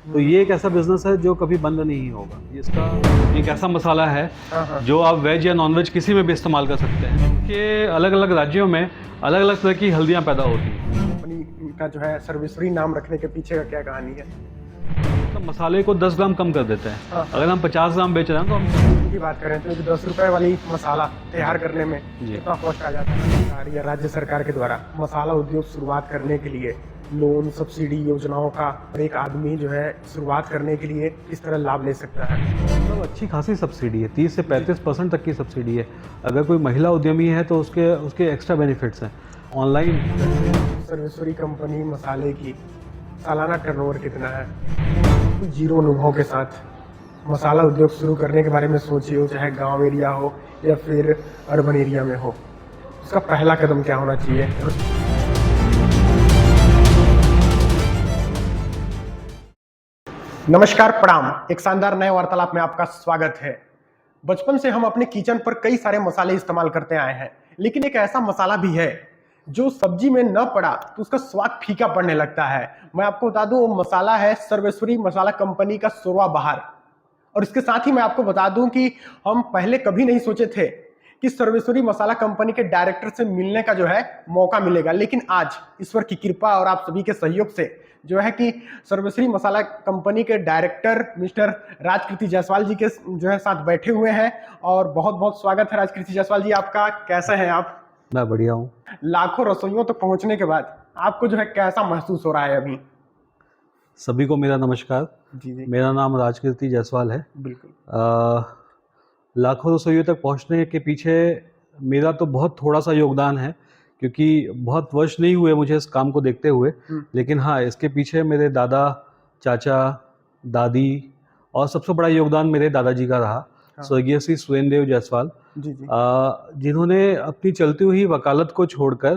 तो ये एक ऐसा बिजनेस है जो कभी बंद नहीं होगा। इसका एक ऐसा मसाला है जो आप वेज या नॉन वेज किसी में भी इस्तेमाल कर सकते हैं। के अलग अलग राज्यों में अलग अलग तरह की हल्दियाँ पैदा होती हैं। कंपनी का जो है सर्वेश्वरी नाम रखने के पीछे का क्या कहानी है? मतलब मसाले को 10 ग्राम कम कर देते हैं। अगर हम 50 ग्राम बेच रहे हैं तो हम की बात करें तो 10 रुपए वाली मसाला तैयार करने में जी। कितना कॉस्ट आ जाता है? सरकार या राज्य सरकार के द्वारा मसाला उद्योग शुरुआत करने के लिए लोन सब्सिडी योजनाओं का एक आदमी जो है शुरुआत करने के लिए किस तरह लाभ ले सकता है? मतलब अच्छी खासी सब्सिडी है, 30 से 35% तक की सब्सिडी है। अगर कोई महिला उद्यमी है तो उसके उसके एक्स्ट्रा बेनिफिट्स हैं। ऑनलाइन सर्वेश्वरी कंपनी मसाले की सालाना टर्नओवर कितना है? जीरो अनुभव के साथ मसाला उद्योग शुरू करने के बारे में सोचिए, हो चाहे गांव एरिया हो या फिर अर्बन एरिया में हो, उसका पहला कदम क्या होना चाहिए? नमस्कार, प्रणाम। एक शानदार नए वार्तालाप में आपका स्वागत है। बचपन से हम अपने किचन पर कई सारे मसाले इस्तेमाल करते आए हैं, लेकिन एक ऐसा मसाला भी है जो सब्जी में न पड़ा तो उसका स्वाद फीका पड़ने लगता है। मैं आपको बता दूं, वो मसाला है सर्वेश्वरी मसाला कंपनी का सोरवा बहार। और इसके साथ ही मैं आपको बता दूं कि हम पहले कभी नहीं सोचे थे कि सर्वेश्वरी मसाला कंपनी के डायरेक्टर से मिलने का जो है मौका मिलेगा, लेकिन आज ईश्वर की कृपा और आप सभी के सहयोग से जो है कि सर्वेश्वरी मसाला कंपनी के डायरेक्टर मिस्टर राजकृति जायसवाल जी के जो है साथ बैठे हुए हैं। और बहुत बहुत स्वागत है राजकृति जायसवाल जी आपका। कैसे हैं आप? मैं बढ़िया हूँ। लाखों रसोइयों तक पहुंचने के बाद आपको जो है कैसा महसूस हो रहा है अभी? सभी को मेरा नमस्कार। जी जी मेरा नाम राजकीर्ति जायसवाल है। बिल्कुल। लाखों रसोइयों तक पहुंचने के पीछे मेरा तो बहुत थोड़ा सा योगदान है, क्योंकि बहुत वर्ष नहीं हुए मुझे इस काम को देखते हुए। लेकिन हाँ, इसके पीछे मेरे दादा, चाचा, दादी और सबसे बड़ा योगदान मेरे दादाजी का रहा, स्वर्गीय श्री सुरेंद्र जायसवाल, जी जी जिन्होंने अपनी चलती हुई वकालत को छोड़कर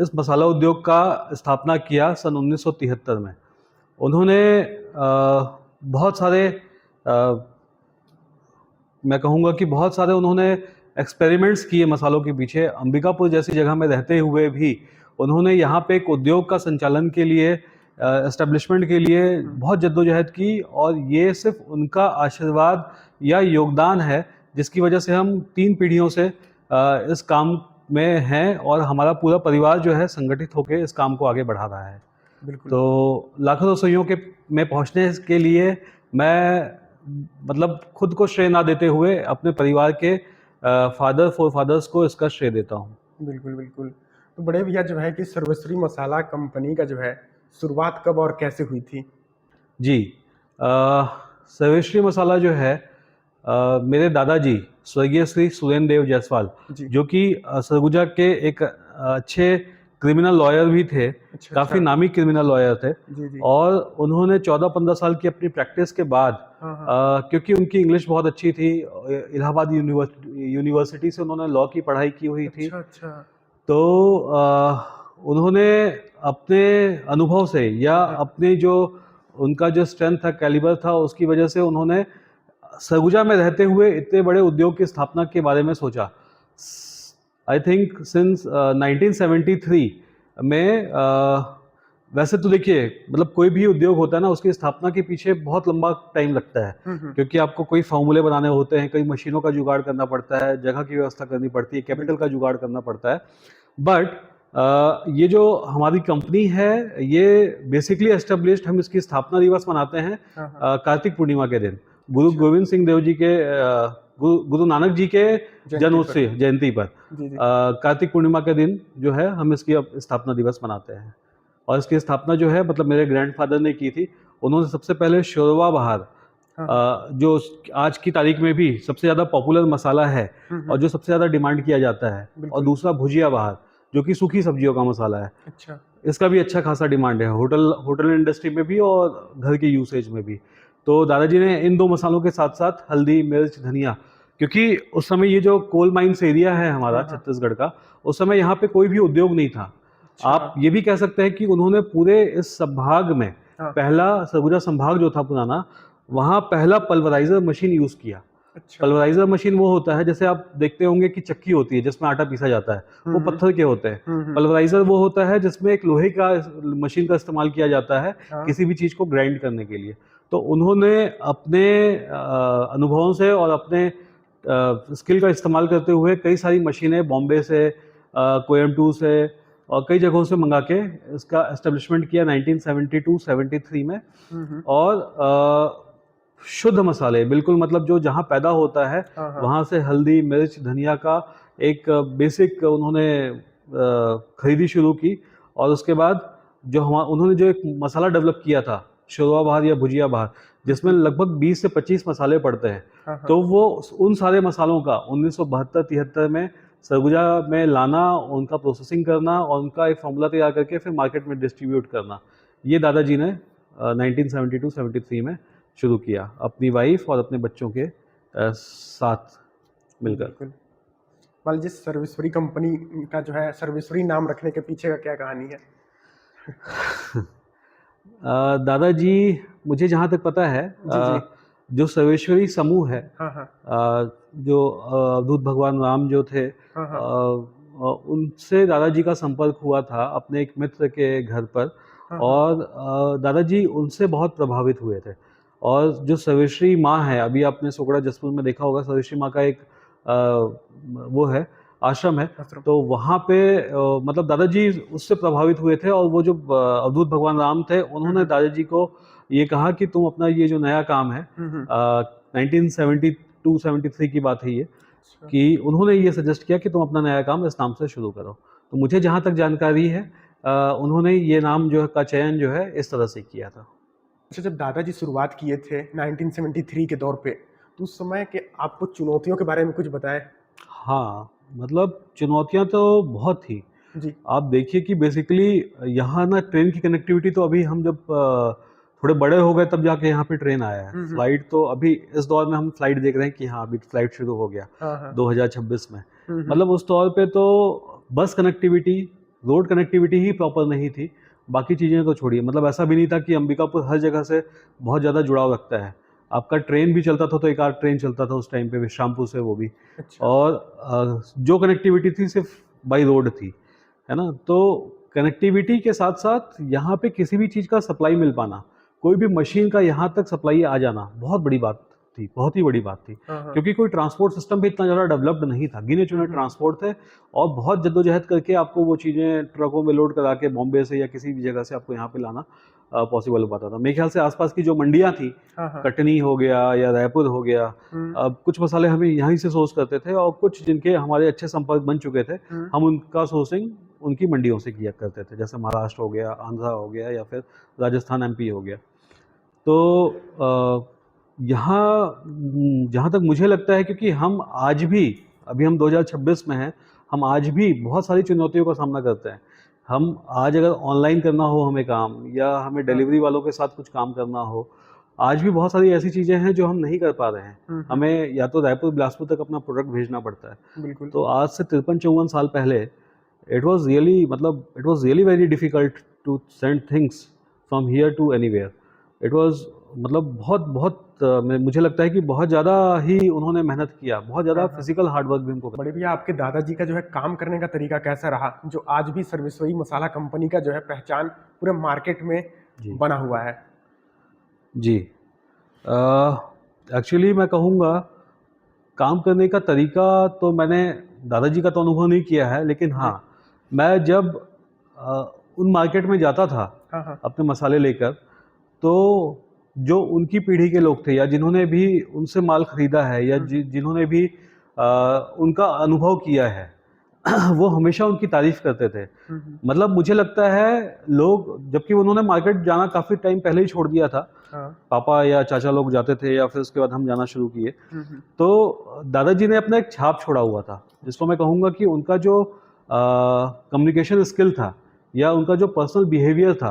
इस मसाला उद्योग का स्थापना किया सन 1973 में। उन्होंने बहुत सारे मैं कहूँगा कि बहुत सारे उन्होंने एक्सपेरिमेंट्स किए मसालों के पीछे। अंबिकापुर जैसी जगह में रहते हुए भी उन्होंने यहाँ पे एक उद्योग का संचालन के लिए, एस्टेब्लिशमेंट के लिए बहुत जद्दोजहद की, और ये सिर्फ उनका आशीर्वाद या योगदान है जिसकी वजह से हम 3 पीढ़ियों से इस काम में हैं, और हमारा पूरा परिवार जो है संगठित होकर इस काम को आगे बढ़ा रहा है। बिल्कुल। तो लाखों रसोइयों के में पहुंचने के लिए मैं मतलब खुद को श्रेय ना देते हुए अपने परिवार के फोर फादर्स को इसका श्रेय देता हूँ। बिल्कुल बिल्कुल। तो बड़े भैया जो है कि सर्वेश्वरी मसाला कंपनी का जो है शुरुआत कब और कैसे हुई थी? जी, सर्वेश्वरी मसाला जो है, मेरे दादाजी स्वर्गीय श्री सुरेंद्र देव जायसवाल, जी। जो कि सरगुजा के एक अच्छे क्रिमिनल लॉयर भी थे। अच्छा काफ़ी नामी क्रिमिनल लॉयर थे। जी जी और उन्होंने 14-15 साल की अपनी प्रैक्टिस के बाद, क्योंकि उनकी इंग्लिश बहुत अच्छी थी, इलाहाबाद यूनिवर्सिटी से उन्होंने लॉ की पढ़ाई की हुई थी। अच्छा। तो उन्होंने अपने अनुभव से या अपने जो उनका जो स्ट्रेंथ था, कैलिबर था, उसकी वजह से उन्होंने सरगुजा में रहते हुए इतने बड़े उद्योग की स्थापना के बारे में सोचा। आई थिंक सिंस 1973 में, वैसे तो देखिए, मतलब कोई भी उद्योग होता है ना, उसकी स्थापना के पीछे बहुत लंबा टाइम लगता है, क्योंकि आपको कोई फॉर्मूले बनाने होते हैं, कई मशीनों का जुगाड़ करना पड़ता है, जगह की व्यवस्था करनी पड़ती है, कैपिटल का जुगाड़ करना पड़ता है। बट ये जो हमारी कंपनी है, ये बेसिकली एस्टेब्लिश्ड, हम इसकी स्थापना दिवस मनाते हैं कार्तिक पूर्णिमा के दिन, गुरु गोविंद सिंह देव जी के, गुरु नानक जी के जन्मोत्सव जयंती पर, कार्तिक पूर्णिमा के दिन जो है हम इसकी स्थापना दिवस मनाते हैं। और इसकी स्थापना जो है, मतलब मेरे ग्रैंडफादर ने की थी। उन्होंने सबसे पहले शोरवा बहार, जो आज की तारीख में भी सबसे ज़्यादा पॉपुलर मसाला है और जो सबसे ज़्यादा डिमांड किया जाता है, और दूसरा भुजिया बहार, जो कि सूखी सब्जियों का मसाला है। अच्छा। इसका भी अच्छा खासा डिमांड है होटल इंडस्ट्री में भी और घर के यूसेज में भी। तो दादाजी ने इन 2 मसालों के साथ साथ हल्दी, मिर्च, धनिया, क्योंकि उस समय ये जो कोल माइंस एरिया है हमारा छत्तीसगढ़ का, उस समय यहाँ पे कोई भी उद्योग नहीं था। आप ये भी कह सकते हैं कि उन्होंने पूरे इस संभाग में पहला, सरगुजा संभाग जो था पुराना, वहाँ पहला पल्वराइजर मशीन यूज़ किया। अच्छा। पल्वराइजर मशीन वो होता है, जैसे आप देखते होंगे कि चक्की होती है जिसमें आटा पीसा जाता है, वो पत्थर के होते हैं। हम्म। पल्वराइजर वो होता है जिसमें एक लोहे का मशीन का इस्तेमाल किया जाता है हाँ। किसी भी चीज को ग्राइंड करने के लिए। तो उन्होंने अपने अनुभवों से और अपने स्किल का इस्तेमाल करते हुए कई सारी मशीनें बॉम्बे से, कोयम्बटूर से और कई जगहों से मंगा के इसका एस्टेब्लिशमेंट किया 1972-73 में। हम्म। और शुद्ध मसाले बिल्कुल, मतलब जो जहाँ पैदा होता है हाँ हाँ। वहाँ से हल्दी, मिर्च, धनिया का एक बेसिक उन्होंने खरीदी शुरू की। और उसके बाद जो हम उन्होंने जो एक मसाला डेवलप किया था, शोरवा बहार या भुजिया बहार, जिसमें लगभग 20 से 25 मसाले पड़ते हैं, हाँ हाँ। तो वो उन सारे मसालों का 1972-73 में सरगुजा में लाना, उनका प्रोसेसिंग करना और उनका एक फॉर्मूला तैयार करके फिर मार्केट में डिस्ट्रीब्यूट करना, ये दादाजी ने 1972-73 में शुरू किया अपनी वाइफ और अपने बच्चों के साथ मिलकर। बिल्कुल। मान लीजिए सर्वेश्वरी कंपनी का जो है, सर्वेश्वरी नाम रखने के पीछे का क्या कहानी है? दादाजी, मुझे जहाँ तक पता है, जी जी। जो सर्वेश्वरी समूह है, हाँ हाँ। जो अवधूत भगवान राम जो थे, हाँ हाँ। उनसे दादाजी का संपर्क हुआ था अपने एक मित्र के घर पर। हाँ हाँ। और दादाजी उनसे बहुत प्रभावित हुए थे। और जो सर्वेश्वरी माँ है, अभी आपने सोगड़ा जसपुर में देखा होगा, सर्वेश्वरी माँ का एक वो है, आश्रम है। आश्रम। तो वहाँ पे मतलब दादाजी उससे प्रभावित हुए थे। और वो जो अवधूत भगवान राम थे, उन्होंने दादाजी को ये कहा कि तुम अपना ये जो नया काम है, 1972-73 की बात है ये, अच्छा। कि उन्होंने ये सजेस्ट किया कि तुम अपना नया काम इस नाम से शुरू करो। तो मुझे जहाँ तक जानकारी है, उन्होंने ये नाम जो है का चयन जो है इस तरह से किया था। अच्छा, जब दादाजी शुरुआत किए थे 1973 के दौर पे, तो उस समय के आपको चुनौतियों के बारे में कुछ बताएं? हाँ, मतलब चुनौतियाँ तो बहुत थी। जी। आप देखिए कि बेसिकली यहाँ ना ट्रेन की कनेक्टिविटी तो अभी हम जब थोड़े बड़े हो गए तब जाके यहाँ पे ट्रेन आया है। फ्लाइट तो अभी इस दौर में हम फ्लाइट देख रहे हैं कि हाँ, अभी फ्लाइट शुरू हो गया हाँ हाँ। 2026 में। मतलब उस दौर पे तो बस कनेक्टिविटी, रोड कनेक्टिविटी ही प्रॉपर नहीं थी। बाकी चीज़ें तो छोड़िए, मतलब ऐसा भी नहीं था कि अंबिकापुर हर जगह से बहुत ज़्यादा जुड़ाव रखता है। आपका ट्रेन भी चलता था तो एक आध ट्रेन चलता था उस टाइम पे विश्रामपुर से, वो भी। अच्छा। और जो कनेक्टिविटी थी सिर्फ बाई रोड थी, है ना। तो कनेक्टिविटी के साथ साथ यहाँ पे किसी भी चीज़ का सप्लाई मिल पाना, कोई भी मशीन का यहाँ तक सप्लाई आ जाना बहुत बड़ी बात थी, बहुत ही बड़ी बात थी। हाँ हाँ। क्योंकि कोई ट्रांसपोर्ट सिस्टम भी इतना ज़्यादा डेवलप्ड नहीं था, गिने चुने ट्रांसपोर्ट थे। और बहुत जद्दोजहद करके आपको वो चीज़ें ट्रकों में लोड करा के बॉम्बे से या किसी भी जगह से आपको यहाँ पे लाना पॉसिबल हो पाता था। मेरे ख्याल से आसपास की जो मंडियाँ थी, हाँ हाँ। कटनी हो गया या रायपुर हो गया, अब कुछ मसाले हमें यहीं से सोर्स करते थे। और कुछ जिनके हमारे अच्छे संपर्क बन चुके थे, हम उनका सोर्सिंग उनकी मंडियों से किया करते थे, जैसे महाराष्ट्र हो गया, आंध्रा हो गया या फिर राजस्थान, एमपी हो गया। तो यहाँ जहाँ तक मुझे लगता है, क्योंकि हम आज भी, अभी हम 2026 में हैं, हम आज भी बहुत सारी चुनौतियों का सामना करते हैं। हम आज अगर ऑनलाइन करना हो हमें काम, या हमें डिलीवरी वालों के साथ कुछ काम करना हो, आज भी बहुत सारी ऐसी चीज़ें हैं जो हम नहीं कर पा रहे हैं। हमें या तो रायपुर बिलासपुर तक अपना प्रोडक्ट भेजना पड़ता है। बिल्कुल। तो आज से 53-54 साल पहले it was really very difficult to send things from here to anywhere. It was, मतलब बहुत बहुत मुझे लगता है कि बहुत ज़्यादा ही उन्होंने मेहनत किया, बहुत ज़्यादा फिजिकल हार्डवर्क भी उनको करना। बड़े भैया, आपके दादाजी का जो है काम करने का तरीका कैसा रहा, जो आज भी सर्वेश्वरी मसाला कंपनी का जो है पहचान पूरे मार्केट में जी। बना हुआ है? जी, एक्चुअली मैं कहूँगा काम करने का तरीका तो मैंने दादाजी का तो अनुभव नहीं किया है, लेकिन हाँ, मैं जब उन मार्केट में जाता था हाँ हाँ। अपने मसाले लेकर, तो जो उनकी पीढ़ी के लोग थे या जिन्होंने भी उनसे माल खरीदा है या जिन्होंने भी उनका अनुभव किया है, वो हमेशा उनकी तारीफ करते थे। मतलब मुझे लगता है लोग, जबकि उन्होंने मार्केट जाना काफ़ी टाइम पहले ही छोड़ दिया था, हाँ। पापा या चाचा लोग जाते थे या फिर उसके बाद हम जाना शुरू किए। तो दादाजी ने अपना एक छाप छोड़ा हुआ था, जिसको मैं कहूँगा कि उनका जो कम्युनिकेशन स्किल था या उनका जो पर्सनल बिहेवियर था,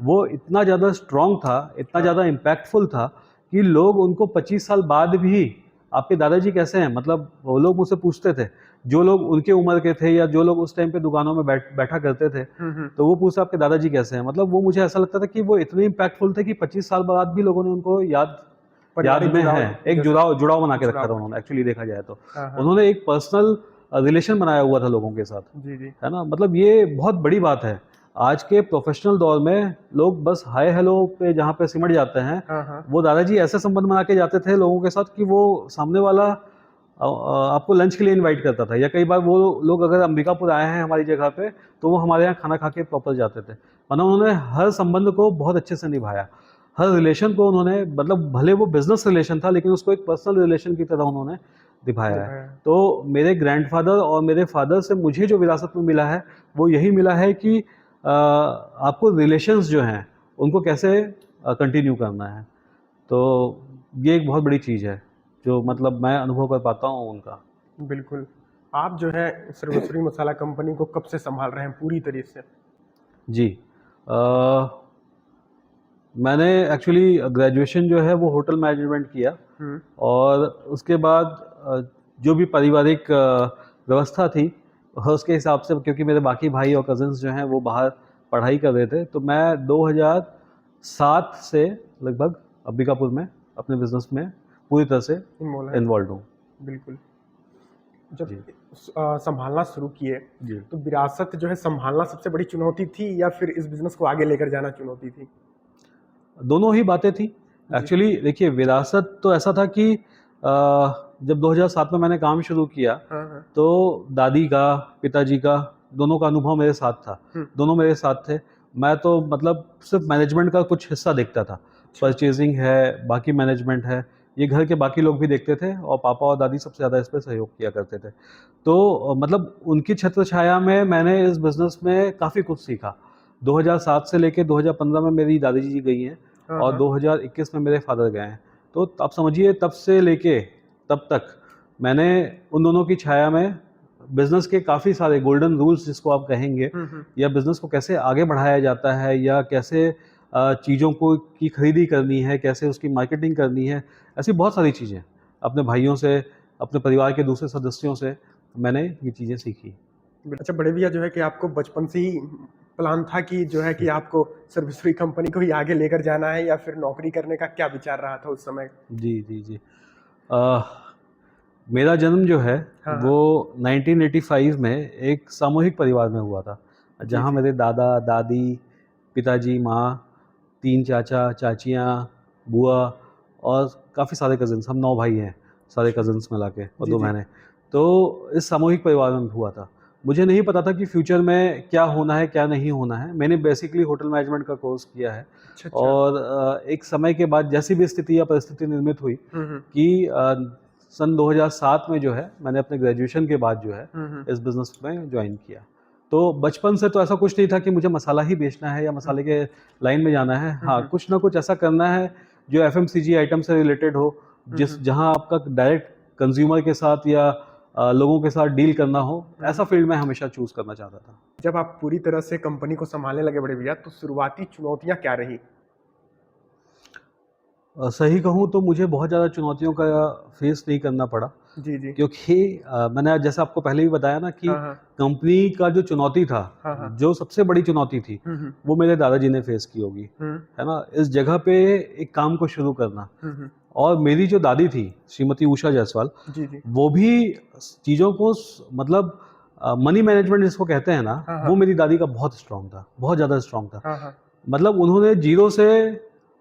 वो इतना ज़्यादा स्ट्रांग था, इतना ज़्यादा इम्पैक्टफुल था कि लोग उनको 25 साल बाद भी आपके दादाजी कैसे हैं, मतलब वो लोग मुझसे पूछते थे, जो लोग उनके उम्र के थे या जो लोग उस टाइम पे दुकानों में बैठा करते थे, तो वो पूछते आपके दादाजी कैसे हैं। मतलब वो, मुझे ऐसा लगता था कि वो इतने इम्पैक्टफुल थे कि 25 साल बाद भी लोगों ने उनको याद याद पारिवारिक में जुड़ाव है, एक जैसे जुड़ाव जुड़ाव बना के रखा जुड़ाव था बना उन्होंने, एक्चुअली देखा जाए तो हाँ हाँ उन्होंने एक पर्सनल रिलेशन बनाया हुआ था लोगों के साथ, जी जी है ना। मतलब ये बहुत बड़ी बात है। आज के प्रोफेशनल दौर में लोग बस हाय हेलो पे जहाँ पे सिमट जाते हैं, हाँ हाँ वो दादाजी ऐसे संबंध बना के जाते थे लोगों के साथ कि वो सामने वाला आपको लंच के लिए इनवाइट करता था, या कई बार वो लोग अगर अंबिकापुर आए हैं हमारी जगह पे तो वो हमारे यहाँ खाना खा के प्रॉपर जाते थे। मतलब उन्होंने हर संबंध को बहुत अच्छे से निभाया, हर रिलेशन को उन्होंने, मतलब भले वो बिजनेस रिलेशन था लेकिन उसको एक पर्सनल रिलेशन की तरह उन्होंने निभाया है। निभाया तो मेरे ग्रैंडफादर और मेरे फादर से मुझे जो विरासत में मिला है वो यही मिला है कि आपको रिलेशंस जो हैं उनको कैसे कंटिन्यू करना है। तो ये एक बहुत बड़ी चीज़ है जो मतलब मैं अनुभव कर पाता हूँ उनका। बिल्कुल। आप जो है सर्वश्री मसाला कंपनी को कब से संभाल रहे हैं पूरी तरीके से? जी, मैंने एक्चुअली ग्रेजुएशन जो है वो होटल मैनेजमेंट किया, हम्म और उसके बाद जो भी पारिवारिक व्यवस्था थी उसके हिसाब से, क्योंकि मेरे बाकी भाई और कज़न्स जो हैं वो बाहर पढ़ाई कर रहे थे, तो मैं 2007 से लगभग अंबिकापुर में अपने बिजनेस में पूरी तरह से इन्वॉल्व है इन्वॉल्व हूँ। बिल्कुल। जब जी संभालना शुरू किए जी। तो विरासत जो है संभालना सबसे बड़ी चुनौती थी या फिर इस बिजनेस को आगे लेकर जाना चुनौती थी? दोनों ही बातें थी जी एक्चुअली। देखिए, विरासत तो ऐसा था कि जब 2007 में मैंने काम शुरू किया हाँ हाँ तो दादी का, पिताजी का, दोनों का अनुभव मेरे साथ था, हम्म दोनों मेरे साथ थे। मैं तो मतलब सिर्फ मैनेजमेंट का कुछ हिस्सा देखता था, अच्छा परचेजिंग है, बाकी मैनेजमेंट है, ये घर के बाकी लोग भी देखते थे, और पापा और दादी सबसे ज़्यादा इस पर सहयोग किया करते थे। तो मतलब उनकी छत्र छाया में मैंने इस बिज़नेस में काफ़ी कुछ सीखा। 2007 से लेके 2015 में मेरी दादी जी गई हैं, हाँ और हाँ 2021 में मेरे फादर गए हैं। तो आप समझिए तब से लेके तब तक मैंने उन दोनों की छाया में बिज़नेस के काफ़ी सारे गोल्डन रूल्स जिसको आप कहेंगे, हम्म या बिज़नेस को कैसे आगे बढ़ाया जाता है, या कैसे चीज़ों को की खरीदी करनी है, कैसे उसकी मार्केटिंग करनी है, ऐसी बहुत सारी चीज़ें अपने भाइयों से, अपने परिवार के दूसरे सदस्यों से मैंने ये चीज़ें सीखी। अच्छा बड़े भैया, जो है कि आपको बचपन से ही प्लान था कि जो है कि आपको सर्वश्री कंपनी को ही आगे लेकर जाना है, या फिर नौकरी करने का क्या विचार रहा था उस समय? जी जी जी। अ, मेरा जन्म जो है हाँ वो हाँ 1985 में एक सामूहिक परिवार में हुआ था, जी जहाँ जी मेरे दादा दादी, पिताजी, माँ, 3 चाचा चाचियाँ, बुआ, और काफ़ी सारे कज़िन्स, हम 9 भाई हैं, सारे अच्छा कज़िन्स मिला के, और जी 2 जी बहनें। तो इस सामूहिक परिवार में हुआ था। मुझे नहीं पता था कि फ्यूचर में क्या होना है क्या नहीं होना है। मैंने बेसिकली होटल मैनेजमेंट का कोर्स किया है, अच्छा अच्छा और एक समय के बाद जैसी भी स्थिति या परिस्थिति निर्मित हुई हम्म कि सन 2007 में जो है मैंने अपने ग्रेजुएशन के बाद जो है हम्म इस बिज़नेस में ज्वाइन किया। तो बचपन से तो ऐसा कुछ नहीं था कि मुझे मसाला ही बेचना है या हम्म मसाले के लाइन में जाना है। हाँ, हम्म कुछ ना कुछ ऐसा करना है जो एफएमसीजी आइटम से रिलेटेड हो, हम्म जहाँ आपका डायरेक्ट कंज्यूमर के साथ या लोगों के साथ डील करना हो, ऐसा फील्ड मैं हमेशा चूज़ करना चाहता था। जब आप पूरी तरह से कंपनी को संभालने लगे बड़े भैया, तो शुरुआती चुनौतियां क्या रही? सही कहूँ तो मुझे बहुत ज़्यादा चुनौतियों का फेस नहीं करना पड़ा, जी जी क्योंकि मैंने जैसे आपको पहले भी बताया ना कि हाँ हाँ कंपनी का जो चुनौती था, हाँ हाँ जो सबसे बड़ी चुनौती थी, हम्म वो मेरे दादाजी ने फेस की होगी, हम्म है ना। इस जगह पे एक काम को शुरू करना, हम्म और मेरी जो दादी थी श्रीमती उषा जायसवाल, जी जी वो भी चीज़ों को मतलब मनी मैनेजमेंट जिसको कहते हैं ना, हाँ वो हाँ मेरी दादी का बहुत स्ट्रांग था, बहुत ज़्यादा स्ट्रांग था। हाँ हाँ मतलब उन्होंने जीरो से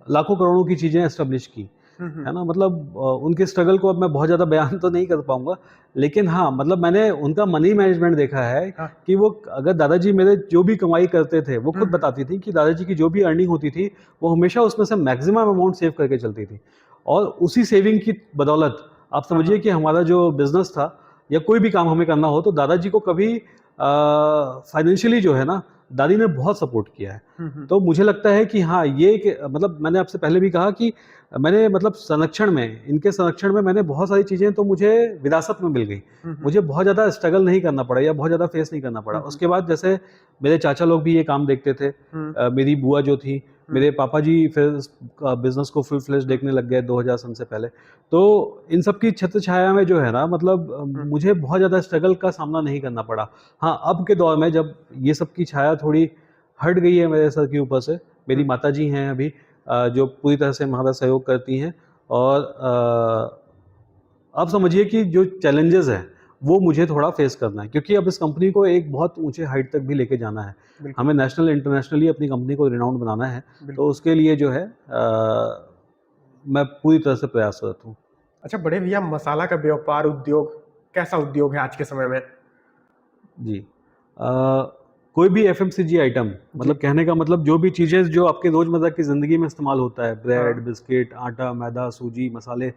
लाखों करोड़ों की चीज़ें एस्टेब्लिश की, हम्म है ना। मतलब उनके स्ट्रगल को अब मैं बहुत ज़्यादा बयान तो नहीं कर पाऊँगा, लेकिन हाँ, मतलब मैंने उनका मनी मैनेजमेंट देखा है हाँ कि वो, अगर दादाजी मेरे जो भी कमाई करते थे, वो खुद हम्म बताती थी कि दादाजी की जो भी अर्निंग होती थी, वो हमेशा उसमें से मैक्सिमम अमाउंट सेव करके चलती थी। और उसी सेविंग की बदौलत आप हाँ समझिए हाँ कि हमारा जो बिज़नेस था या कोई भी काम हमें करना हो, तो दादाजी को कभी फाइनेंशियली जो है ना, दादी ने बहुत सपोर्ट किया है। हम्म तो मुझे लगता है कि हाँ, ये एक मतलब मैंने आपसे पहले भी कहा कि मैंने मतलब संरक्षण में, इनके संरक्षण में मैंने बहुत सारी चीज़ें तो मुझे विरासत में मिल गई। हम्म मुझे बहुत ज़्यादा स्ट्रगल नहीं करना पड़ा या बहुत ज़्यादा फेस नहीं करना पड़ा। हम्म उसके बाद जैसे मेरे चाचा लोग भी ये काम देखते थे, हम्म मेरी बुआ जो थी, हम्म मेरे पापा जी फिर बिज़नेस को फुल फ्लेज हम्म देखने लग गए 2000 सन से पहले। तो इन सब की छत्र छाया में जो है ना, मतलब हम्म मुझे बहुत ज़्यादा स्ट्रगल का सामना नहीं करना पड़ा। हाँ, अब के दौर में जब ये सब की छाया थोड़ी हट गई है मेरे सर के ऊपर से, मेरी हम्म माताजी हैं अभी, जो पूरी तरह से हमारा सहयोग करती हैं, और आप समझिए कि जो चैलेंजेस हैं वो मुझे थोड़ा फेस करना है, क्योंकि अब इस कंपनी को एक बहुत ऊंचे हाइट तक भी लेके जाना है। बिल्कुल हमें नेशनल इंटरनेशनली अपनी कंपनी को रिनाउंड बनाना है। तो बिल्कुल। उसके लिए जो है मैं पूरी तरह से प्रयासरत हूँ। अच्छा बड़े भैया, मसाला का व्यापार उद्योग कैसा उद्योग है आज के समय में? जी। कोई भी एफएमसीजी आइटम, जी। मतलब कहने का मतलब जो भी चीज़ें जो आपके रोज़मर्रा की ज़िंदगी में इस्तेमाल होता है, ब्रेड, हाँ। बिस्किट, आटा, मैदा, सूजी, मसाले,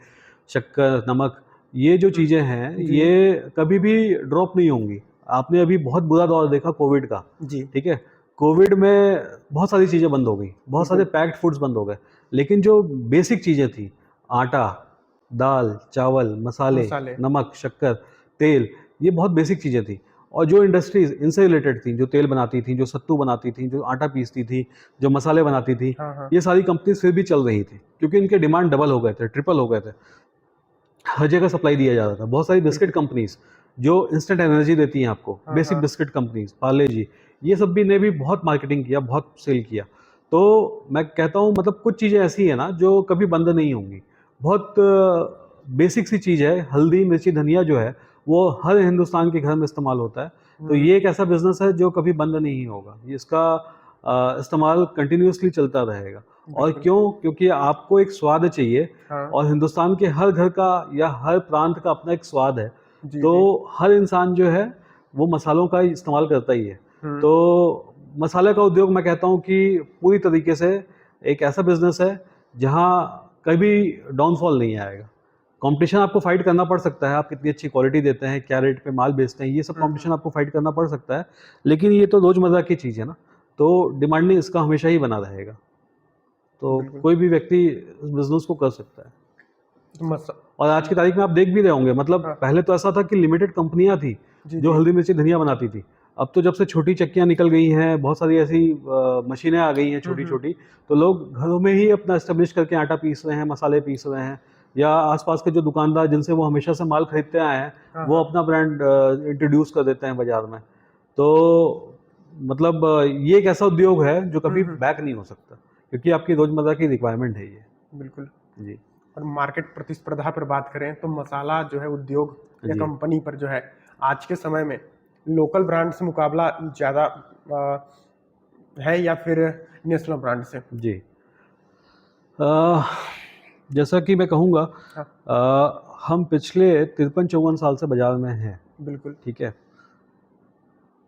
शक्कर, नमक, ये जो चीज़ें हैं, जी ये कभी भी ड्रॉप नहीं होंगी। आपने अभी बहुत बुरा दौर देखा कोविड का, जी। ठीक है? कोविड में बहुत सारी चीज़ें बंद हो गई, बहुत सारे बिल्कुल। पैक्ड फूड्स बंद हो गए, लेकिन जो बेसिक चीज़ें थी, आटा, दाल, चावल, मसाले, मसाले। नमक, शक्कर, तेल, ये बहुत बेसिक चीज़ें थी। और जो इंडस्ट्रीज़ इनसे रिलेटेड थी, जो तेल बनाती थी, जो सत्तू बनाती थी, जो आटा पीसती थी, जो मसाले बनाती थी, हाँ हाँ। ये सारी कंपनीज़ फिर भी चल रही थी, क्योंकि इनके डिमांड डबल हो गए थे, ट्रिपल हो गए थे। हर जगह सप्लाई दिया जा रहा था। बहुत सारी बिस्किट बिल्कुल। कंपनीज़ जो इंस्टेंट एनर्जी देती हैं आपको, हाँ बेसिक हाँ। बिस्किट कंपनीज़, पार्ले जी, ये सब भी ने भी बहुत मार्केटिंग किया, बहुत सेल किया। तो मैं कहता हूँ मतलब कुछ चीज़ें ऐसी हैं ना जो कभी बंद नहीं होंगी। बहुत बेसिक सी चीज़ है, हल्दी, मिर्ची, धनिया जो है, वो हर हिंदुस्तान के घर में इस्तेमाल होता है। तो ये एक ऐसा बिज़नेस है जो कभी बंद नहीं होगा। इसका इस्तेमाल कंटिन्यूअसली चलता रहेगा। और बिल्कुल। क्यों? क्योंकि आपको एक स्वाद चाहिए, हाँ। और हिंदुस्तान के हर घर का या हर प्रांत का अपना एक स्वाद है। जी तो जी। हर इंसान जो है वो मसालों का इस्तेमाल करता ही है। हम्म। तो मसाले का उद्योग मैं कहता हूँ कि पूरी तरीके से एक ऐसा बिजनेस है जहाँ कभी डाउनफॉल नहीं आएगा। कंपटीशन आपको फाइट करना पड़ सकता है, आप कितनी अच्छी क्वालिटी देते हैं, क्या रेट पे माल बेचते हैं, ये सब कंपटीशन आपको फाइट करना पड़ सकता है। लेकिन ये तो रोजमर्रा की चीज़ है ना, तो डिमांडिंग इसका हमेशा ही बना रहेगा। तो बिल्कुल। कोई भी व्यक्ति इस बिजनेस को कर सकता है। तो और आज की तारीख में आप देख भी रहे होंगे, मतलब हाँ। पहले तो ऐसा था कि लिमिटेड कंपनियां थी जी जो जी। हल्दी मिर्ची धनिया बनाती थी। अब तो जब से छोटी चक्कियां निकल गई हैं, बहुत सारी ऐसी मशीनें आ गई हैं छोटी हम्म। छोटी, तो लोग घरों में ही अपना एस्टेब्लिश करके आटा पीस रहे हैं, मसाले पीस रहे हैं, या आसपास के जो दुकानदार जिनसे वो हमेशा से माल खरीदते आए हैं, हाँ वो हाँ। अपना ब्रांड इंट्रोड्यूस कर देते हैं बाजार में। तो मतलब ये एक ऐसा उद्योग है जो कभी बैक नहीं हो सकता, क्योंकि आपकी रोजमर्रा की रिक्वायरमेंट है ये। बिल्कुल। जी। और मार्केट प्रतिस्पर्धा पर बात करें तो मसाला जो है उद्योग या जी। कंपनी पर जो है आज के समय में लोकल ब्रांड से मुकाबला ज़्यादा है या फिर नेशनल ब्रांड से? जी। अ, जैसा कि मैं कहूँगा, हाँ। हम पिछले 53-54 साल से बाज़ार में हैं, बिल्कुल। ठीक है?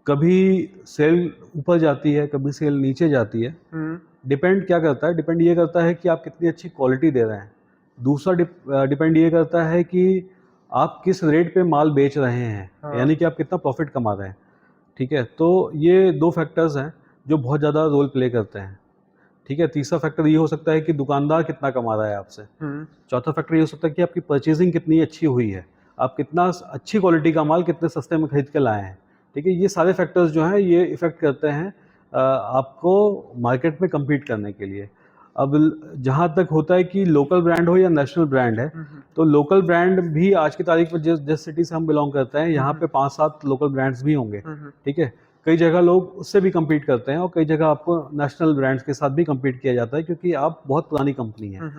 कभी सेल ऊपर जाती है, कभी सेल नीचे जाती है। हम्म। डिपेंड क्या करता है? डिपेंड ये करता है कि आप कितनी अच्छी क्वालिटी दे रहे हैं। दूसरा डिपेंड ये करता है कि आप किस रेट पे माल बेच रहे हैं, हाँ। यानी कि आप कितना प्रॉफ़िट कमा रहे हैं, ठीक है? तो ये 2 फैक्टर्स हैं जो बहुत ज़्यादा रोल प्ले करते हैं, ठीक है? तीसरा फैक्टर ये हो सकता है कि दुकानदार कितना कमा रहा है आपसे। हम्म। चौथा फैक्टर ये हो सकता है कि आपकी परचेजिंग कितनी अच्छी हुई है, आप कितना अच्छी क्वालिटी का माल कितने सस्ते में खरीद के लाए हैं, ठीक है? ये सारे फैक्टर्स जो हैं ये इफ़ेक्ट करते हैं आपको मार्केट में कम्पीट करने के लिए। अब जहाँ तक होता है कि लोकल ब्रांड हो या नेशनल ब्रांड है, तो लोकल ब्रांड भी आज की तारीख में जिस सिटी से हम बिलोंग करते हैं, यहाँ पे 5-7 लोकल ब्रांड्स भी होंगे, ठीक है? कई जगह लोग उससे भी कम्पीट करते हैं, और कई जगह आपको नेशनल ब्रांड्स के साथ भी कम्पीट किया जाता है, क्योंकि आप बहुत पुरानी कंपनी है।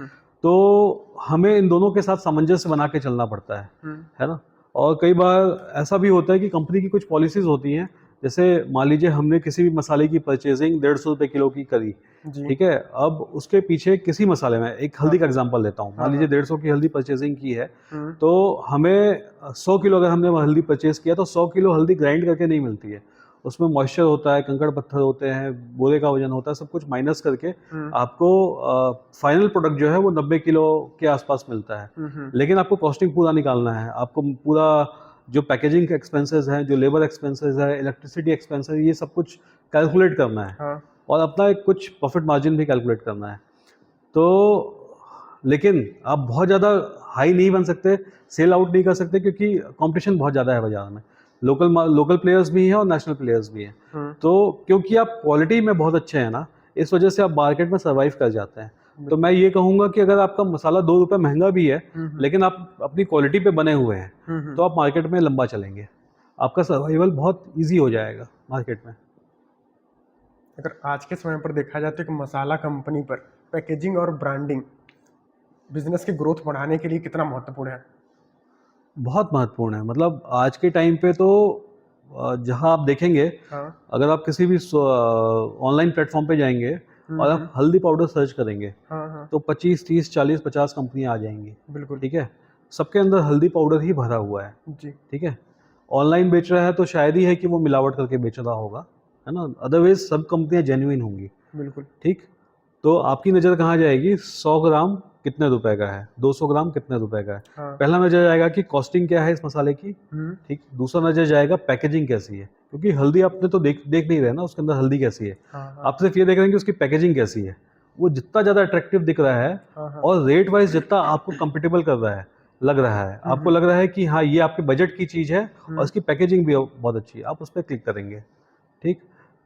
तो हमें इन दोनों के साथ सामंजस्य बना के चलना पड़ता है ना? और कई बार ऐसा भी होता है कि कंपनी की कुछ पॉलिसीज़ होती हैं, जैसे मान लीजिए हमने किसी भी मसाले की परचेजिंग 150 रुपए किलो की करी, जी। ठीक है? अब उसके पीछे किसी मसाले में, एक हाँ हल्दी का एग्जांपल लेता हूँ, मान हाँ। लीजिए हाँ। 150 की हल्दी परचेजिंग की है, हम्म। तो हमें 100 किलो अगर हमने वो हल्दी परचेज़ किया, तो 100 किलो हल्दी ग्राइंड करके नहीं मिलती है। उसमें मॉइस्चर होता है, कंकड़ पत्थर होते हैं, बोरे का वजन होता है, सब कुछ माइनस करके आपको फाइनल प्रोडक्ट जो है वो 90 किलो के आसपास मिलता है। लेकिन आपको कॉस्टिंग पूरा निकालना है, आपको पूरा जो पैकेजिंग के एक्सपेंसेस हैं, जो लेबर एक्सपेंसेस है, इलेक्ट्रिसिटी एक्सपेंसेस, ये सब कुछ कैलकुलेट करना है, हाँ। और अपना एक कुछ प्रॉफिट मार्जिन भी कैलकुलेट करना है। तो लेकिन आप बहुत ज़्यादा हाई नहीं बन सकते, सेल आउट नहीं कर सकते, क्योंकि कंपटीशन बहुत ज़्यादा है बाजार में। लोकल प्लेयर्स भी हैं और नेशनल प्लेयर्स भी हैं। तो क्योंकि आप क्वालिटी में बहुत अच्छे हैं ना, इस वजह से आप मार्केट में सर्वाइव कर जाते हैं। तो मैं ये कहूँगा कि अगर आपका मसाला 2 रुपए महंगा भी है, लेकिन आप अपनी क्वालिटी पे बने हुए हैं, तो आप मार्केट में लंबा चलेंगे। आपका सर्वाइवल बहुत ईज़ी हो जाएगा मार्केट में। अगर आज के समय पर देखा जाए तो एक मसाला कंपनी पर पैकेजिंग और ब्रांडिंग बिजनेस की ग्रोथ बढ़ाने के लिए कितना महत्वपूर्ण है? बहुत महत्वपूर्ण है। मतलब आज के टाइम पे तो जहाँ आप देखेंगे, हाँ। अगर आप किसी भी ऑनलाइन प्लेटफॉर्म पे जाएंगे और आप हल्दी पाउडर सर्च करेंगे, हाँ, हाँ, तो 25, 30, 40, 50 कंपनियां आ जाएंगी। बिल्कुल। ठीक है, सबके अंदर हल्दी पाउडर ही भरा हुआ है। जी। ठीक है, ऑनलाइन बेच रहा है तो शायद ही है कि वो मिलावट करके बेच रहा होगा, है ना। अदरवाइज सब कंपनियां जेन्युइन होंगी। बिल्कुल। ठीक, तो आपकी नज़र कहाँ जाएगी? 100 ग्राम कितने रुपए का है, 200 ग्राम कितने रुपए का है। हाँ। पहला नज़र जाएगा कि कॉस्टिंग क्या है इस मसाले की। ठीक, दूसरा नज़र जाएगा पैकेजिंग कैसी है, क्योंकि हल्दी आपने तो देख नहीं रहे ना उसके अंदर हल्दी कैसी है। हाँ, हाँ, आप सिर्फ ये देख रहे हैं कि उसकी पैकेजिंग कैसी है। वो जितना ज़्यादा अट्रैक्टिव दिख रहा है हाँ, हाँ। और रेट वाइज जितना आपको कंफर्टेबल कर रहा है, लग रहा है, आपको लग रहा है कि हाँ ये आपके बजट की चीज़ है और इसकी पैकेजिंग भी बहुत अच्छी है, आप उस पर क्लिक करेंगे। ठीक,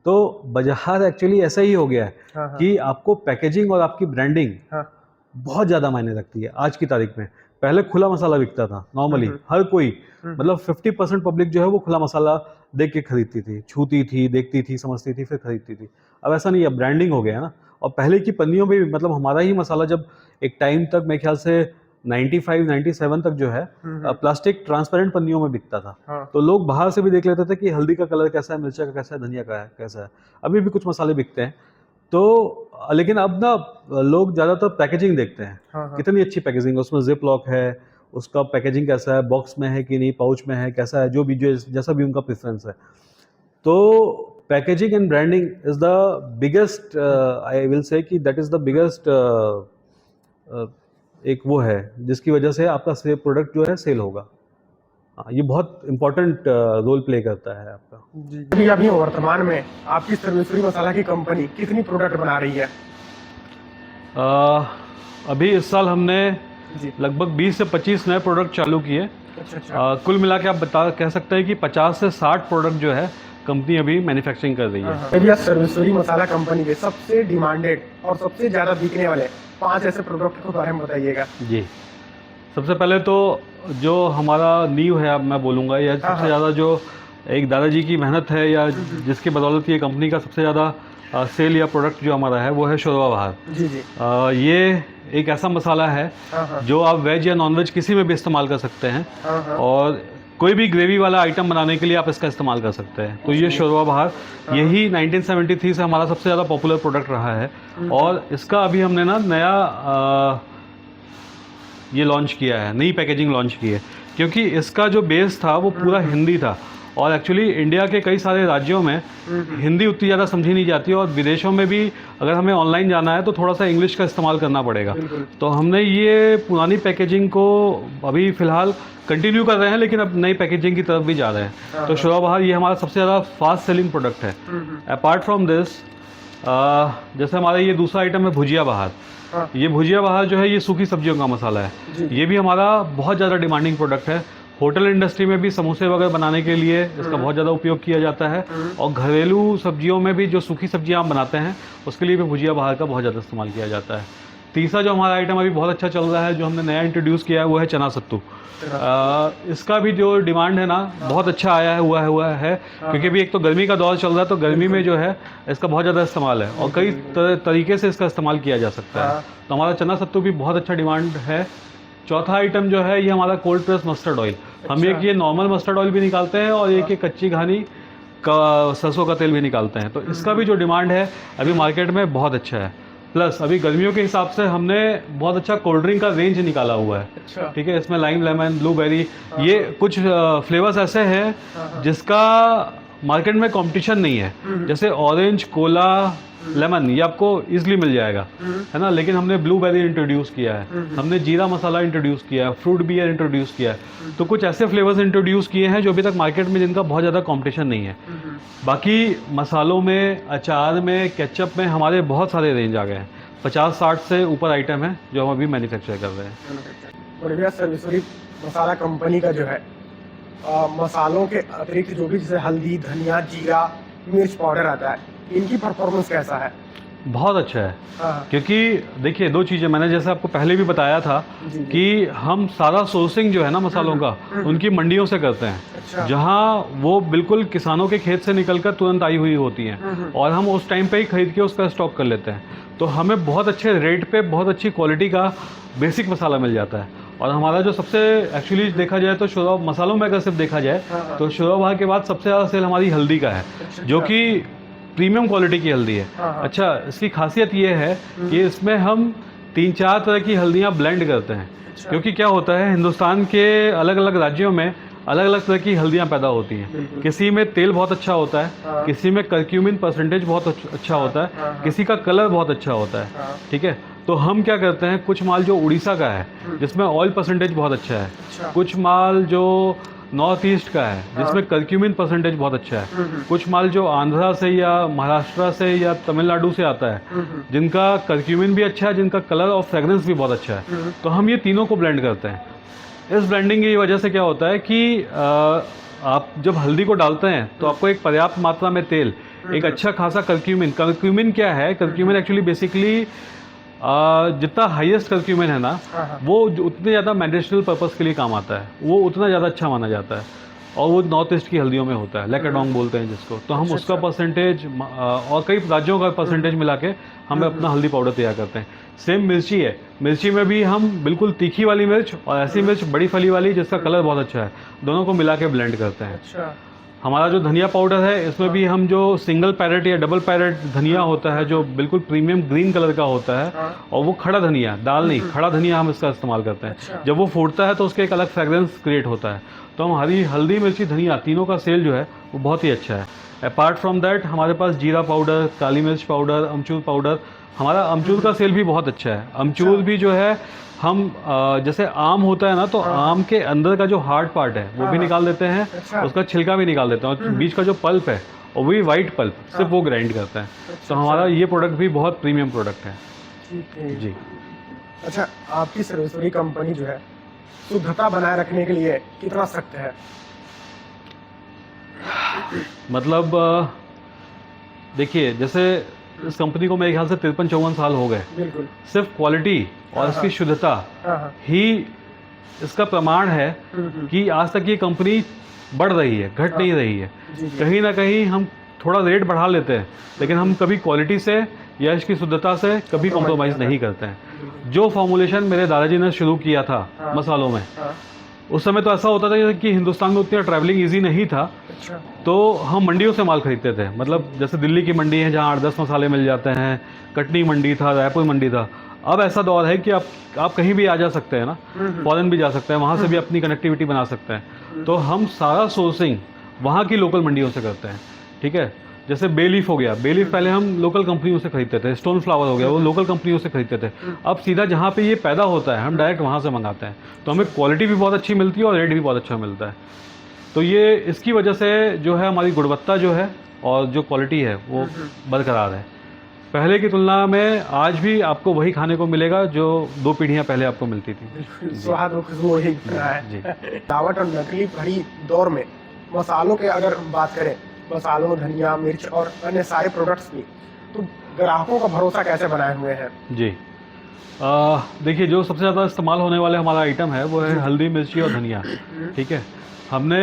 तो बाजार एक्चुअली ऐसा ही हो गया है हाँ, हाँ, कि आपको पैकेजिंग और आपकी ब्रांडिंग हाँ। बहुत ज़्यादा मायने रखती है आज की तारीख में। पहले खुला मसाला बिकता था नॉर्मली, हर कोई, मतलब 50% पब्लिक जो है वो खुला मसाला देख के खरीदती थी, छूती थी, देखती थी, समझती थी, फिर खरीदती थी। अब ऐसा नहीं है, ब्रांडिंग हो गया है ना। और पहले की पन्नियों में भी, मतलब हमारा ही मसाला जब एक टाइम तक, मेरे ख्याल से 95, 97 तक जो है प्लास्टिक ट्रांसपेरेंट पन्नियों में बिकता था। हाँ। तो लोग बाहर से भी देख लेते थे कि हल्दी का कलर कैसा है, मिर्चा का कैसा है, धनिया का है कैसा है। अभी भी कुछ मसाले बिकते हैं। तो लेकिन अब ना लोग ज़्यादातर पैकेजिंग देखते हैं, हाँ, हाँ। कितनी अच्छी पैकेजिंग है, उसमें जिप लॉक है, उसका पैकेजिंग कैसा है, बॉक्स में है कि नहीं, पाउच में है, कैसा है, जो भी जैसा भी उनका प्रेफरेंस है। तो packaging and branding is the biggest, I will say कि दैट इज द बिगेस्ट, एक वो है जिसकी वजह से आपका प्रोडक्ट जो है सेल होगा। ये बहुत इंपॉर्टेंट रोल प्ले करता है आपका। जी। अभी वर्तमान में आपकी सर्वेश्वरी मसाला की कंपनी कितनी प्रोडक्ट बना रही है? अभी इस साल हमने जी। लगभग 20 से 25 नए प्रोडक्ट चालू किए। अच्छा। कुल मिला के आप कह सकते हैं कि 50 से 60 प्रोडक्ट जो है कंपनी अभी मैन्युफैक्चरिंग कर रही है। भैया, सर्वेश्वरी मसाला कंपनी के सबसे डिमांडेड और सबसे ज़्यादा बिकने वाले 5 ऐसे प्रोडक्ट के बारे में बताइएगा। जी, सबसे पहले तो जो हमारा नींव है, अब मैं बोलूँगा, या सबसे ज़्यादा जो एक दादाजी की मेहनत है, या जिसके बदौलत ये कंपनी का सबसे ज़्यादा सेल या प्रोडक्ट जो हमारा है, वो है शोरवा बहार। जी जी। ये एक ऐसा मसाला है जो आप वेज या नॉन वेज किसी में भी इस्तेमाल कर सकते हैं, और कोई भी ग्रेवी वाला आइटम बनाने के लिए आप इसका इस्तेमाल कर सकते हैं। तो ये शोरवा बहार, यही 1973 से हमारा सबसे ज़्यादा पॉपुलर प्रोडक्ट रहा है। और इसका अभी हमने ना नया ये लॉन्च किया है, नई पैकेजिंग लॉन्च की है, क्योंकि इसका जो बेस था वो पूरा हिंदी था, और एक्चुअली इंडिया के कई सारे राज्यों में हिंदी उतनी ज़्यादा समझी नहीं जाती, और विदेशों में भी अगर हमें ऑनलाइन जाना है तो थोड़ा सा इंग्लिश का इस्तेमाल करना पड़ेगा। तो हमने ये पुरानी पैकेजिंग को अभी फ़िलहाल कंटिन्यू कर रहे हैं, लेकिन अब नई पैकेजिंग की तरफ भी जा रहे हैं। तो शोरवा बहार ये हमारा सबसे ज़्यादा फास्ट सेलिंग प्रोडक्ट है। अपार्ट फ्रॉम दिस, जैसे हमारा ये दूसरा आइटम है भुजिया बहार। ये भुजिया बहार जो है, ये सूखी सब्जियों का मसाला है। ये भी हमारा बहुत ज़्यादा डिमांडिंग प्रोडक्ट है। होटल इंडस्ट्री में भी समोसे वगैरह बनाने के लिए इसका बहुत ज़्यादा उपयोग किया जाता है, और घरेलू सब्जियों में भी जो सूखी सब्जियां आप बनाते हैं उसके लिए भी भुजिया बहार का बहुत ज़्यादा इस्तेमाल किया जाता है। तीसरा जो हमारा आइटम अभी बहुत अच्छा चल रहा है, जो हमने नया इंट्रोड्यूस किया है, वो है चना सत्तू। इसका भी जो डिमांड है ना, बहुत अच्छा आया हुआ है, क्योंकि अभी एक तो गर्मी का दौर चल रहा है, तो गर्मी में जो है इसका बहुत ज़्यादा इस्तेमाल है, और कई तरीके से इसका इस्तेमाल किया जा सकता है। तो हमारा चना सत्तू भी बहुत अच्छा डिमांड है। चौथा आइटम जो है, ये हमारा कोल्ड प्रेस मस्टर्ड ऑयल। हम एक ये नॉर्मल मस्टर्ड ऑयल भी निकालते हैं, और एक ये कच्ची घानी का सरसों का तेल भी निकालते हैं। तो इसका भी जो डिमांड है अभी मार्केट में बहुत अच्छा है। प्लस अभी गर्मियों के हिसाब से हमने बहुत अच्छा कोल्ड ड्रिंक का रेंज निकाला हुआ है। ठीक है, इसमें लाइम, लेमन, ब्लूबेरी, ये कुछ फ्लेवर्स ऐसे हैं जिसका मार्केट में कंपटीशन नहीं है। जैसे ऑरेंज, कोला, लेमन, ये आपको इजीली मिल जाएगा, है ना। लेकिन हमने ब्लूबेरी इंट्रोड्यूस किया है, हमने जीरा मसाला इंट्रोड्यूस किया है, फ्रूट बियर इंट्रोड्यूस किया है। तो कुछ ऐसे फ्लेवर्स इंट्रोड्यूस किए हैं जो अभी तक मार्केट में जिनका बहुत ज़्यादा कंपटीशन नहीं है। बाकी मसालों में, अचार में, केचप में हमारे बहुत सारे रेंज आ गए हैं। 50-60 से ऊपर आइटम है जो हम अभी मैन्युफैक्चर कर रहे हैं। और भैया, सर्वेश्वरी मसाला कंपनी का जो है मसालों के अतिरिक्त जो भी जैसे हल्दी, धनिया, जीरा, मिर्च पाउडर आता है, इनकी परफॉर्मेंस कैसा है? बहुत अच्छा है, क्योंकि देखिए दो चीज़ें मैंने जैसे आपको पहले भी बताया था कि हम सारा सोर्सिंग जो है ना मसालों का, उनकी मंडियों से करते हैं। अच्छा। जहाँ वो बिल्कुल किसानों के खेत से निकलकर तुरंत आई हुई होती हैं और हम उस टाइम पे ही खरीद के उसका स्टॉक कर लेते हैं। तो हमें बहुत अच्छे रेट पे बहुत अच्छी क्वालिटी का बेसिक मसाला मिल जाता है। और हमारा जो सबसे एक्चुअली देखा जाए तो शुरू मसालों में अगर सिर्फ देखा जाए तो शुरू के बाद सबसे ज़्यादा सेल हमारी हल्दी का है, जो कि प्रीमियम क्वालिटी की हल्दी है। अच्छा, इसकी खासियत ये है कि इसमें हम 3-4 तरह की हल्दियाँ ब्लेंड करते हैं, क्योंकि क्या होता है हिंदुस्तान के अलग अलग राज्यों में अलग अलग तरह की हल्दियाँ पैदा होती हैं। किसी में तेल बहुत अच्छा होता है, किसी में कर्क्यूमिन परसेंटेज बहुत अच्छा होता है, किसी का कलर बहुत अच्छा होता है। ठीक है, तो हम क्या करते हैं, कुछ माल जो उड़ीसा का है जिसमें ऑयल परसेंटेज बहुत अच्छा है, कुछ माल जो नॉर्थ ईस्ट का है जिसमें कर्क्यूमिन परसेंटेज बहुत अच्छा है, कुछ माल जो आंध्रा से या महाराष्ट्र से या तमिलनाडु से आता है जिनका कर्क्यूमिन भी अच्छा है, जिनका कलर और फ्रेगरेंस भी बहुत अच्छा है। तो हम ये तीनों को ब्लेंड करते हैं। इस ब्लेंडिंग की वजह से क्या होता है कि आप जब हल्दी को डालते हैं तो आपको एक पर्याप्त मात्रा में तेल, एक अच्छा खासा कर्क्यूमिन क्या है, कर्क्यूमिन एक्चुअली बेसिकली जितना हाईएस्ट कर्क्यूमिन है ना, वो उतने ज़्यादा मेडिसिनल पर्पस के लिए काम आता है, वो उतना ज़्यादा अच्छा माना जाता है और वो नॉर्थ ईस्ट की हल्दियों में होता है, लेकाडोंग बोलते हैं जिसको। तो हम उसका परसेंटेज और कई राज्यों का परसेंटेज मिला के हम अपना हल्दी पाउडर तैयार करते हैं। सेम मिर्ची है, मिर्ची में भी हम बिल्कुल तीखी वाली मिर्च और ऐसी मिर्च बड़ी फली वाली जिसका कलर बहुत अच्छा है, दोनों को मिला के ब्लेंड करते हैं। अच्छा। हमारा जो धनिया पाउडर है इसमें भी हम जो सिंगल पैरेट या डबल पैरेट धनिया होता है जो बिल्कुल प्रीमियम ग्रीन कलर का होता है, और वो खड़ा धनिया, दाल नहीं, खड़ा धनिया हम इसका इस्तेमाल करते हैं। जब वो फूटता है तो उसके एक अलग फ्रेगरेंस क्रिएट होता है। तो हमारी हल्दी, मिर्ची, धनिया तीनों का सेल जो है वो बहुत ही अच्छा है। अपार्ट फ्रॉम दैट हमारे पास जीरा पाउडर, काली मिर्च पाउडर, अमचूर पाउडर, हमारा अमचूर का सेल भी बहुत अच्छा है। अमचूर भी जो है हम जैसे आम होता है ना, तो आम के अंदर का जो हार्ड पार्ट है वो भी निकाल देते हैं, उसका छिलका भी निकाल देते हैं, और बीच का जो पल्प है और वही वाइट पल्प सिर्फ वो ग्राइंड करता है। तो हमारा ये प्रोडक्ट भी बहुत प्रीमियम प्रोडक्ट है। ठीक है जी। अच्छा, आपकी सर्वेश्वरी कंपनी जो है शुद्धता बनाए रखने के लिए कितना सख्त है? मतलब देखिए, जैसे इस कंपनी को मेरे ख्याल से 53-54 साल हो गए। बिल्कुल। सिर्फ क्वालिटी और इसकी शुद्धता ही इसका प्रमाण है कि आज तक ये कंपनी बढ़ रही है, घट नहीं रही है। कहीं ना कहीं हम थोड़ा रेट बढ़ा लेते हैं, लेकिन हम कभी क्वालिटी से या इसकी शुद्धता से कभी कॉम्प्रोमाइज़ नहीं करते हैं। जो फॉर्मुलेशन मेरे दादाजी ने शुरू किया था मसालों में, उस समय तो ऐसा होता था कि हिंदुस्तान में उतना ट्रैवलिंग इजी नहीं था। अच्छा। तो हम मंडियों से माल खरीदते थे, मतलब जैसे दिल्ली की मंडी है जहाँ 8-10 मसाले मिल जाते हैं, कटनी मंडी था, रायपुर मंडी था। अब ऐसा दौर है कि आप कहीं भी आ जा सकते हैं ना, फॉरेन भी जा सकते हैं, वहाँ से भी अपनी कनेक्टिविटी बना सकते हैं। तो हम सारा सोर्सिंग वहाँ की लोकल मंडियों से करते हैं। ठीक है, जैसे बे लीफ हो गया, बे लीफ पहले हम लोकल कंपनियों से खरीदते थे, स्टोन फ्लावर हो गया वो लोकल कंपनियों से खरीदते थे। अब सीधा जहाँ पे ये पैदा होता है हम डायरेक्ट वहाँ से मंगाते हैं, तो हमें क्वालिटी भी बहुत अच्छी मिलती है और रेट भी बहुत अच्छा मिलता है। तो ये इसकी वजह से जो है हमारी गुणवत्ता जो है और जो क्वालिटी है वो बरकरार है। पहले की तुलना में आज भी आपको वही खाने को मिलेगा जो 2 पीढ़ियाँ पहले आपको मिलती थी। स्वाद और खुशबू वही बना है। जी। दावत और नकली भरी दौर में मसालों के अगर हम बात करें, मसालों, धनिया, मिर्च और अन्य सारे प्रोडक्ट्स की, तो ग्राहकों का भरोसा कैसे बनाए हुए हैं? जी, देखिए, जो सबसे ज़्यादा इस्तेमाल होने वाले हमारा आइटम है वो है हल्दी, मिर्ची और धनिया। ठीक है, हमने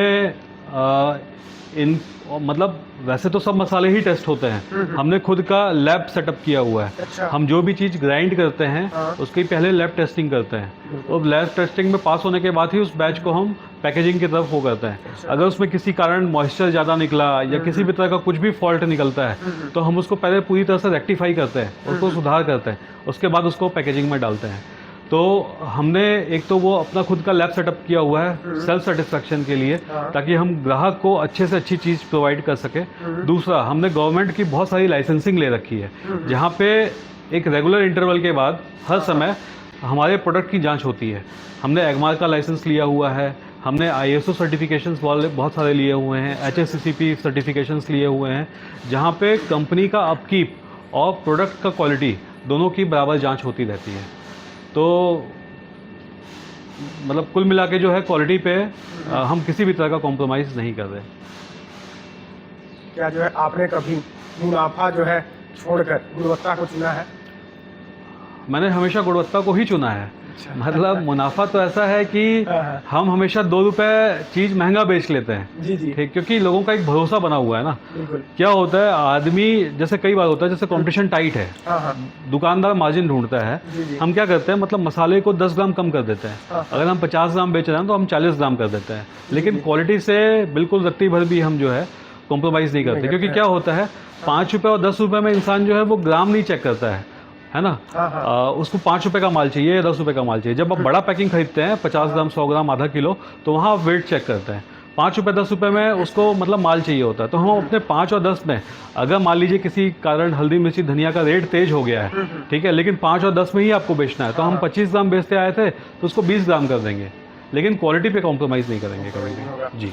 इन मतलब वैसे तो सब मसाले ही टेस्ट होते हैं, हमने खुद का लैब सेटअप किया हुआ है। अच्छा। हम जो भी चीज़ ग्राइंड करते हैं उसकी पहले लैब टेस्टिंग करते हैं, और लैब टेस्टिंग में पास होने के बाद ही उस बैच को हम पैकेजिंग की तरफ वो करते हैं। अगर उसमें किसी कारण मॉइस्चर ज़्यादा निकला या किसी भी तरह का कुछ भी फॉल्ट निकलता है तो हम उसको पहले पूरी तरह से रेक्टिफाई करते हैं, उसको सुधार करते हैं, उसके बाद उसको पैकेजिंग में डालते हैं। तो हमने एक तो वो अपना खुद का लैब सेटअप किया हुआ है सेल्फ सेटिस्फैक्शन के लिए, ताकि हम ग्राहक को अच्छे से अच्छी चीज़ प्रोवाइड कर सके। दूसरा, हमने गवर्नमेंट की बहुत सारी लाइसेंसिंग ले रखी है, जहाँ पे एक रेगुलर इंटरवल के बाद हर समय हमारे प्रोडक्ट की जांच होती है। हमने एगमार्क का लाइसेंस लिया हुआ है, हमने ISO सर्टिफिकेशंस बहुत सारे लिए हुए हैं, HACCP सर्टिफिकेशंस लिए हुए हैं, जहाँ पे कंपनी का अपकीप और प्रोडक्ट का क्वालिटी दोनों की बराबर जांच होती रहती है। तो मतलब कुल मिला के जो है क्वालिटी पे हम किसी भी तरह का कॉम्प्रोमाइज़ नहीं कर रहे। क्या जो है आपने कभी मुनाफा जो है छोड़कर गुणवत्ता को चुना है? मैंने हमेशा गुणवत्ता को ही चुना है। मतलब मुनाफा तो ऐसा है कि हाँ। हम हमेशा 2 रुपए चीज़ महंगा बेच लेते हैं, जी जी ठीक, क्योंकि लोगों का एक भरोसा बना हुआ है ना। बिल्कुल। क्या होता है, आदमी जैसे कई बार होता है, जैसे कंपटीशन टाइट है, हाँ हाँ दुकानदार मार्जिन ढूंढता है, जी जी हम क्या करते हैं, मतलब मसाले को 10 ग्राम कम कर देते हैं। हाँ। अगर हम 50 ग्राम बेच रहे हैं तो हम 40 ग्राम कर देते हैं, लेकिन क्वालिटी से बिल्कुल रत्ती भर भी हम जो है कॉम्प्रोमाइज़ नहीं करते, क्योंकि क्या होता है, 5 रुपये और 10 रुपये में इंसान जो है वो ग्राम नहीं चेक करता है ना। हाँ। उसको 5 रुपये का माल चाहिए या 10 रुपये का माल चाहिए। जब आप बड़ा पैकिंग खरीदते हैं 50 ग्राम, 100 ग्राम, आधा किलो, तो वहाँ आप वेट चेक करते हैं। 5 रुपये 10 रुपये में उसको मतलब माल चाहिए होता है, तो हम अपने 5 और 10 में, अगर मान लीजिए किसी कारण हल्दी मिर्ची धनिया का रेट तेज हो गया है, ठीक है, लेकिन 5 और 10 में ही आपको बेचना है, तो हम 25 ग्राम बेचते आए थे तो उसको 20 ग्राम कर देंगे, लेकिन क्वालिटी पे कॉम्प्रोमाइज़ नहीं करेंगे कभी भी। जी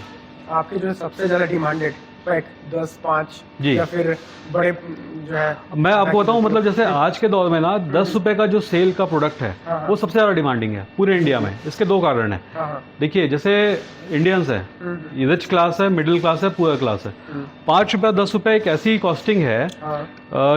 आपके जो है सबसे ज़्यादा डिमांडेड पैक 10, 5 जी। या फिर बड़े जो है, मैं आपको बताऊं, मतलब जैसे आज के दौर में ना 10 रुपये का जो सेल का प्रोडक्ट है हाँ। वो सबसे ज़्यादा डिमांडिंग है पूरे इंडिया में। इसके 2 कारण हैं। हाँ देखिए, जैसे इंडियंस है, ये रिच क्लास है, मिडिल क्लास है, पुअर क्लास है। 5 रुपये 10 रुपये एक ऐसी कॉस्टिंग है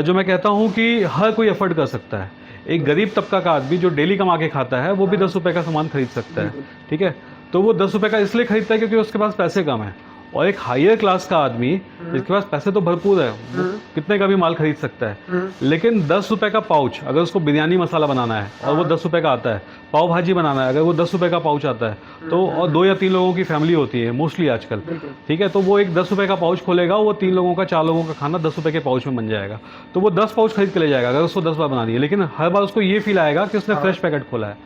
जो मैं कहता हूँ कि हर कोई अफोर्ड कर सकता है। एक गरीब तबका का आदमी जो डेली कमा के खाता है वो भी 10 रुपये का सामान खरीद सकता है, ठीक है। तो वो 10 रुपये का इसलिए खरीदता है क्योंकि उसके पास पैसे कम है। और एक हायर क्लास का आदमी जिसके पास पैसे तो भरपूर है, वो कितने का भी माल खरीद सकता है, लेकिन 10 रुपये का पाउच, अगर उसको बिरयानी मसाला बनाना है और वो 10 रुपये का आता है, पाव भाजी बनाना है, अगर वो 10 रुपये का पाउच आता है, तो और 2 या 3 लोगों की फैमिली होती है मोस्टली आजकल, ठीक है, तो वो एक 10 रुपये का पाउच खोलेगा, वो 3 लोगों का, 4 लोगों का खाना 10 रुपये के पाउच में बन जाएगा। तो वो 10 पाउच खरीद के ले जाएगा अगर उसको 10 बार बनानी है, लेकिन हर बार उसको ये फील आएगा कि उसने फ्रेश पैकेट खोला है,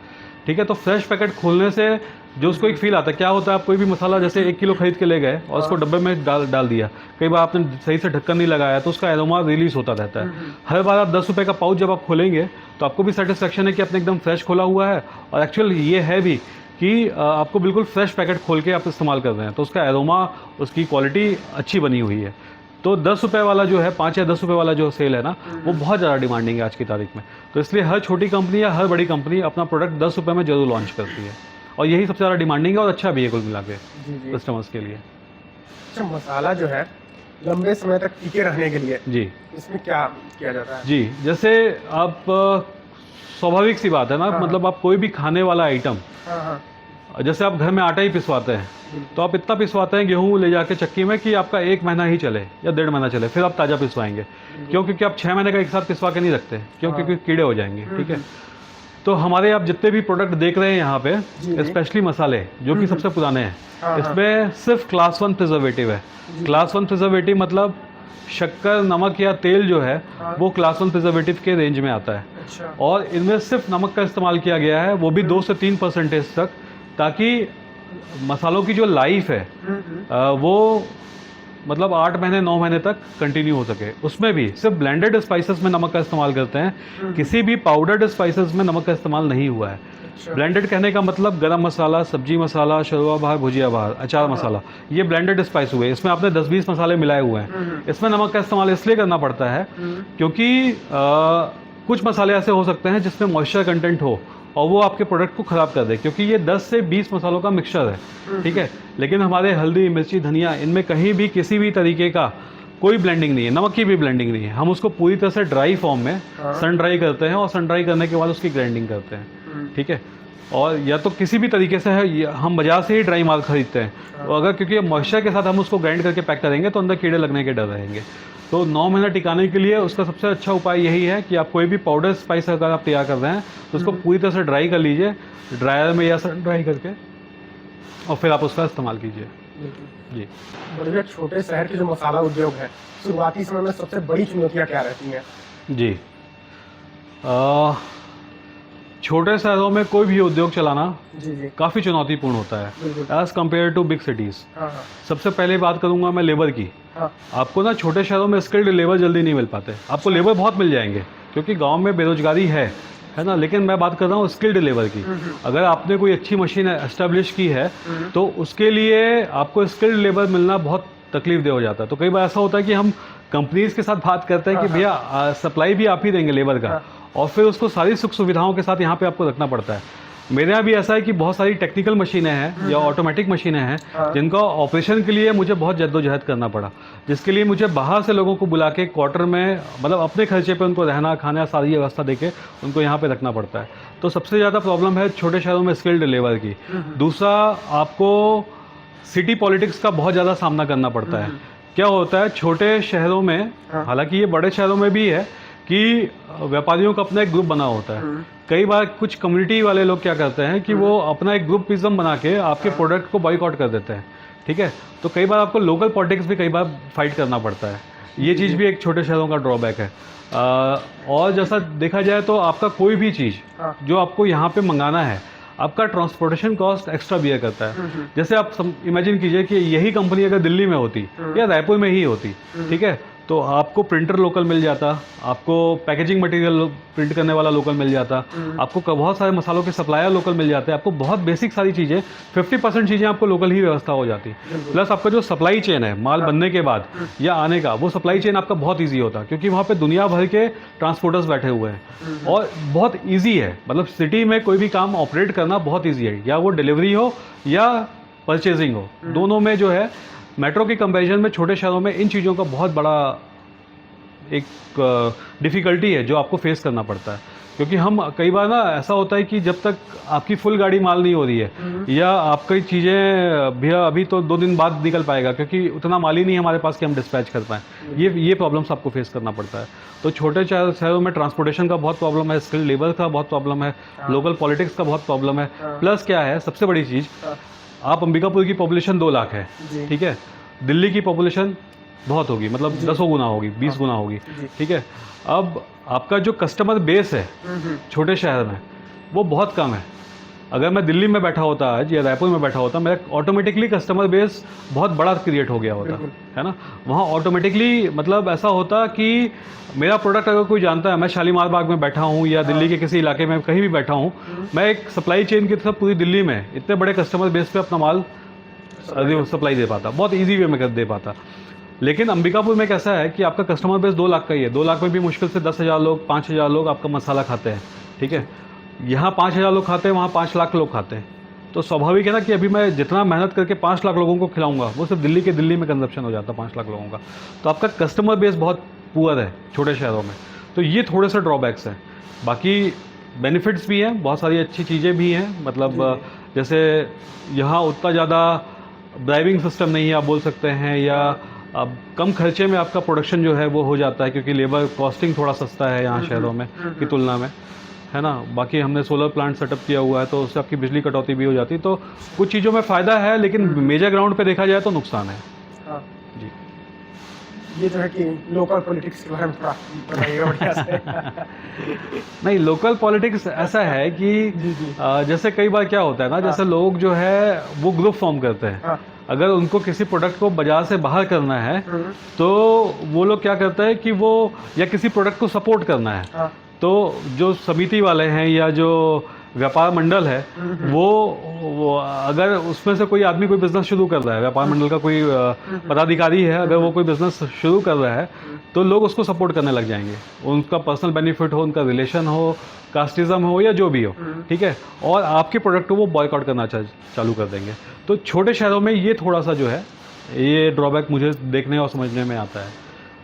ठीक है। तो फ्रेश पैकेट खोलने से जो उसको एक फील आता है, क्या होता है, आप कोई भी मसाला जैसे 1 किलो खरीद के ले गए और उसको डब्बे में डाल दिया, कई बार आपने सही से ढक्कन नहीं लगाया तो उसका एरोमा रिलीज होता रहता है। हर बार आप 10 रुपये का पाउच जब आप खोलेंगे तो आपको भी सेटिस्फेक्शन है कि आपने एकदम फ्रेश खोला हुआ है, और एक्चुअल ये है भी कि आपको बिल्कुल फ्रेश पैकेट खोल के आप इस्तेमाल कर रहे हैं, तो उसका एरोमा, उसकी क्वालिटी अच्छी बनी हुई है। तो 10 रुपये वाला जो है, 5 या 10 रुपये वाला जो सेल है ना, वो बहुत ज़्यादा डिमांडिंग है आज की तारीख में। तो इसलिए हर छोटी कंपनी या हर बड़ी कंपनी अपना प्रोडक्ट 10 रुपये में जरूर लॉन्च करती है, और यही सबसे ज़्यादा डिमांडिंग है और अच्छा भी है कुल मिला के कस्टमर्स के लिए। अच्छा, मसाला जो है लंबे समय तक टिके रहने के लिए जी इसमें क्या किया जाता है? जी, जैसे आप स्वाभाविक सी बात है ना, मतलब आप कोई भी खाने वाला आइटम, हाँ। जैसे आप घर में आटा ही पिसवाते हैं, तो आप इतना पिसवाते हैं गेहूँ ले जाके चक्की में कि आपका 1 महीना ही चले या 1.5 महीना चले, फिर आप ताज़ा पिसवाएंगे। क्यों? क्योंकि आप 6 महीने का एक साथ पिसवा के नहीं रखते, क्यों? क्योंकि कीड़े हो जाएंगे, ठीक है। तो हमारे आप जितने भी प्रोडक्ट देख रहे हैं यहाँ पे, स्पेशली मसाले जो कि सबसे पुराने हैं, इसमें सिर्फ क्लास 1 प्रिजर्वेटिव है। क्लास 1 प्रिजर्वेटिव मतलब शक्कर, नमक या तेल जो है वो क्लास 1 प्रिजर्वेटिव के रेंज में आता है। अच्छा। और इनमें सिर्फ नमक का इस्तेमाल किया गया है, वो भी 2 से 3% तक, ताकि मसालों की जो लाइफ है वो मतलब 8 महीने 9 महीने तक कंटिन्यू हो सके। उसमें भी सिर्फ ब्लेंडेड स्पाइसेस में नमक का इस्तेमाल करते हैं, किसी भी पाउडर्ड स्पाइसेस में नमक का इस्तेमाल नहीं हुआ है। ब्लेंडेड कहने का मतलब गरम मसाला, सब्जी मसाला, शरवा बहार, भुजिया बहार, अचार मसाला, ये ब्लेंडेड स्पाइस हुए। इसमें आपने 10-20 मसाले मिलाए हुए हैं। इसमें नमक का इस्तेमाल इसलिए करना पड़ता है क्योंकि कुछ मसाले ऐसे हो सकते हैं जिसमें मॉइस्चर कंटेंट हो और वो आपके प्रोडक्ट को ख़राब कर दे, क्योंकि ये 10 से 20 मसालों का मिक्सचर है, ठीक है। लेकिन हमारे हल्दी, मिर्ची, धनिया, इनमें कहीं भी किसी भी तरीके का कोई ब्लेंडिंग नहीं है, नमक की भी ब्लेंडिंग नहीं है। हम उसको पूरी तरह से ड्राई फॉर्म में सन ड्राई करते हैं और सन ड्राई करने के बाद उसकी ग्राइंडिंग करते हैं, ठीक है। और या तो किसी भी तरीके से है, हम बाजार से ही ड्राई माल खरीदते हैं, तो अगर क्योंकि मॉइस्चर के साथ हम उसको ग्राइंड करके पैक करेंगे तो अंदर कीड़े लगने के डर रहेंगे। तो 9 महीना टिकाने के लिए उसका सबसे अच्छा उपाय यही है कि आप कोई भी पाउडर स्पाइस अगर आप तैयार कर रहे हैं तो उसको पूरी तरह से ड्राई कर लीजिए, ड्रायर में या सन ड्राई करके, और फिर आप उसका इस्तेमाल कीजिए। जी। बड़े छोटे शहर के जो मसाला उद्योग है, शुरुआती समय में सबसे बड़ी चुनौतियाँ क्या रहती हैं? जी, छोटे शहरों में कोई भी उद्योग चलाना जी काफ़ी चुनौतीपूर्ण होता है as compared to big cities. हाँ। सबसे पहले बात करूंगा मैं लेबर की। हाँ। आपको ना छोटे शहरों में स्किल्ड लेबर जल्दी नहीं मिल पाते। आपको लेबर बहुत मिल जाएंगे क्योंकि गांव में बेरोजगारी है ना, लेकिन मैं बात कर रहा हूँ स्किल्ड लेबर की। अगर आपने कोई अच्छी मशीन एस्टेब्लिश की है तो उसके लिए आपको स्किल्ड लेबर मिलना बहुत तकलीफ दे हो जाता है। तो कई बार ऐसा होता है कि हम कंपनीज के साथ बात करते हैं कि भैया सप्लाई भी आप ही देंगे लेबर का, और फिर उसको सारी सुख सुविधाओं के साथ यहाँ पे आपको रखना पड़ता है। मेरे यहाँ भी ऐसा है कि बहुत सारी टेक्निकल मशीनें हैं या ऑटोमेटिक मशीनें हैं जिनका ऑपरेशन के लिए मुझे बहुत जद्दोजहद करना पड़ा, जिसके लिए मुझे बाहर से लोगों को बुला के क्वार्टर में मतलब अपने खर्चे पे उनको रहना खाना सारी व्यवस्था देके उनको यहाँ पे रखना पड़ता है। तो सबसे ज़्यादा प्रॉब्लम है छोटे शहरों में स्किल्ड लेबर की। दूसरा, आपको सिटी पॉलिटिक्स का बहुत ज़्यादा सामना करना पड़ता है। क्या होता है छोटे शहरों में, हालांकि ये बड़े शहरों में भी है कि व्यापारियों का अपना एक ग्रुप बना होता है। कई बार कुछ कम्युनिटी वाले लोग क्या करते हैं कि वो अपना एक ग्रुपिज्म बना के आपके प्रोडक्ट को बॉयकॉट कर देते हैं, ठीक है। तो कई बार आपको लोकल पॉलिटिक्स भी कई बार फाइट करना पड़ता है। ये चीज़ भी एक छोटे शहरों का ड्रॉबैक है। और जैसा देखा जाए तो आपका कोई भी चीज़ जो आपको यहाँ पे मंगाना है, आपका ट्रांसपोर्टेशन कॉस्ट एक्स्ट्रा बियर करता है। जैसे आप इमेजिन कीजिए कि यही कंपनी अगर दिल्ली में होती या रायपुर में ही होती, ठीक है, तो आपको प्रिंटर लोकल मिल जाता, आपको पैकेजिंग मटेरियल प्रिंट करने वाला लोकल मिल जाता, आपको बहुत सारे मसालों के सप्लायर लोकल मिल जाते, आपको बहुत बेसिक सारी चीज़ें 50% चीज़ें आपको लोकल ही व्यवस्था हो जाती। प्लस आपका जो सप्लाई चेन है माल बनने के बाद या आने का, वो सप्लाई चेन आपका बहुत ईजी होता, क्योंकि वहाँ पे दुनिया भर के ट्रांसपोर्टर्स बैठे हुए हैं और बहुत ईजी है। मतलब सिटी में कोई भी काम ऑपरेट करना बहुत ईजी है, या वो डिलीवरी हो या परचेजिंग हो, दोनों में जो है मेट्रो के कंपैरिजन में छोटे शहरों में इन चीज़ों का बहुत बड़ा एक डिफ़िकल्टी है जो आपको फेस करना पड़ता है। क्योंकि हम कई बार ना ऐसा होता है कि जब तक आपकी फुल गाड़ी माल नहीं हो रही है या आपकी चीज़ें भैया अभी तो 2 दिन बाद निकल पाएगा क्योंकि उतना माल ही नहीं है हमारे पास कि हम डिस्पैच कर पाएँ, ये प्रॉब्लम्स आपको फेस करना पड़ता है। तो छोटे शहरों में ट्रांसपोर्टेशन का बहुत प्रॉब्लम है, स्किल्ड लेबर का बहुत प्रॉब्लम है, लोकल पॉलिटिक्स का बहुत प्रॉब्लम है। प्लस क्या है सबसे बड़ी चीज़, आप अंबिकापुर की पॉपुलेशन 2 लाख है, ठीक है, दिल्ली की पॉपुलेशन बहुत होगी, मतलब 10 गुना होगी, 20 गुना होगी, ठीक है। अब आपका जो कस्टमर बेस है छोटे शहर में वो बहुत कम है। अगर मैं दिल्ली में बैठा होता आज या रायपुर में बैठा होता, मेरा ऑटोमेटिकली कस्टमर बेस बहुत बड़ा क्रिएट हो गया होता, है ना। वहाँ ऑटोमेटिकली मतलब ऐसा होता कि मेरा प्रोडक्ट अगर कोई जानता है, मैं शालीमार बाग में बैठा हूँ या दिल्ली के किसी इलाके में कहीं भी बैठा हूँ, मैं एक सप्लाई चेन की तरफ पूरी दिल्ली में इतने बड़े कस्टमर बेस पे अपना माल सप्लाई दे पाता, बहुत ईजी वे में कर दे पाता। लेकिन अंबिकापुर में कैसा है कि आपका कस्टमर बेस 2 लाख का ही है, 2 लाख में भी मुश्किल से 10,000 लोग 5,000 लोग आपका मसाला खाते हैं, ठीक है। यहाँ 5,000 लोग खाते हैं, वहाँ 5 लाख लोग खाते हैं। तो स्वाभाविक है ना कि अभी मैं जितना मेहनत करके 5 लाख लोगों को खिलाऊंगा वो सिर्फ दिल्ली में कंजप्शन हो जाता 5 लाख लोगों का। तो आपका कस्टमर बेस बहुत पुअर है छोटे शहरों में। तो ये थोड़े से ड्रॉबैक्स हैं। बाकी बेनिफिट्स भी हैं, बहुत सारी अच्छी चीज़ें भी हैं। मतलब जैसे यहाँ उतना ज़्यादा ड्राइविंग सिस्टम नहीं है आप बोल सकते हैं, या अब कम खर्चे में आपका प्रोडक्शन जो है वो हो जाता है क्योंकि लेबर कॉस्टिंग थोड़ा सस्ता है यहाँ शहरों में की तुलना में, है ना। बाकी हमने सोलर प्लांट सेटअप किया हुआ है तो उससे आपकी बिजली कटौती भी हो जाती है। तो कुछ चीज़ों में फ़ायदा है, लेकिन मेजर ग्राउंड पे देखा जाए तो नुकसान है। हाँ। जी, ये जो है कि लोकल पॉलिटिक्स के बारे में थोड़ा बताइएगा बढ़िया से। नहीं, लोकल पॉलिटिक्स ऐसा है कि जैसे कई बार क्या होता है ना, जैसे लोग जो है वो ग्रुप फॉर्म करते हैं। अगर उनको किसी प्रोडक्ट को बाजार से बाहर करना है तो वो लोग क्या करते हैं कि वो या किसी प्रोडक्ट को सपोर्ट करना है, तो जो समिति वाले हैं या जो व्यापार मंडल है वो अगर उसमें से कोई आदमी कोई बिजनेस शुरू कर रहा है, व्यापार मंडल का कोई पदाधिकारी है, अगर वो कोई बिजनेस शुरू कर रहा है तो लोग उसको सपोर्ट करने लग जाएंगे। उनका पर्सनल बेनिफिट हो, उनका रिलेशन हो, कास्टिज्म हो या जो भी हो, ठीक है, और आपके प्रोडक्ट को वो बॉयकॉट करना चालू कर देंगे। तो छोटे शहरों में ये थोड़ा सा जो है ये ड्रॉबैक मुझे देखने और समझने में आता है।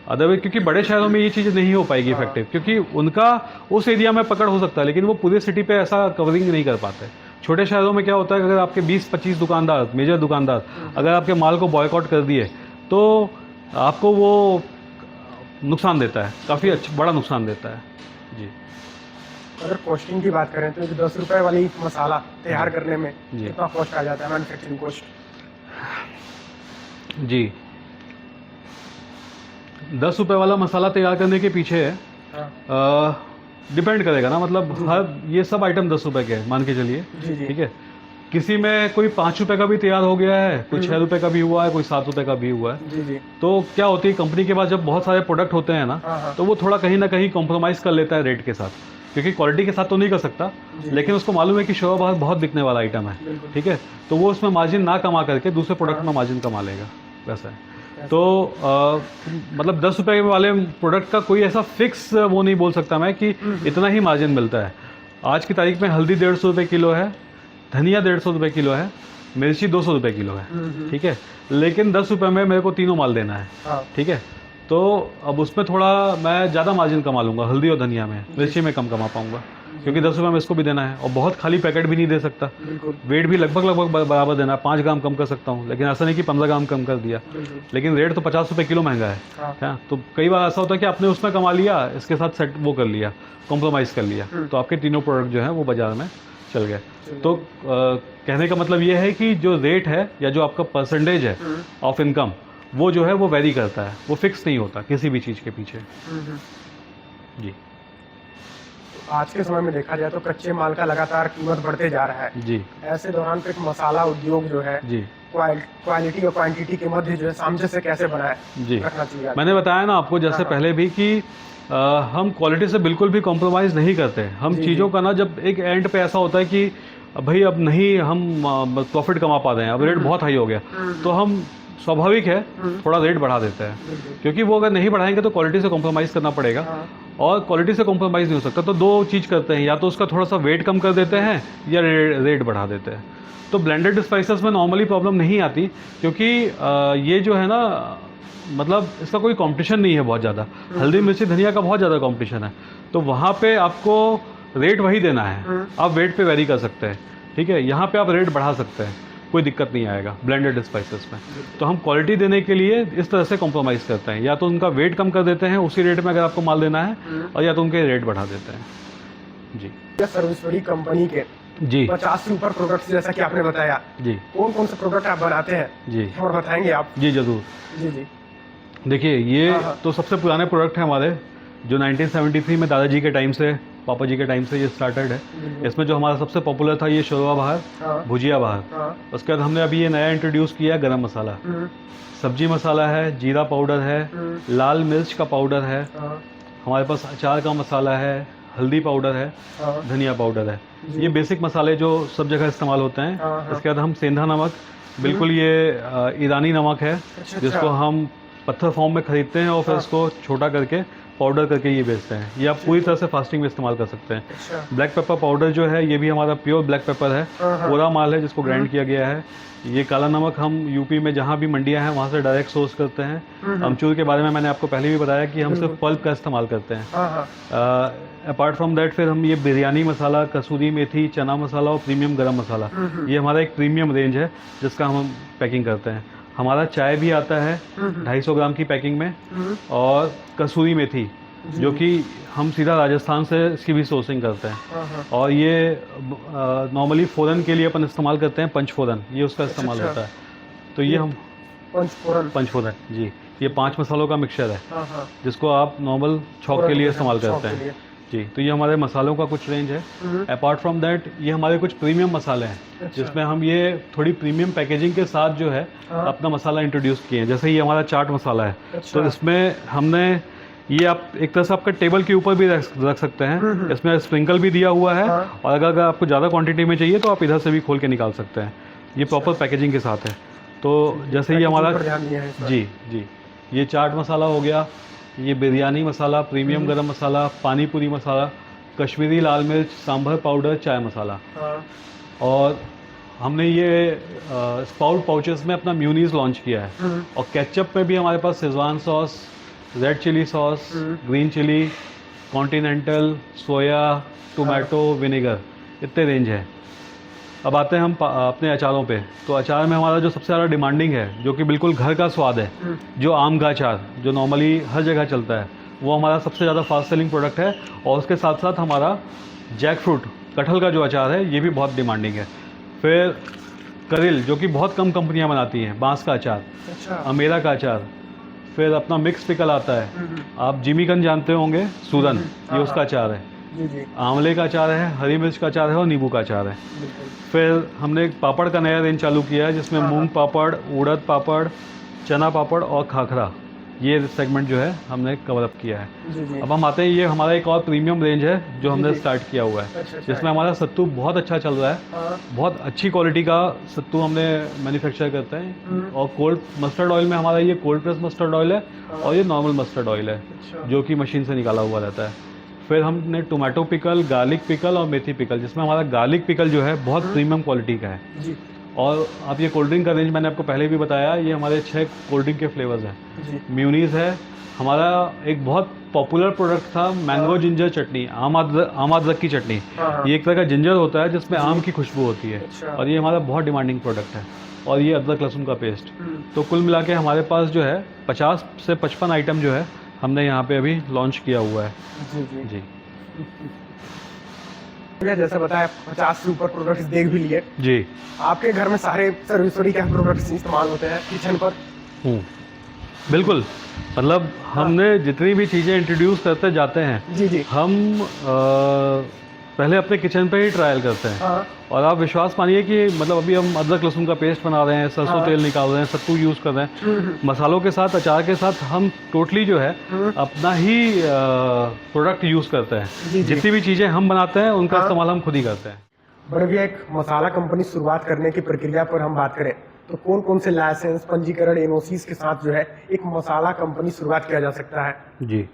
अदरवाइज क्योंकि बड़े शहरों में ये चीज़ें नहीं हो पाएगी इफेक्टिव, क्योंकि उनका उस एरिया में पकड़ हो सकता है लेकिन वो पूरे सिटी पे ऐसा कवरिंग नहीं कर पाते। छोटे शहरों में क्या होता है, अगर आपके 20-25 दुकानदार, मेजर दुकानदार अगर आपके माल को बॉयकॉट कर दिए तो आपको वो नुकसान देता है, काफ़ी अच्छा बड़ा नुकसान देता है। जी, अगर कॉस्टिंग की बात करें तो 10 रुपए वाली मसाला तैयार करने में कितना कॉस्ट आ जाता है, मैन्युफैक्चरिंग कॉस्ट? जी, 10 रुपये वाला मसाला तैयार करने के पीछे डिपेंड करेगा ना, मतलब हर ये सब आइटम 10 रुपये के मान के चलिए, ठीक है। किसी में कोई 5 रुपये का भी तैयार हो गया है, कोई 6 रुपये का भी हुआ है, कोई 7 रुपये का भी हुआ है। तो क्या होती है, कंपनी के पास जब बहुत सारे प्रोडक्ट होते हैं ना तो वो थोड़ा कहीं ना कहीं कॉम्प्रोमाइज़ कर लेता है रेट के साथ, क्योंकि क्वालिटी के साथ तो नहीं कर सकता, लेकिन उसको मालूम है कि शोभा बाहर बहुत बिकने वाला आइटम है, ठीक है, तो वो उसमें मार्जिन ना कमा करके दूसरे प्रोडक्ट में मार्जिन कमा लेगा, वैसा है। तो मतलब 10 रुपये वाले प्रोडक्ट का कोई ऐसा फिक्स वो नहीं बोल सकता मैं कि इतना ही मार्जिन मिलता है। आज की तारीख में हल्दी 150 रुपये किलो है, धनिया 150 रुपये किलो है, मिर्ची 200 रुपये किलो है, ठीक है। लेकिन 10 रुपये में मेरे को तीनों माल देना है, हाँ। ठीक है। तो अब उसमें थोड़ा मैं ज़्यादा मार्जिन कमा लूँगा हल्दी और धनिया में, मिर्ची में कम कमा पाऊँगा, क्योंकि 10 रुपये में इसको भी देना है और बहुत खाली पैकेट भी नहीं दे सकता। बिल्कुल वेट भी लगभग बराबर देना है, 5 ग्राम कम कर सकता हूँ, लेकिन ऐसा नहीं कि 15 ग्राम कम कर दिया। लेकिन रेट तो 50 रुपये किलो महंगा है, हाँ। तो कई बार ऐसा होता है कि आपने उसमें कमा लिया, इसके साथ सेट वो कर लिया, कॉम्प्रोमाइज़ कर लिया, तो आपके तीनों प्रोडक्ट जो हैं वो बाज़ार में चल गए। तो कहने का मतलब ये है कि जो रेट है या जो आपका परसेंटेज है ऑफ इनकम, वो जो है वो वेरी करता है, वो फिक्स नहीं होता किसी भी चीज़ के पीछे। जी आज के समय में देखा जाए तो कच्चे माल का लगातार कीमत बढ़ते जा रहा है जी ऐसे दौरान पे एक मसाला उद्योग जो है जी क्वालिटी और क्वांटिटी के मध्य जो है सामंजस्य कैसे बनाए जी रखना चाहिए? मैंने बताया ना आपको जैसे पहले भी कि हम क्वालिटी से बिल्कुल भी कॉम्प्रोमाइज़ नहीं करते। हम चीज़ों का ना जब एक एंड पे ऐसा होता है कि भाई अब नहीं हम प्रॉफिट कमा पा रहे हैं, अब रेट बहुत हाई हो गया, तो हम स्वाभाविक है थोड़ा रेट बढ़ा देते हैं, क्योंकि वो अगर नहीं बढ़ाएंगे तो क्वालिटी से कॉम्प्रोमाइज़ करना पड़ेगा, और क्वालिटी से कॉम्प्रोमाइज़ नहीं हो सकता। तो दो चीज़ करते हैं, या तो उसका थोड़ा सा वेट कम कर देते हैं या रेट बढ़ा देते हैं। तो ब्लेंडेड स्पाइसेस में नॉर्मली प्रॉब्लम नहीं आती, क्योंकि ये जो है ना, मतलब इसका कोई कंपटीशन नहीं है बहुत ज़्यादा। हल्दी मिर्ची धनिया का बहुत ज़्यादा कंपटीशन है, तो वहाँ पे आपको रेट वही देना है, आप वेट पे वेरी कर सकते हैं, ठीक है। यहाँ पे आप रेट बढ़ा सकते हैं, कोई दिक्कत नहीं आएगा ब्लेंडेड स्पाइसेस में। तो हम क्वालिटी देने के लिए इस तरह से कॉम्प्रोमाइज़ करते हैं, या तो उनका वेट कम कर देते हैं उसी रेट में अगर आपको माल देना है, और या तो उनके रेट बढ़ा देते हैं। जी सर्विसफरी कंपनी के जी 50 से ऊपर प्रोडक्ट्स जैसा कि आपने बताया, जी कौन कौन से प्रोडक्ट आप बनाते हैं जी और बताएंगे आप? जी ज़रूर। जी जी देखिए ये हाँ। तो सबसे पुराने प्रोडक्ट हैं हमारे, जो 1973 में दादाजी के टाइम से, पापा जी के टाइम से ये स्टार्टेड है। इसमें जो हमारा सबसे पॉपुलर था ये शोरवा बहार, हाँ। भुजिया बहार। हाँ। उसके बाद हमने अभी ये नया इंट्रोड्यूस किया है गरम मसाला, सब्जी मसाला है, जीरा पाउडर है, लाल मिर्च का पाउडर है, हाँ। हमारे पास अचार का मसाला है, हल्दी पाउडर है, हाँ। धनिया पाउडर है। ये बेसिक मसाले जो सब जगह इस्तेमाल होते हैं। हाँ, हाँ। इसके बाद हम सेंधा नमक, बिल्कुल ये ईरानी नमक है, जिसको हम पत्थर फॉर्म में खरीदते हैं और फिर इसको छोटा करके पाउडर करके ये बेचते हैं। ये आप पूरी तरह से फास्टिंग में इस्तेमाल कर सकते हैं। अच्छा। ब्लैक पेपर पाउडर जो है ये भी हमारा प्योर ब्लैक पेपर है, पूरा माल है जिसको ग्राइंड किया गया है। ये काला नमक हम यूपी में जहाँ भी मंडियाँ हैं वहाँ से डायरेक्ट सोर्स करते हैं। अमचूर के बारे में मैंने आपको पहले भी बताया कि हम सिर्फ पल्प का इस्तेमाल करते हैं। अपार्ट फ्रॉम दैट फिर हम ये बिरयानी मसाला, कसूरी मेथी, चना मसाला और प्रीमियम गरम मसाला, ये हमारा एक प्रीमियम रेंज है जिसका हम पैकिंग करते हैं। हमारा चाय भी आता है 250 ग्राम की पैकिंग में, और कसूरी मेथी जो कि हम सीधा राजस्थान से इसकी भी सोर्सिंग करते हैं। और ये नॉर्मली फ़ोरन के लिए अपन इस्तेमाल करते हैं, पंचफोरन, ये उसका इस्तेमाल होता है। तो ये हम पंचफोरन जी, ये 5 मसालों का मिक्सचर है जिसको आप नॉर्मल छौंक के लिए इस्तेमाल करते हैं जी। तो ये हमारे मसालों का कुछ रेंज है। अपार्ट फ्रॉम दैट ये हमारे कुछ प्रीमियम मसाले हैं, जिसमें हम ये थोड़ी प्रीमियम पैकेजिंग के साथ जो है अपना मसाला इंट्रोड्यूस किए हैं। जैसे ये हमारा चाट मसाला है, तो इसमें हमने ये आप एक तरह से आपका टेबल के ऊपर भी रख सकते हैं। इसमें स्प्रिंकल भी दिया हुआ है, और अगर आपको ज़्यादा क्वांटिटी में चाहिए तो आप इधर से भी खोल के निकाल सकते हैं। ये प्रॉपर पैकेजिंग के साथ है। तो जैसे ये हमारा जी जी, ये चाट मसाला हो गया, ये बिरयानी मसाला, प्रीमियम गरम मसाला, पानी पूरी मसाला, कश्मीरी लाल मिर्च, सांभर पाउडर, चाय मसाला। और हमने ये स्पाउट पाउचेस में अपना म्यूनीस लॉन्च किया है। और केचप में भी हमारे पास Schezwan sauce, red chilli sauce, green chilli, continental, soya, tomato, vinegar, इतने रेंज है। अब आते हैं हम अपने अचारों पे। तो अचार में हमारा जो सबसे ज़्यादा डिमांडिंग है, जो कि बिल्कुल घर का स्वाद है, जो आम का अचार जो नॉर्मली हर जगह चलता है, वो हमारा सबसे ज़्यादा फास्ट सेलिंग प्रोडक्ट है। और उसके साथ साथ हमारा जैक फ्रूट, कटहल का जो अचार है, ये भी बहुत डिमांडिंग है। फिर करिल, जो कि बहुत कम कंपनियां बनाती हैं, बांस का अचार, अमेरा का अचार। फिर अपना मिक्स पिकल आता है, आप जिमीकंद जानते होंगे, सूरन, ये उसका अचार है। आंवले का अचार है, हरी मिर्च का अचार है, और नींबू का अचार है। फिर हमने एक पापड़ का नया रेंज चालू किया है, जिसमें मूंग पापड़, उड़द पापड़, चना पापड़ और खाखरा, ये सेगमेंट जो है हमने कवर अप किया है। अब हम आते हैं, ये हमारा एक और प्रीमियम रेंज है जो हमने स्टार्ट किया हुआ है, जिसमें हमारा सत्तू बहुत अच्छा चल रहा है। बहुत अच्छी क्वालिटी का सत्तू हमने मैन्युफैक्चर करते हैं। और कोल्ड मस्टर्ड ऑयल में हमारा ये कोल्ड प्रेस मस्टर्ड ऑयल है, और ये नॉर्मल मस्टर्ड ऑयल है जो कि मशीन से निकाला हुआ रहता है। फिर हमने टोमेटो पिकल, गार्लिक पिकल और मेथी पिकल, जिसमें हमारा गार्लिक पिकल जो है बहुत प्रीमियम क्वालिटी का है। जी और अब ये कोल्ड ड्रिंक का रेंज मैंने आपको पहले भी बताया, ये हमारे 6 कोल्ड ड्रिंक के फ्लेवर्स हैं। जी म्यूनीस है हमारा, एक बहुत पॉपुलर प्रोडक्ट था मैंगो जिंजर चटनी, आम अदरक की चटनी। हाँ। ये एक तरह का जिंजर होता है जिसमें आम की खुशबू होती है, अच्छा। और ये हमारा बहुत डिमांडिंग प्रोडक्ट है। और ये अदरक लहसुन का पेस्ट। तो कुल मिला के हमारे पास जो है 50 से 55 आइटम जो है हमने यहाँ पे अभी लॉन्च किया हुआ है। जी जी जी भैया, जैसे बताया 50 से ऊपर प्रोडक्ट्स देख भी लिए। जी। आपके घर में सारे सर्विसरी क्या प्रोडक्ट्स इस्तेमाल होते हैं किचन पर? बिल्कुल, मतलब हमने जितनी भी चीज़ें इंट्रोड्यूस करते जाते हैं, जी जी हम पहले अपने किचन पे ही ट्रायल करते हैं। हाँ और आप विश्वास मानिए कि मतलब अभी हम अदरक लहसुन का पेस्ट बना रहे हैं, सरसों हाँ। तेल निकाल रहे हैं, सत्तू यूज़ कर रहे हैं, मसालों के साथ, अचार के साथ हम टोटली जो है अपना ही प्रोडक्ट यूज़ करते हैं। जी, जी। जितनी भी चीज़ें हम बनाते हैं उनका हाँ। इस्तेमाल हम खुद ही करते हैं। बड़े भैया, एक मसाला कंपनी शुरुआत करने की प्रक्रिया पर हम बात करें तो कौन कौन से लाइसेंस, पंजीकरण, एनओसीज के साथ जो है एक मसाला कंपनी शुरुआत किया जा सकता है? जी,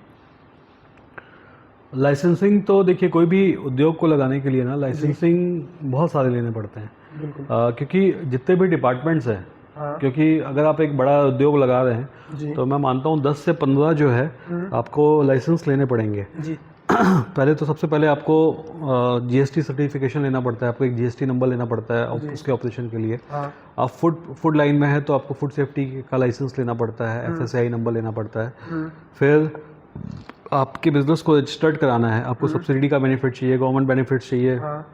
लाइसेंसिंग तो देखिए कोई भी उद्योग को लगाने के लिए ना लाइसेंसिंग बहुत सारे लेने पड़ते हैं। बिल्कुल। क्योंकि जितने भी डिपार्टमेंट्स हैं, हाँ क्योंकि अगर आप एक बड़ा उद्योग लगा रहे हैं जी तो मैं मानता हूँ 10 से 15 जो है आपको लाइसेंस लेने पड़ेंगे। जी पहले तो सबसे पहले आपको जीएसटी सर्टिफिकेशन लेना पड़ता है, आपको एक जीएसटी नंबर लेना पड़ता है उसके ऑपरेशन के लिए। हाँ आप फूड लाइन में है तो आपको फूड सेफ्टी का लाइसेंस लेना पड़ता है, एफएसआई नंबर लेना पड़ता है। फिर आपके बिजनेस को रजिस्टर्ड कराना है, आपको सब्सिडी का बेनिफिट चाहिए, गवर्नमेंट बेनिफिट चाहिए, हाँ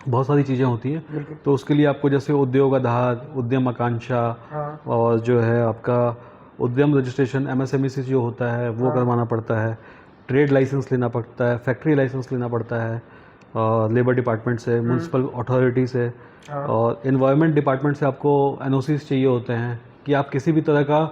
बहुत सारी चीज़ें होती हैं। बिल्कुल। तो उसके लिए आपको जैसे उद्योग आधार, उद्यम आकांक्षा, हाँ और जो है आपका उद्यम रजिस्ट्रेशन एमएसएमई से जो होता है वो करवाना पड़ता है, ट्रेड लाइसेंस लेना पड़ता है, फैक्ट्री लाइसेंस लेना पड़ता है, और लेबर डिपार्टमेंट से, म्यूनसिपल अथॉरिटी से, और एनवायरनमेंट डिपार्टमेंट से आपको एनओसीज चाहिए होते हैं कि आप किसी भी तरह का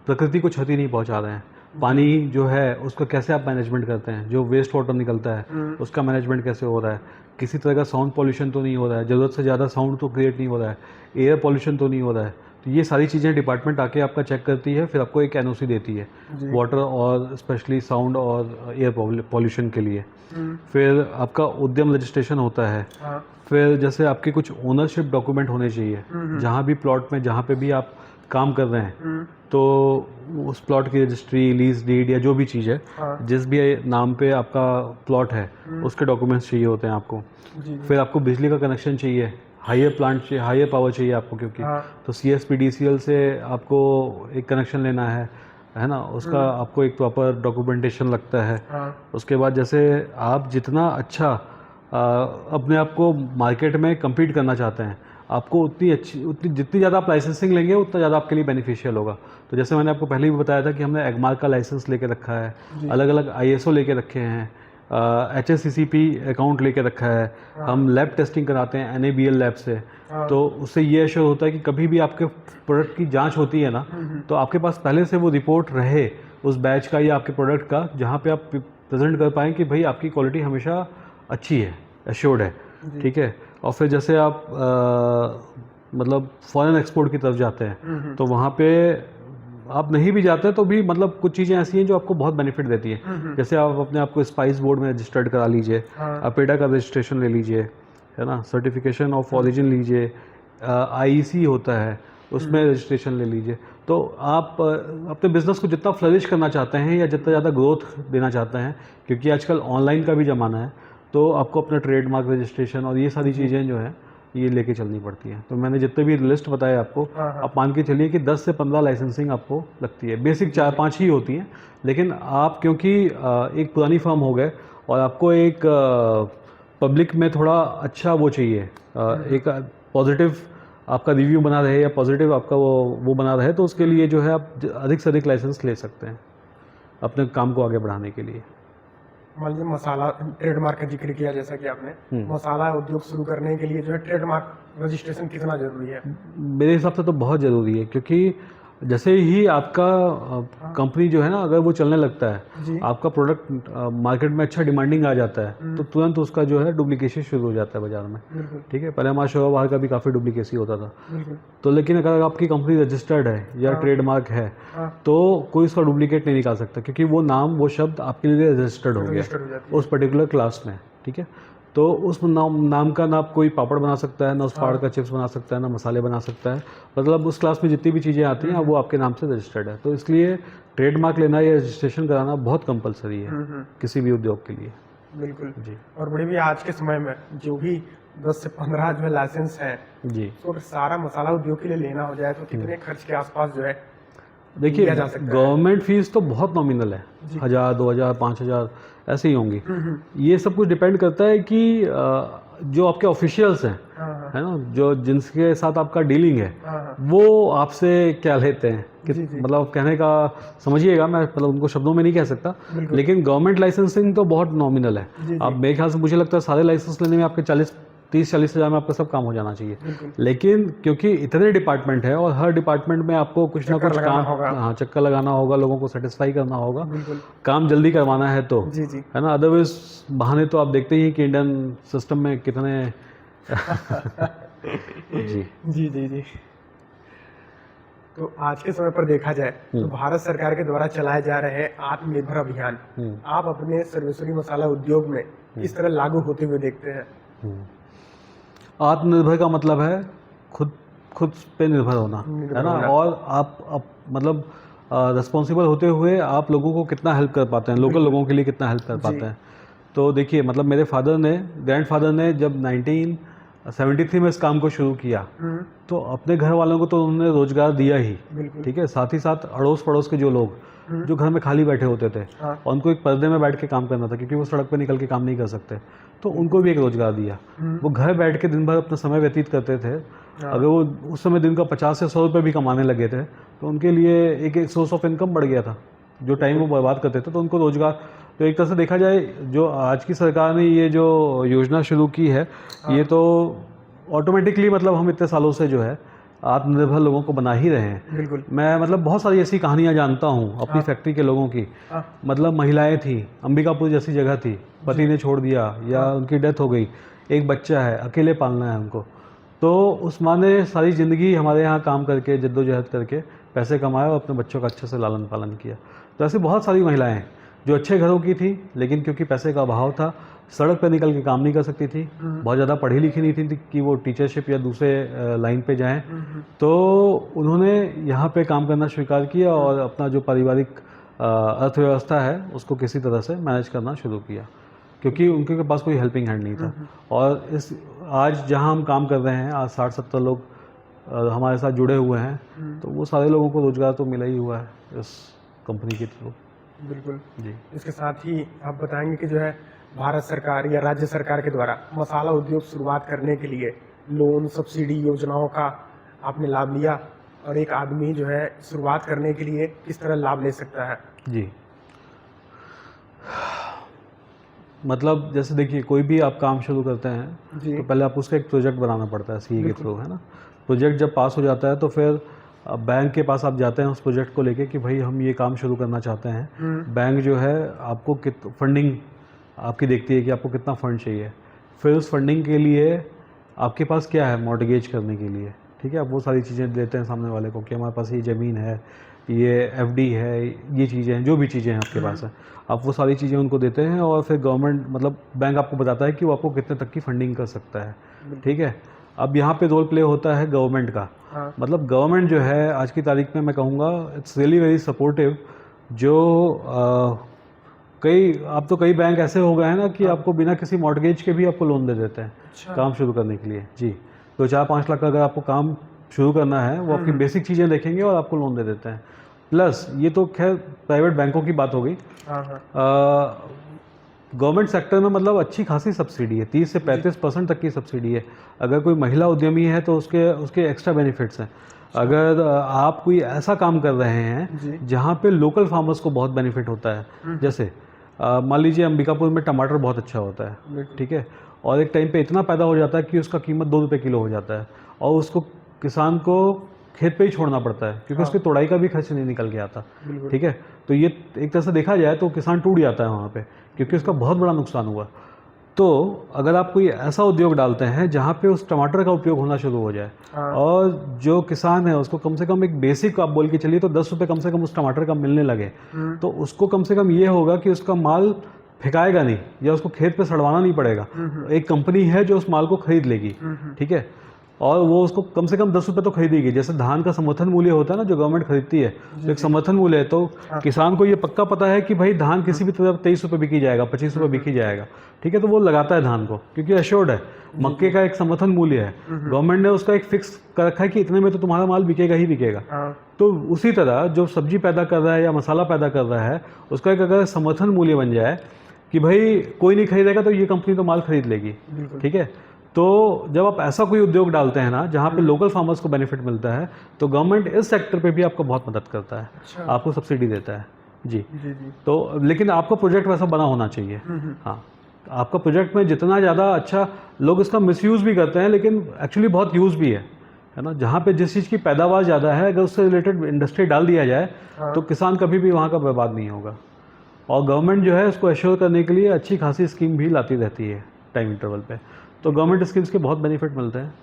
प्रकृति को क्षति नहीं पहुंचा रहे हैं। पानी जो है उसको कैसे आप मैनेजमेंट करते हैं, जो वेस्ट वाटर निकलता है उसका मैनेजमेंट कैसे हो रहा है, किसी तरह का साउंड पॉल्यूशन तो नहीं हो रहा है, ज़रूरत से ज़्यादा साउंड तो क्रिएट नहीं हो रहा है, एयर पॉल्यूशन तो नहीं हो रहा है। तो ये सारी चीज़ें डिपार्टमेंट आके आपका चेक करती है, फिर आपको एक एनओसी देती है वाटर और स्पेशली साउंड और एयर पॉल्यूशन के लिए। फिर आपका उद्यम रजिस्ट्रेशन होता है। हाँ फिर जैसे आपके कुछ ओनरशिप डॉक्यूमेंट होने चाहिए, जहाँ भी प्लॉट में जहाँ पे भी आप काम कर रहे हैं, तो उस प्लॉट की रजिस्ट्री, लीज डीड या जो भी चीज़ है, जिस भी नाम पे आपका प्लॉट है उसके डॉक्यूमेंट्स चाहिए होते हैं आपको। जी फिर आपको बिजली का कनेक्शन चाहिए, हायर प्लांट चाहिए, हायर पावर चाहिए आपको, क्योंकि तो CSPDCL से आपको एक कनेक्शन लेना है ना, उसका आपको एक प्रॉपर डॉक्यूमेंटेशन लगता है। उसके बाद जैसे आप जितना अच्छा अपने आप को मार्केट में compete करना चाहते हैं, आपको उतनी जितनी ज़्यादा आप लाइसेंसिंग लेंगे उतना ज़्यादा आपके लिए बेनिफिशियल होगा। तो जैसे मैंने आपको पहले भी बताया था कि हमने एगमार्क का लाइसेंस लेके रखा है, अलग अलग ISO लेके रखे हैं, HACCP अकाउंट लेके रखा है, हम लैब टेस्टिंग कराते हैं NABL लैब से। तो उससे ये एश्योर होता है कि कभी भी आपके प्रोडक्ट की जांच होती है ना, तो आपके पास पहले से वो रिपोर्ट रहे उस बैच का या आपके प्रोडक्ट का, जहाँ पे आप प्रेजेंट कर पाएँ कि भाई आपकी क्वालिटी हमेशा अच्छी है, एश्योर्ड है, ठीक है। और फिर जैसे आप मतलब फॉरेन एक्सपोर्ट की तरफ जाते हैं, तो वहाँ पे आप नहीं भी जाते तो भी मतलब कुछ चीज़ें ऐसी हैं जो आपको बहुत बेनिफिट देती हैं। जैसे आप अपने आप को स्पाइस बोर्ड में रजिस्टर्ड करा लीजिए, अपेडा का रजिस्ट्रेशन ले लीजिए, है ना, सर्टिफिकेशन ऑफ ओरिजिन लीजिए, IEC होता है उसमें रजिस्ट्रेशन ले लीजिए। तो आप अपने बिजनेस को जितना फ्लरिश करना चाहते हैं या जितना ज़्यादा ग्रोथ देना चाहते हैं, क्योंकि आजकल ऑनलाइन का भी ज़माना है, तो आपको अपना ट्रेडमार्क रजिस्ट्रेशन और ये सारी चीज़ें जो हैं ये लेके चलनी पड़ती हैं। तो मैंने जितने भी लिस्ट बताया आपको, आप मान के चलिए कि 10 से 15 लाइसेंसिंग आपको लगती है। बेसिक 4-5 ही होती हैं, लेकिन आप क्योंकि एक पुरानी फर्म हो गए और आपको एक पब्लिक में थोड़ा अच्छा वो चाहिए, एक पॉजिटिव आपका रिव्यू बना रहे या पॉजिटिव आपका वो बना रहे, तो उसके लिए जो है आप अधिक से अधिक लाइसेंस ले सकते हैं अपने काम को आगे बढ़ाने के लिए। मान लीजिए मसाला ट्रेडमार्क का जिक्र किया जैसा कि आपने, मसाला उद्योग शुरू करने के लिए जो है ट्रेडमार्क रजिस्ट्रेशन कितना जरूरी है? मेरे हिसाब से तो बहुत ज़रूरी है, क्योंकि जैसे ही आपका कंपनी जो है ना, अगर वो चलने लगता जी। है, आपका प्रोडक्ट मार्केट में अच्छा डिमांडिंग आ जाता है, तो तुरंत उसका जो है डुप्लीकेशन शुरू हो जाता है बाजार में। बिल्कुल ठीक है, पहले हमारा शोभा बाहर का भी काफ़ी डुप्लीकेसी होता था। बिल्कुल। तो लेकिन अगर आपकी कंपनी रजिस्टर्ड है या हाँ। ट्रेडमार्क है, हाँ, तो कोई उसका डुप्लीकेट नहीं निकाल सकता, क्योंकि वो नाम, वो शब्द आपके लिए रजिस्टर्ड हो गया रजिस्टर हो जाती है। उस पर्टिकुलर क्लास में। ठीक है, तो उस नाम का ना कोई पापड़ बना सकता है, ना उस पहाड़ का चिप्स बना सकता है, ना मसाले बना सकता है। मतलब उस क्लास में जितनी भी चीज़ें आती हैं वो आपके नाम से रजिस्टर्ड है। तो इसलिए ट्रेडमार्क लेना या रजिस्ट्रेशन कराना बहुत कंपलसरी है किसी भी उद्योग के लिए। बिल्कुल। जी और बड़े भी आज के समय में जो भी 10 से 15 जो है लाइसेंस हैं, जी। तो अगर सारा मसाला उद्योग के लिए लेना हो जाए तो कितने खर्च के आसपास जो है देखिए, लिया जा सकता है? गवर्नमेंट फीस तो बहुत नॉमिनल है, जी। 1000, 2000, 5000 ऐसे ही होंगी। ये सब कुछ डिपेंड करता है कि जो आपके ऑफिशियल्स हैं, हाँ हाँ है ना, जो जिनके साथ आपका डीलिंग है, हाँ हाँ। वो आपसे क्या लेते हैं कि जी, जी। मतलब कहने का समझिएगा, मैं मतलब उनको शब्दों में नहीं कह सकता, बिल्कुल। लेकिन गवर्नमेंट लाइसेंसिंग तो बहुत नॉमिनल है। जी, जी। आप मेरे ख्याल से, मुझे लगता है सारे लाइसेंस लेने में आपके 30-40 हज़ार में आपका सब काम हो जाना चाहिए। बिल्कुल। लेकिन क्योंकि इतने डिपार्टमेंट है और हर डिपार्टमेंट में आपको कुछ ना चक्कर कुछ लगाना काम, होगा। हाँ, चक्कर लगाना होगा, लोगों को सेटिस्फाई करना होगा, बिल्कुल। काम जल्दी करवाना है तो, जी, जी। है ना। अदरवाइज बहाने तो आप देखते ही हैं कि इंडियन सिस्टम में कितने जी। जी, जी, जी। तो आज के समय पर देखा जाए तो भारत सरकार के द्वारा चलाए जा रहे आत्मनिर्भर अभियान आप अपने सर्वेश्वरी मसाला उद्योग में किस तरह लागू होते हुए देखते हैं? आत्मनिर्भर का मतलब है खुद खुद पे निर्भर होना, निर्भर है ना। होना। और आप मतलब रिस्पॉन्सिबल होते हुए आप लोगों को कितना हेल्प कर पाते हैं, लोकल बिल्कुल। लोगों के लिए कितना हेल्प कर जी। पाते हैं। तो देखिए, मतलब मेरे ग्रैंडफादर ने जब 1973 में इस काम को शुरू किया, तो अपने घर वालों को तो उन्होंने रोजगार दिया ही, बिल्कुल। ठीक है, साथ ही साथ अड़ोस पड़ोस के जो लोग जो घर में खाली बैठे होते थे, हाँ। और उनको एक पर्दे में बैठ के काम करना था, क्योंकि वो सड़क पे निकल के काम नहीं कर सकते, तो उनको भी एक रोजगार दिया। वो घर बैठ के दिन भर अपना समय व्यतीत करते थे। अगर वो उस समय दिन का 50 से 100 रुपये भी कमाने लगे थे, तो उनके लिए एक सोर्स ऑफ इनकम बढ़ गया था। जो टाइम वो बर्बाद करते थे, तो उनको रोजगार। तो एक तरह से देखा जाए, जो आज की सरकार ने ये जो योजना शुरू की है, ये तो ऑटोमेटिकली, मतलब हम इतने सालों से जो है आत्मनिर्भर लोगों को बना ही रहे हैं। बिल्कुल। मैं मतलब बहुत सारी ऐसी कहानियां जानता हूँ अपनी फैक्ट्री के लोगों की। हाँ। मतलब महिलाएं थी, अंबिकापुर जैसी जगह थी, पति ने छोड़ दिया या उनकी डेथ हो गई, एक बच्चा है, अकेले पालना है उनको, तो उस माँ ने सारी ज़िंदगी हमारे यहाँ काम करके, जद्दोजहद करके पैसे कमाए और अपने बच्चों का अच्छे से लालन पालन किया। तो ऐसी बहुत सारी महिलाएं हैं जो अच्छे घरों की थी, लेकिन क्योंकि पैसे का अभाव था, सड़क पर निकल के काम नहीं कर सकती थी, बहुत ज़्यादा पढ़ी लिखी नहीं थी कि वो टीचरशिप या दूसरे लाइन पे जाएं, तो उन्होंने यहाँ पे काम करना स्वीकार किया और अपना जो पारिवारिक अर्थव्यवस्था है उसको किसी तरह से मैनेज करना शुरू किया, क्योंकि उनके पास कोई हेल्पिंग हैंड नहीं था। और इस आज जहाँ हम काम कर रहे हैं, आज 60-70 लोग हमारे साथ जुड़े हुए हैं, तो वो सारे लोगों को रोजगार तो मिला ही हुआ है इस कंपनी के थ्रू। बिल्कुल जी। इसके साथ ही आप बताएंगे कि जो है भारत सरकार या राज्य सरकार के द्वारा मसाला उद्योग शुरुआत करने के लिए लोन, सब्सिडी योजनाओं का आपने लाभ लिया, और एक आदमी जो है शुरुआत करने के लिए किस तरह लाभ ले सकता है? जी, मतलब जैसे देखिए, कोई भी आप काम शुरू करते हैं जी। तो पहले आप उसका एक प्रोजेक्ट बनाना पड़ता है सीए के थ्रू, है ना। प्रोजेक्ट जब पास हो जाता है तो फिर बैंक के पास आप जाते हैं उस प्रोजेक्ट को लेके कि भाई हम ये काम शुरू करना चाहते हैं। बैंक जो है आपको फंडिंग आपकी देखती है कि आपको कितना फंड चाहिए। फिर उस फंडिंग के लिए आपके पास क्या है मॉर्टगेज करने के लिए, ठीक है, आप वो सारी चीज़ें देते हैं सामने वाले को कि हमारे पास ये ज़मीन है, ये एफडी है, ये चीज़ें हैं, जो भी चीज़ें हैं आपके पास है, आप वो सारी चीज़ें उनको देते हैं। और फिर गवर्नमेंट, मतलब बैंक आपको बताता है कि वो आपको कितने तक की फंडिंग कर सकता है, ठीक है। अब यहाँ पे रोल प्ले होता है गवर्नमेंट का। हाँ। मतलब गवर्नमेंट जो है आज की तारीख में, मैं कहूँगा इट्स रियली वेरी सपोर्टिव। जो कई बैंक ऐसे हो गए हैं ना कि आपको बिना किसी मॉर्टगेज के भी आपको लोन दे देते हैं अच्छा। काम शुरू करने के लिए। जी, 2-4-5 लाख का अगर आपको काम शुरू करना है, वो आपकी बेसिक चीज़ें देखेंगे और आपको लोन दे देते हैं। प्लस ये तो खैर प्राइवेट बैंकों की बात हो गई। हाँ हाँ। गवर्नमेंट सेक्टर में मतलब अच्छी खासी सब्सिडी है, 30 से 35% तक की सब्सिडी है। अगर कोई महिला उद्यमी है तो उसके एक्स्ट्रा बेनिफिट्स हैं। अगर आप कोई ऐसा काम कर रहे हैं जहाँ पे लोकल फार्मर्स को बहुत बेनिफिट होता है, जैसे मान लीजिए अंबिकापुर में टमाटर बहुत अच्छा होता है, ठीक है, और एक टाइम पे इतना पैदा हो जाता है कि उसका कीमत 2 रुपये किलो हो जाता है, और उसको किसान को खेत पे ही छोड़ना पड़ता है, क्योंकि उसकी तोड़ाई का भी खर्च नहीं निकल के आता। बिल्कुल। ठीक है, तो ये एक तरह से देखा जाए तो किसान टूट जाता है वहाँ पे, क्योंकि उसका बहुत बड़ा नुकसान हुआ। तो अगर आप कोई ऐसा उद्योग डालते हैं जहाँ पे उस टमाटर का उपयोग होना शुरू हो जाए, और जो किसान है उसको कम से कम एक बेसिक आप बोल के चलिए तो 10 रुपये कम से कम उस टमाटर का मिलने लगे, तो उसको कम से कम ये होगा कि उसका माल फेंकाएगा नहीं या उसको खेत पे सड़वाना नहीं पड़ेगा। एक कंपनी है जो उस माल को खरीद लेगी, ठीक है, और वो उसको कम से कम 10 रुपये तो खरीदेगी। जैसे धान का समर्थन मूल्य होता है ना, जो गवर्नमेंट खरीदती है, तो एक समर्थन मूल्य है, तो किसान को ये पक्का पता है कि भाई धान किसी भी तरह 23 रुपये बिकी जाएगा, 25 रुपये बिकी जाएगा। ठीक है, तो वो लगाता है धान को, क्योंकि एश्योर्ड है। मक्के का एक समर्थन मूल्य है, गवर्नमेंट ने उसका एक फिक्स कर रखा है कि इतने में तो तुम्हारा माल बिकेगा ही बिकेगा। तो उसी तरह जो सब्जी पैदा कर रहा है या मसाला पैदा कर रहा है, उसका एक अगर समर्थन मूल्य बन जाए कि भाई कोई नहीं खरीदेगा तो ये कंपनी तो माल खरीद लेगी। ठीक है, तो जब आप ऐसा कोई उद्योग डालते हैं ना जहाँ पे लोकल फार्मर्स को बेनिफिट मिलता है, तो गवर्नमेंट इस सेक्टर पे भी आपको बहुत मदद करता है। अच्छा। आपको सब्सिडी देता है जी। जी जी। तो लेकिन आपका प्रोजेक्ट वैसा बना होना चाहिए। हाँ, आपका प्रोजेक्ट में जितना ज़्यादा अच्छा, लोग इसका मिसयूज़ भी करते हैं लेकिन एक्चुअली बहुत यूज़ भी है ना। जहाँ पे जिस चीज़ की पैदावार ज़्यादा है, अगर उससे रिलेटेड इंडस्ट्री डाल दिया जाए तो किसान कभी भी वहाँ का बर्बाद नहीं होगा। और गवर्नमेंट जो है उसको एश्योर करने के लिए अच्छी खासी स्कीम भी लाती रहती है टाइम इंटरवल पे, तो गवर्नमेंट स्कीम्स के बहुत बेनिफिट मिलते हैं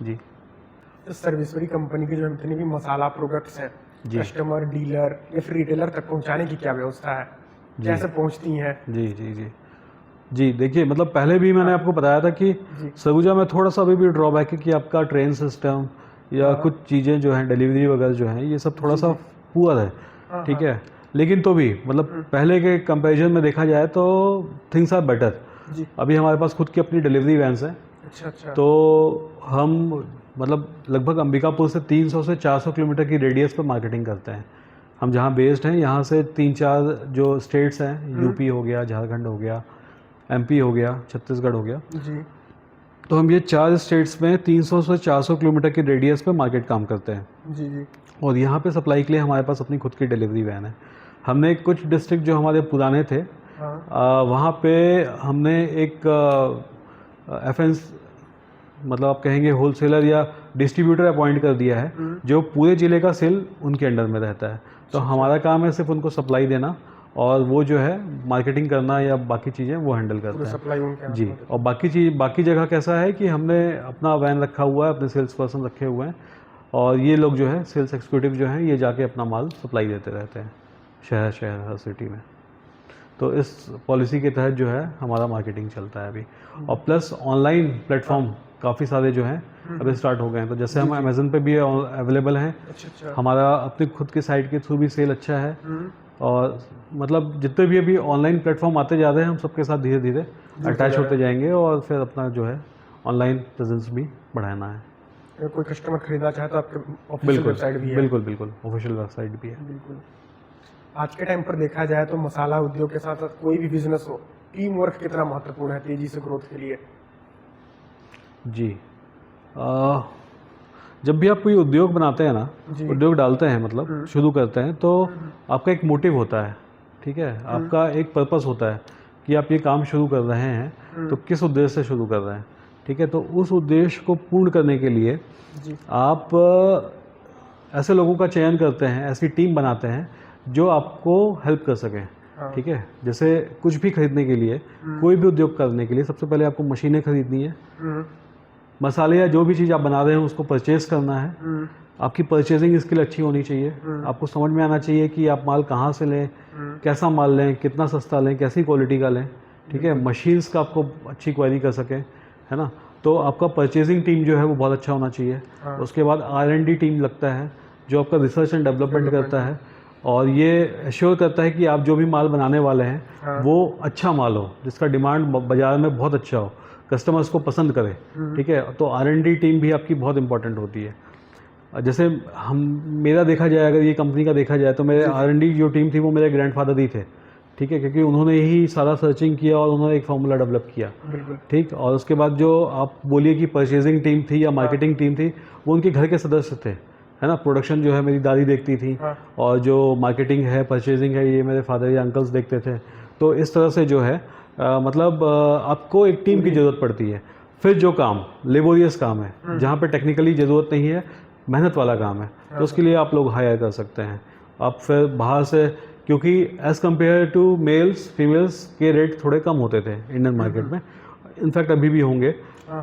जी। सर्विसरी कंपनी के जो जितने भी मसाला प्रोडक्ट्स हैं, कस्टमर, डीलर या फिर रिटेलर तक पहुंचाने की क्या व्यवस्था है, कैसे पहुंचती हैं? जी जी जी जी, देखिए मतलब पहले भी मैंने आपको बताया था कि सरगुजा में थोड़ा सा अभी भी ड्रॉबैक है कि आपका ट्रेन सिस्टम या कुछ चीज़ें जो हैं डिलीवरी वगैरह जो हैं, ये सब थोड़ा सा पुअर है। ठीक है, लेकिन तो भी मतलब पहले के कंपैरिजन में देखा जाए तो थिंग्स आर बेटर। अभी हमारे पास खुद की अपनी डिलीवरी वैन्स हैं। अच्छा। तो हम मतलब लगभग अंबिकापुर से 300 से 400 किलोमीटर की रेडियस पर मार्केटिंग करते हैं। हम जहाँ बेस्ड हैं यहाँ से 3-4 जो स्टेट्स हैं, यूपी हो गया, झारखंड हो गया, एमपी हो गया, छत्तीसगढ़ हो गया जी। तो हम ये 4 स्टेट्स में 300 से 400 किलोमीटर की रेडियस पे मार्केट काम करते हैं। जी जी। और यहाँ पे सप्लाई के लिए हमारे पास अपनी खुद की डिलीवरी वैन है। हमने कुछ डिस्ट्रिक्ट जो हमारे पुराने थे, वहाँ पे हमने एक एफएंस मतलब आप कहेंगे होलसेलर या डिस्ट्रीब्यूटर अपॉइंट कर दिया है, जो पूरे ज़िले का सेल उनके अंडर में रहता है। तो हमारा काम है सिर्फ उनको सप्लाई देना, और वो जो है मार्केटिंग करना या बाकी चीज़ें वो हैंडल करता है। सप्लाई उनके जी। और बाकी जगह कैसा है कि हमने अपना वैन रखा हुआ है, अपने सेल्स पर्सन रखे हुए हैं, और ये लोग जो है सेल्स एग्जीक्यूटिव जो हैं, ये जाके अपना माल सप्लाई देते रहते हैं शहर हर सिटी में। तो इस पॉलिसी के तहत जो है हमारा मार्केटिंग चलता है अभी। और प्लस ऑनलाइन प्लेटफॉर्म काफ़ी सारे जो हैं अभी स्टार्ट हो गए हैं। तो जैसे हम अमेजन पे भी अवेलेबल हैं। अच्छा। हमारा अपनी खुद की साइट के थ्रू भी सेल अच्छा है। और मतलब जितने भी अभी ऑनलाइन प्लेटफॉर्म आते जा रहे हैं, हम सबके साथ धीरे धीरे अटैच होते जाएंगे, और फिर अपना जो है ऑनलाइन प्रेजेंस भी बढ़ाना है। अगर कोई कस्टमर खरीदना चाहे तो आपके ऑफिशियल वेबसाइट भी है? बिल्कुल ऑफिशियल वेबसाइट भी है। बिल्कुल। आज के टाइम पर देखा जाए तो मसाला उद्योग के साथ साथ कोई भी बिजनेस हो, टीम वर्क कितना महत्वपूर्ण है तेजी से ग्रोथ के लिए? जी, जब भी आप कोई उद्योग बनाते हैं ना, उद्योग डालते हैं मतलब शुरू करते हैं, तो आपका एक मोटिव होता है। ठीक है, आपका एक पर्पस होता है कि आप ये काम शुरू कर रहे हैं तो किस उद्देश्य से शुरू कर रहे हैं। ठीक है, तो उस उद्देश्य को पूर्ण करने के लिए आप ऐसे लोगों का चयन करते हैं, ऐसी टीम बनाते हैं जो आपको हेल्प कर सकें। ठीक है, जैसे कुछ भी खरीदने के लिए, कोई भी उद्योग करने के लिए सबसे पहले आपको मशीनें खरीदनी है, मसाले या जो भी चीज़ आप बना रहे हैं उसको परचेज करना है। आपकी परचेजिंग स्किल अच्छी होनी चाहिए। आपको समझ में आना चाहिए कि आप माल कहाँ से लें, कैसा माल लें, कितना सस्ता लें, कैसी क्वालिटी का लें। ठीक है, मशीन्स का आपको अच्छी क्वारी कर सकें, है ना। तो आपका परचेजिंग टीम जो है वो बहुत अच्छा होना चाहिए। उसके बाद R&D टीम लगता है, जो आपका रिसर्च एंड डेवलपमेंट करता है, और ये एश्योर करता है कि आप जो भी माल बनाने वाले हैं वो अच्छा माल हो, जिसका डिमांड बाज़ार में बहुत अच्छा हो, कस्टमर्स को पसंद करे। ठीक है, तो R&D टीम भी आपकी बहुत इंपॉर्टेंट होती है। जैसे मेरा देखा जाए, अगर ये कंपनी का देखा जाए, तो मेरे R&D जो टीम थी वो मेरे ग्रैंडफादर ही थे। ठीक है, क्योंकि उन्होंने ही सारा सर्चिंग किया और उन्होंने एक फार्मूला डेवलप किया। ठीक, और उसके बाद जो आप बोलिए कि परचेजिंग टीम थी या मार्केटिंग टीम थी, वो उनके घर के सदस्य थे, है ना। प्रोडक्शन जो है मेरी दादी देखती थी, और जो मार्केटिंग है, परचेजिंग है, ये मेरे फादर या अंकल्स देखते थे। तो इस तरह से जो है मतलब आपको एक टीम की ज़रूरत पड़ती है। फिर जो काम लेबोरियस काम है, जहाँ पे टेक्निकली ज़रूरत नहीं है, मेहनत वाला काम है, तो उसके लिए आप लोग हायर कर सकते हैं। आप फिर बाहर से, क्योंकि as compared to males females के रेट थोड़े कम होते थे इंडियन मार्केट में, इनफैक्ट अभी भी होंगे।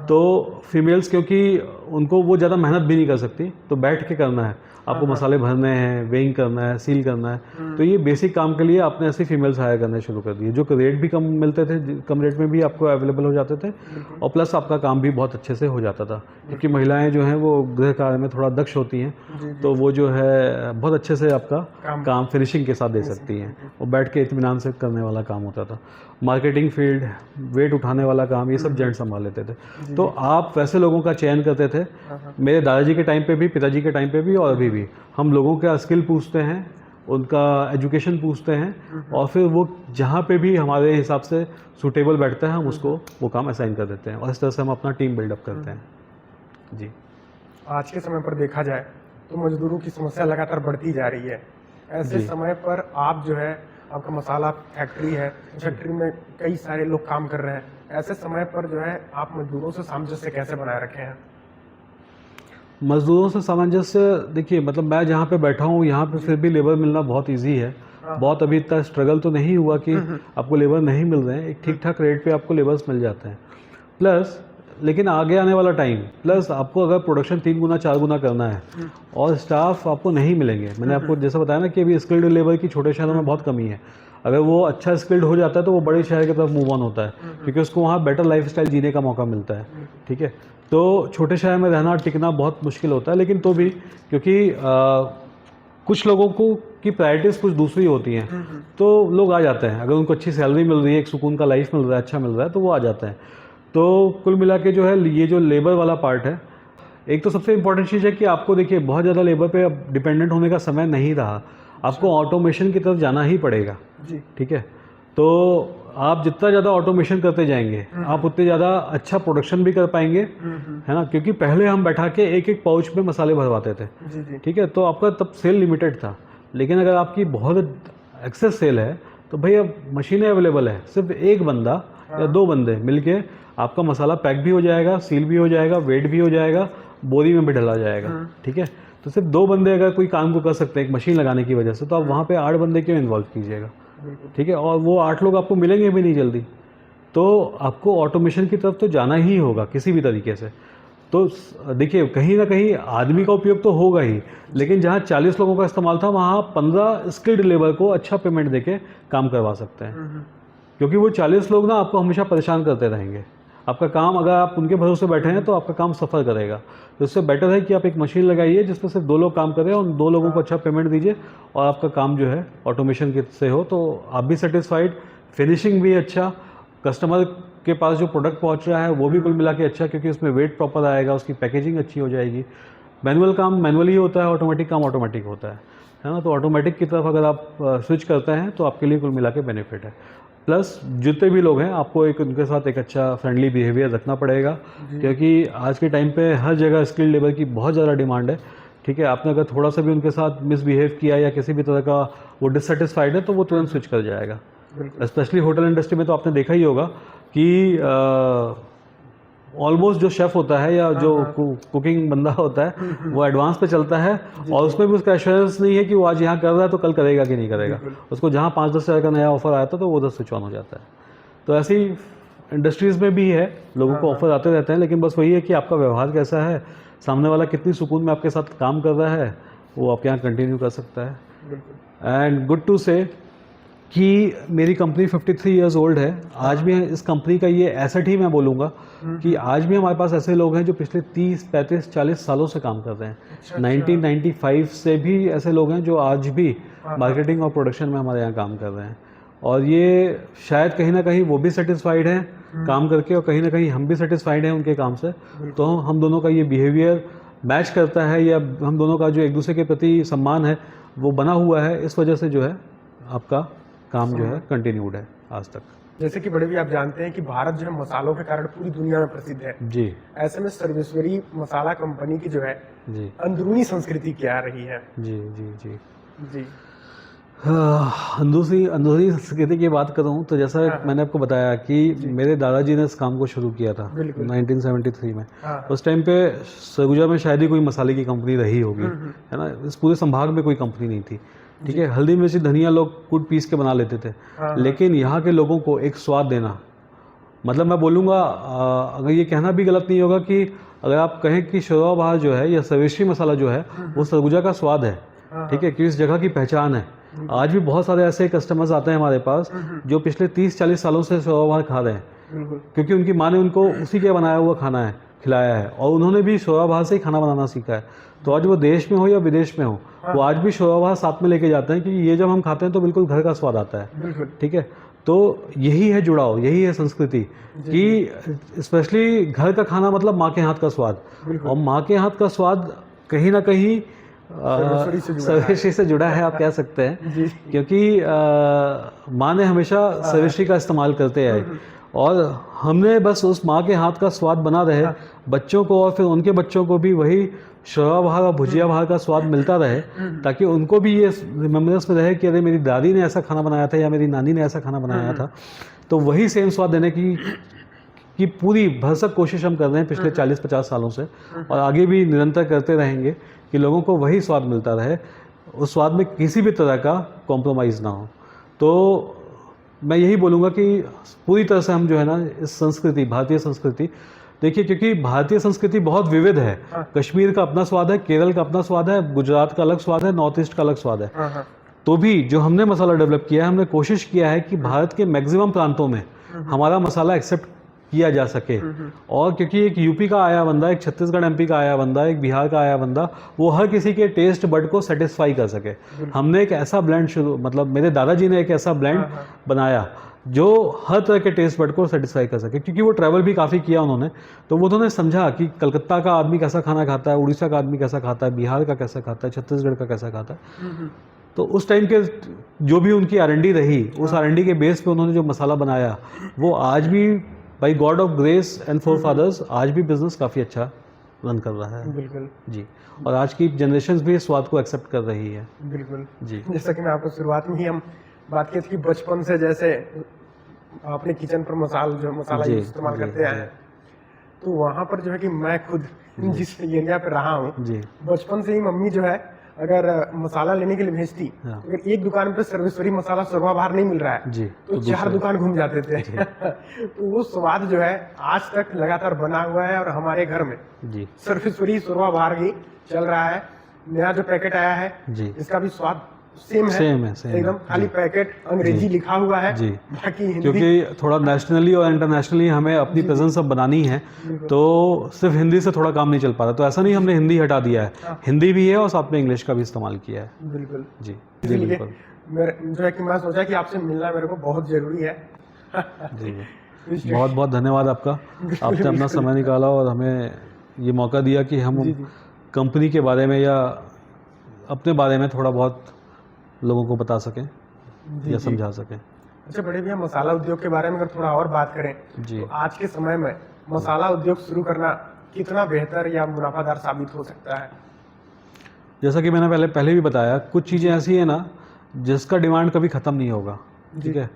तो फीमेल्स क्योंकि उनको वो ज़्यादा मेहनत भी नहीं कर सकती, तो बैठ के करना है आपको, मसाले भरने हैं, वेइंग करना है, सील करना है, तो ये बेसिक काम के लिए आपने ऐसे फीमेल्स हायर करने शुरू कर दिए, जो कि रेट भी कम मिलते थे, कम रेट में भी आपको अवेलेबल हो जाते थे, और प्लस आपका काम भी बहुत अच्छे से हो जाता था, क्योंकि महिलाएं जो हैं वो गृह कार्य में थोड़ा दक्ष होती हैं, तो वो जो है बहुत अच्छे से आपका काम फिनिशिंग के साथ दे सकती हैं, और बैठ के इत्मीनान से करने वाला काम होता था। मार्केटिंग फील्ड, वेट उठाने वाला काम, ये सब जेंट्स संभाल लेते थे। तो आप वैसे लोगों का चयन करते थे। मेरे दादाजी के टाइम पे भी, पिताजी के टाइम पे भी, और अभी भी हम लोगों का स्किल पूछते हैं, उनका एजुकेशन पूछते हैं, और फिर वो जहाँ पे भी हमारे हिसाब से सूटेबल बैठता है हम उसको वो काम असाइन कर देते हैं, और इस तरह से हम अपना टीम बिल्डअप करते हैं। जी। आज के समय पर देखा जाए तो मजदूरों की समस्या लगातार बढ़ती जा रही है। ऐसे समय पर आप जो है, आपका मसाला फैक्ट्री है, फैक्ट्री में कई सारे लोग काम कर रहे हैं, ऐसे समय पर जो है आप मजदूरों से सामंजस्य कैसे बनाए रखे हैं? मजदूरों से सामंजस्य, देखिए मतलब मैं जहाँ पे बैठा हूँ यहाँ पे फिर भी लेबर मिलना बहुत इजी है। बहुत अभी तक स्ट्रगल तो नहीं हुआ कि आपको लेबर नहीं मिल रहे हैं, एक ठीक ठाक रेट पे आपको लेबर्स मिल जाते हैं। प्लस लेकिन आगे आने वाला टाइम, प्लस आपको अगर प्रोडक्शन 3 गुना 4 गुना करना है और स्टाफ आपको नहीं मिलेंगे, मैंने आपको जैसा बताया ना कि अभी स्किल्ड लेबर की छोटे शहरों में बहुत कमी है। अगर वो अच्छा स्किल्ड हो जाता है तो वो बड़े शहर की तरफ मूव ऑन होता है, क्योंकि उसको वहाँ बेटर लाइफस्टाइल जीने का मौका मिलता है। ठीक है, तो छोटे शहर में रहना टिकना बहुत मुश्किल होता है, लेकिन तो भी क्योंकि कुछ लोगों को की प्रायोरिटीज़ कुछ दूसरी होती हैं, तो लोग आ जाते हैं। अगर उनको अच्छी सैलरी मिल रही है, एक सुकून का लाइफ मिल रहा है, अच्छा मिल रहा है, तो वो आ जाते हैं। तो कुल मिला के जो है ये जो लेबर वाला पार्ट है, एक तो सबसे इम्पोर्टेंट चीज़ है कि आपको देखिए बहुत ज़्यादा लेबर पे अब डिपेंडेंट होने का समय नहीं रहा, आपको ऑटोमेशन की तरफ जाना ही पड़ेगा। जी। ठीक है, तो आप जितना ज़्यादा ऑटोमेशन करते जाएंगे आप उतने ज़्यादा अच्छा प्रोडक्शन भी कर पाएंगे, है ना, क्योंकि पहले हम बैठा के एक एक पाउच में मसाले भरवाते थे। जी जी। ठीक है, तो आपका तब सेल लिमिटेड था, लेकिन अगर आपकी बहुत एक्सेस सेल है तो भाई अब मशीनें अवेलेबल है, सिर्फ एक बंदा या 2 बंदे मिलके आपका मसाला पैक भी हो जाएगा, सील भी हो जाएगा, वेट भी हो जाएगा, बोरी में भी डला जाएगा। ठीक है, तो सिर्फ 2 बंदे अगर कोई काम को कर सकते हैं एक मशीन लगाने की वजह से, तो आप वहाँ पे 8 बंदे क्यों इन्वॉल्व कीजिएगा? ठीक है, और वो 8 लोग आपको मिलेंगे भी नहीं जल्दी, तो आपको ऑटोमेशन की तरफ तो जाना ही होगा किसी भी तरीके से। तो देखिए कहीं ना कहीं आदमी का उपयोग तो होगा ही, लेकिन जहाँ 40 लोगों का इस्तेमाल था वहाँ 15 स्किल्ड लेबर को अच्छा पेमेंट देके काम करवा सकते हैं, क्योंकि वो 40 लोग ना आपको हमेशा परेशान करते रहेंगे। आपका काम अगर आप उनके भरोसे बैठे हैं तो आपका काम सफ़र करेगा। तो इससे बेटर है कि आप एक मशीन लगाइए जिसमें सिर्फ 2 लोग काम करें और उन 2 लोगों को अच्छा पेमेंट दीजिए, और आपका काम जो है ऑटोमेशन से हो, तो आप भी सेटिस्फाइड, फिनिशिंग भी अच्छा, कस्टमर के पास जो प्रोडक्ट पहुंच रहा है वो भी कुल मिला के अच्छा, क्योंकि उसमें वेट प्रॉपर आएगा, उसकी पैकेजिंग अच्छी हो जाएगी। मैनुअल काम मैनुअली होता है, ऑटोमेटिक काम ऑटोमेटिक होता है ना, तो ऑटोमेटिक की तरफ अगर आप स्विच करते हैं तो आपके लिए कुल मिला के बेनिफिट है। प्लस जितने भी लोग हैं आपको एक उनके साथ एक अच्छा फ्रेंडली बिहेवियर रखना पड़ेगा, क्योंकि आज के टाइम पे हर जगह स्किल्ड लेबर की बहुत ज़्यादा डिमांड है। ठीक है, आपने अगर थोड़ा सा भी उनके साथ मिसबिहेव किया या किसी भी तरह का वो डिससेटिस्फाइड है तो वो तुरंत स्विच कर जाएगा। स्पेशली होटल इंडस्ट्री में तो आपने देखा ही होगा कि ऑलमोस्ट जो शेफ़ होता है या जो कुकिंग बंदा होता है वो एडवांस पे चलता है, और उसमें भी उसका एश्योरेंस नहीं है कि वो आज यहाँ कर रहा है तो कल करेगा कि नहीं करेगा। उसको जहाँ 5-10 हज़ार का नया ऑफर आया था तो वो उधर स्विच ऑन हो जाता है। तो ऐसी इंडस्ट्रीज़ में भी है, लोगों को ऑफर आते रहते हैं, लेकिन बस वही है कि आपका व्यवहार कैसा है, सामने वाला कितनी सुकून में आपके साथ काम कर रहा है, वो आपके यहाँ कंटिन्यू कर सकता है। एंड गुड टू से कि मेरी कंपनी 53 इयर्स ओल्ड है। आज भी इस कंपनी का ये एसेट ही मैं बोलूँगा कि आज भी हमारे पास ऐसे लोग हैं जो पिछले 30, 35, 40 सालों से काम कर रहे हैं। 1995 से भी ऐसे लोग हैं जो आज भी मार्केटिंग और प्रोडक्शन में हमारे यहाँ काम कर रहे हैं, और ये शायद कहीं ना कहीं वो भी सेटिस्फाइड हैं काम करके, और कहीं ना कहीं हम भी सेटिस्फाइड हैं उनके काम से। तो हम दोनों का ये बिहेवियर मैच करता है, या हम दोनों का जो एक दूसरे के प्रति सम्मान है वो बना हुआ है, इस वजह से जो है आपका काम जो है कंटिन्यूड है आज तक। जैसे कि बड़े भी आप जानते हैं कि भारत जो है मसालों के कारण पूरी दुनिया में प्रसिद्ध है। जी ऐसे में सर्वेश्वरी मसाला कंपनी की जो है जी अंदरूनी संस्कृति क्या रही है? जी जी जी जी। अंदरूनी अंदरूनी संस्कृति की बात करूं तो जैसा मैंने आपको बताया कि मेरे दादाजी ने इस काम को शुरू किया था बिल्कुल। 1973 में। हाँ। उस टाइम पे सरगुजा में शायद ही कोई मसाले की कंपनी रही होगी, है ना। इस पूरे संभाग में कोई कंपनी नहीं थी, ठीक है। हल्दी मिर्ची धनिया लोग कूट पीस के बना लेते थे, लेकिन यहाँ के लोगों को एक स्वाद देना, मतलब मैं बोलूँगा अगर ये कहना भी गलत नहीं होगा कि अगर आप कहें कि शोरवा बहार जो है या सर्वेश्वरी मसाला जो है वो सरगुजा का स्वाद है, ठीक है, कि इस जगह की पहचान है। आज भी बहुत सारे ऐसे कस्टमर्स आते हैं हमारे पास जो पिछले 30-40 सालों से शोरवा बहार खा रहे हैं, क्योंकि उनकी माँ ने उनको उसी के बनाया हुआ खाना है खिलाया है, और उन्होंने भी शोरवा बहार से ही खाना बनाना सीखा है। तो आज वो देश में हो या विदेश में हो, वो आज भी शोरवा बहार साथ में लेके जाते हैं कि ये जब हम खाते हैं तो बिल्कुल घर का स्वाद आता है, ठीक है। तो यही है जुड़ाव, यही है संस्कृति कि स्पेशली घर का खाना मतलब माँ के हाथ का स्वाद, और माँ के हाथ का स्वाद कहीं ना कहीं सर्वेश्वरी से जुड़ा है, आप कह सकते हैं, क्योंकि माँ ने हमेशा सर्वेश्वरी का इस्तेमाल करते आए, और हमने बस उस माँ के हाथ का स्वाद बना रहे बच्चों को, और फिर उनके बच्चों को भी वही शोरवा बहार और भुजिया बहार का स्वाद मिलता रहे, ताकि उनको भी ये रिमेम्बरेंस में रहे कि अरे मेरी दादी ने ऐसा खाना बनाया था या मेरी नानी ने ऐसा खाना बनाया था। तो वही सेम स्वाद देने की पूरी भरसक कोशिश हम कर रहे हैं पिछले 40-50 सालों से, और आगे भी निरंतर करते रहेंगे कि लोगों को वही स्वाद मिलता रहे, उस स्वाद में किसी भी तरह का कॉम्प्रोमाइज़ ना हो। तो मैं यही बोलूँगा कि पूरी तरह से हम जो है ना इस संस्कृति, भारतीय संस्कृति, देखिए क्योंकि भारतीय संस्कृति बहुत विविध है। कश्मीर का अपना स्वाद है, केरल का अपना स्वाद है, गुजरात का अलग स्वाद है, नॉर्थ ईस्ट का अलग स्वाद है। तो भी जो हमने मसाला डेवलप किया है, हमने कोशिश किया है कि भारत के मैक्सिमम प्रांतों में हमारा मसाला एक्सेप्ट किया जा सके। और क्योंकि एक यूपी का आया बंदा, एक छत्तीसगढ़ एमपी का आया बंदा, एक बिहार का आया बंदा, वो हर किसी के टेस्ट बड को सेटिस्फाई कर सके, हमने एक ऐसा ब्लेंड मतलब मेरे दादाजी ने एक ऐसा ब्लेंड बनाया जो हर तरह के टेस्ट बड को सेटिस्फाई कर सके। क्योंकि वो ट्रैवल भी काफ़ी किया उन्होंने, तो वो उन्होंने समझा कि कलकत्ता का आदमी कैसा खाना खाता है, उड़ीसा का आदमी कैसा खाता है, बिहार का कैसा खाता है, छत्तीसगढ़ का कैसा खाता है। तो उस टाइम के जो भी उनकी R&D रही, उस R&D के बेस पे उन्होंने जो मसाला बनाया, वो आज भी by God of grace and forefathers आज भी बिजनेस काफ़ी अच्छा रन कर रहा है। बिल्कुल जी, और आज की जनरेशन भी इस स्वाद को एक्सेप्ट कर रही है। बिल्कुल जी, जैसा कि मैं आपको शुरुआत में ही हम बात की थी कि बचपन से जैसे अपने किचन पर मसाला इस्तेमाल करते आए हैं, तो वहाँ पर जो है कि मैं खुद जिस एरिया पे रहा हूँ, बचपन से ही मम्मी जो है अगर मसाला लेने के लिए भेजती, अगर एक दुकान पे सर्वेश्वरी मसाला शोरवा बहार नहीं मिल रहा है तो 4 दुकान घूम जाते थे। तो वो स्वाद जो है आज तक लगातार बना हुआ है, और हमारे घर में सर्वेश्वरी शोरवा बहार ही चल रहा है। नया जो पैकेट आया है इसका भी स्वाद सेम है एकदम, खाली पैकेट अंग्रेजी लिखा हुआ है, बाकी हिंदी, क्योंकि थोड़ा नेशनली और इंटरनेशनली हमें अपनी प्रेजेंस अब बनानी है, तो सिर्फ हिंदी से थोड़ा काम नहीं चल पा रहा। तो ऐसा नहीं हमने हिंदी हटा दिया है, हिंदी भी है और साथ में इंग्लिश का भी इस्तेमाल किया है। बिल्कुल जी, बिल्कुल। जो है कि मैं सोचा कि आपसे मिलना मेरे को बहुत जरूरी है। जी, बहुत बहुत धन्यवाद आपका, आपने अपना समय निकाला और हमें ये मौका दिया कि हम कंपनी के बारे में या अपने बारे में थोड़ा बहुत लोगों को बता सकें या समझा सकें। अच्छा बड़े भैया, मसाला उद्योग के बारे में अगर थोड़ा और बात करें तो आज के समय में मसाला उद्योग शुरू करना कितना बेहतर या मुनाफादार साबित हो सकता है? जैसा कि मैंने पहले भी बताया, कुछ चीज़ें ऐसी हैं ना जिसका डिमांड कभी ख़त्म नहीं होगा, ठीक है।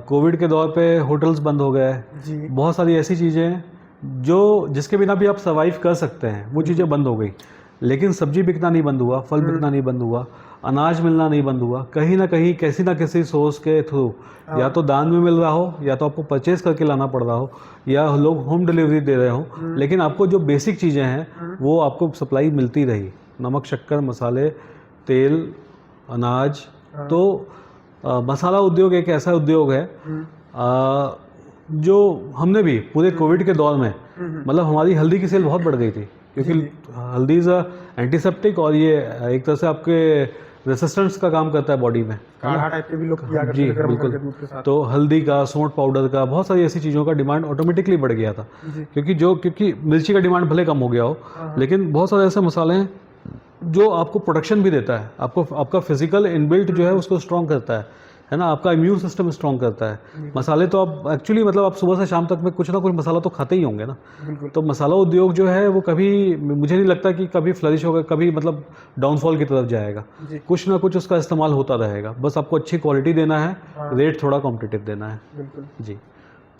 कोविड के दौर पे होटल्स बंद हो गए, बहुत सारी ऐसी चीज़ें हैं जो जिसके बिना भी आप सर्वाइव कर सकते हैं, वो चीज़ें बंद हो गई। लेकिन सब्जी बिकना नहीं बंद हुआ, फल बिकना नहीं बंद हुआ, अनाज मिलना नहीं बंद हुआ। कहीं ना कहीं किसी ना किसी सोर्स के थ्रू या तो दान में मिल रहा हो, या तो आपको परचेज करके लाना पड़ रहा हो, या लोग होम डिलीवरी दे रहे हो, लेकिन आपको जो बेसिक चीज़ें हैं वो आपको सप्लाई मिलती रही, नमक, शक्कर, मसाले, तेल, अनाज। तो मसाला उद्योग एक ऐसा उद्योग है जो हमने भी पूरे कोविड के दौर में, मतलब हमारी हल्दी की सेल बहुत बढ़ गई थी, क्योंकि हल्दी इज एंटीसेप्टिक, और ये एक तरह से आपके रेसिस्टेंस का काम करता है बॉडी में, काढ़ा टाइप के भी लोग किया करते थे गर्म करके दूध के साथ। तो हल्दी का, सौंठ पाउडर का, बहुत सारी ऐसी चीज़ों का डिमांड ऑटोमेटिकली बढ़ गया था, क्योंकि मिर्ची का डिमांड भले कम हो गया हो, लेकिन बहुत सारे ऐसे मसाले हैं जो आपको प्रोडक्शन भी देता है, आपका फिजिकल इनबिल्ट जो है उसको स्ट्रॉन्ग करता है। है ना, आपका इम्यून सिस्टम स्ट्रॉन्ग करता है। मसाले तो आप एक्चुअली मतलब आप सुबह से शाम तक में कुछ ना कुछ मसाला तो खाते ही होंगे ना। बिल्कुल। तो मसाला उद्योग जो है वो कभी, मुझे नहीं लगता कि कभी फ्लरिश होगा, कभी मतलब डाउनफॉल की तरफ जाएगा। जी। कुछ ना कुछ उसका इस्तेमाल होता रहेगा, बस आपको अच्छी क्वालिटी देना है, हाँ। रेट थोड़ा कॉम्पिटिटिव देना है। बिल्कुल। जी,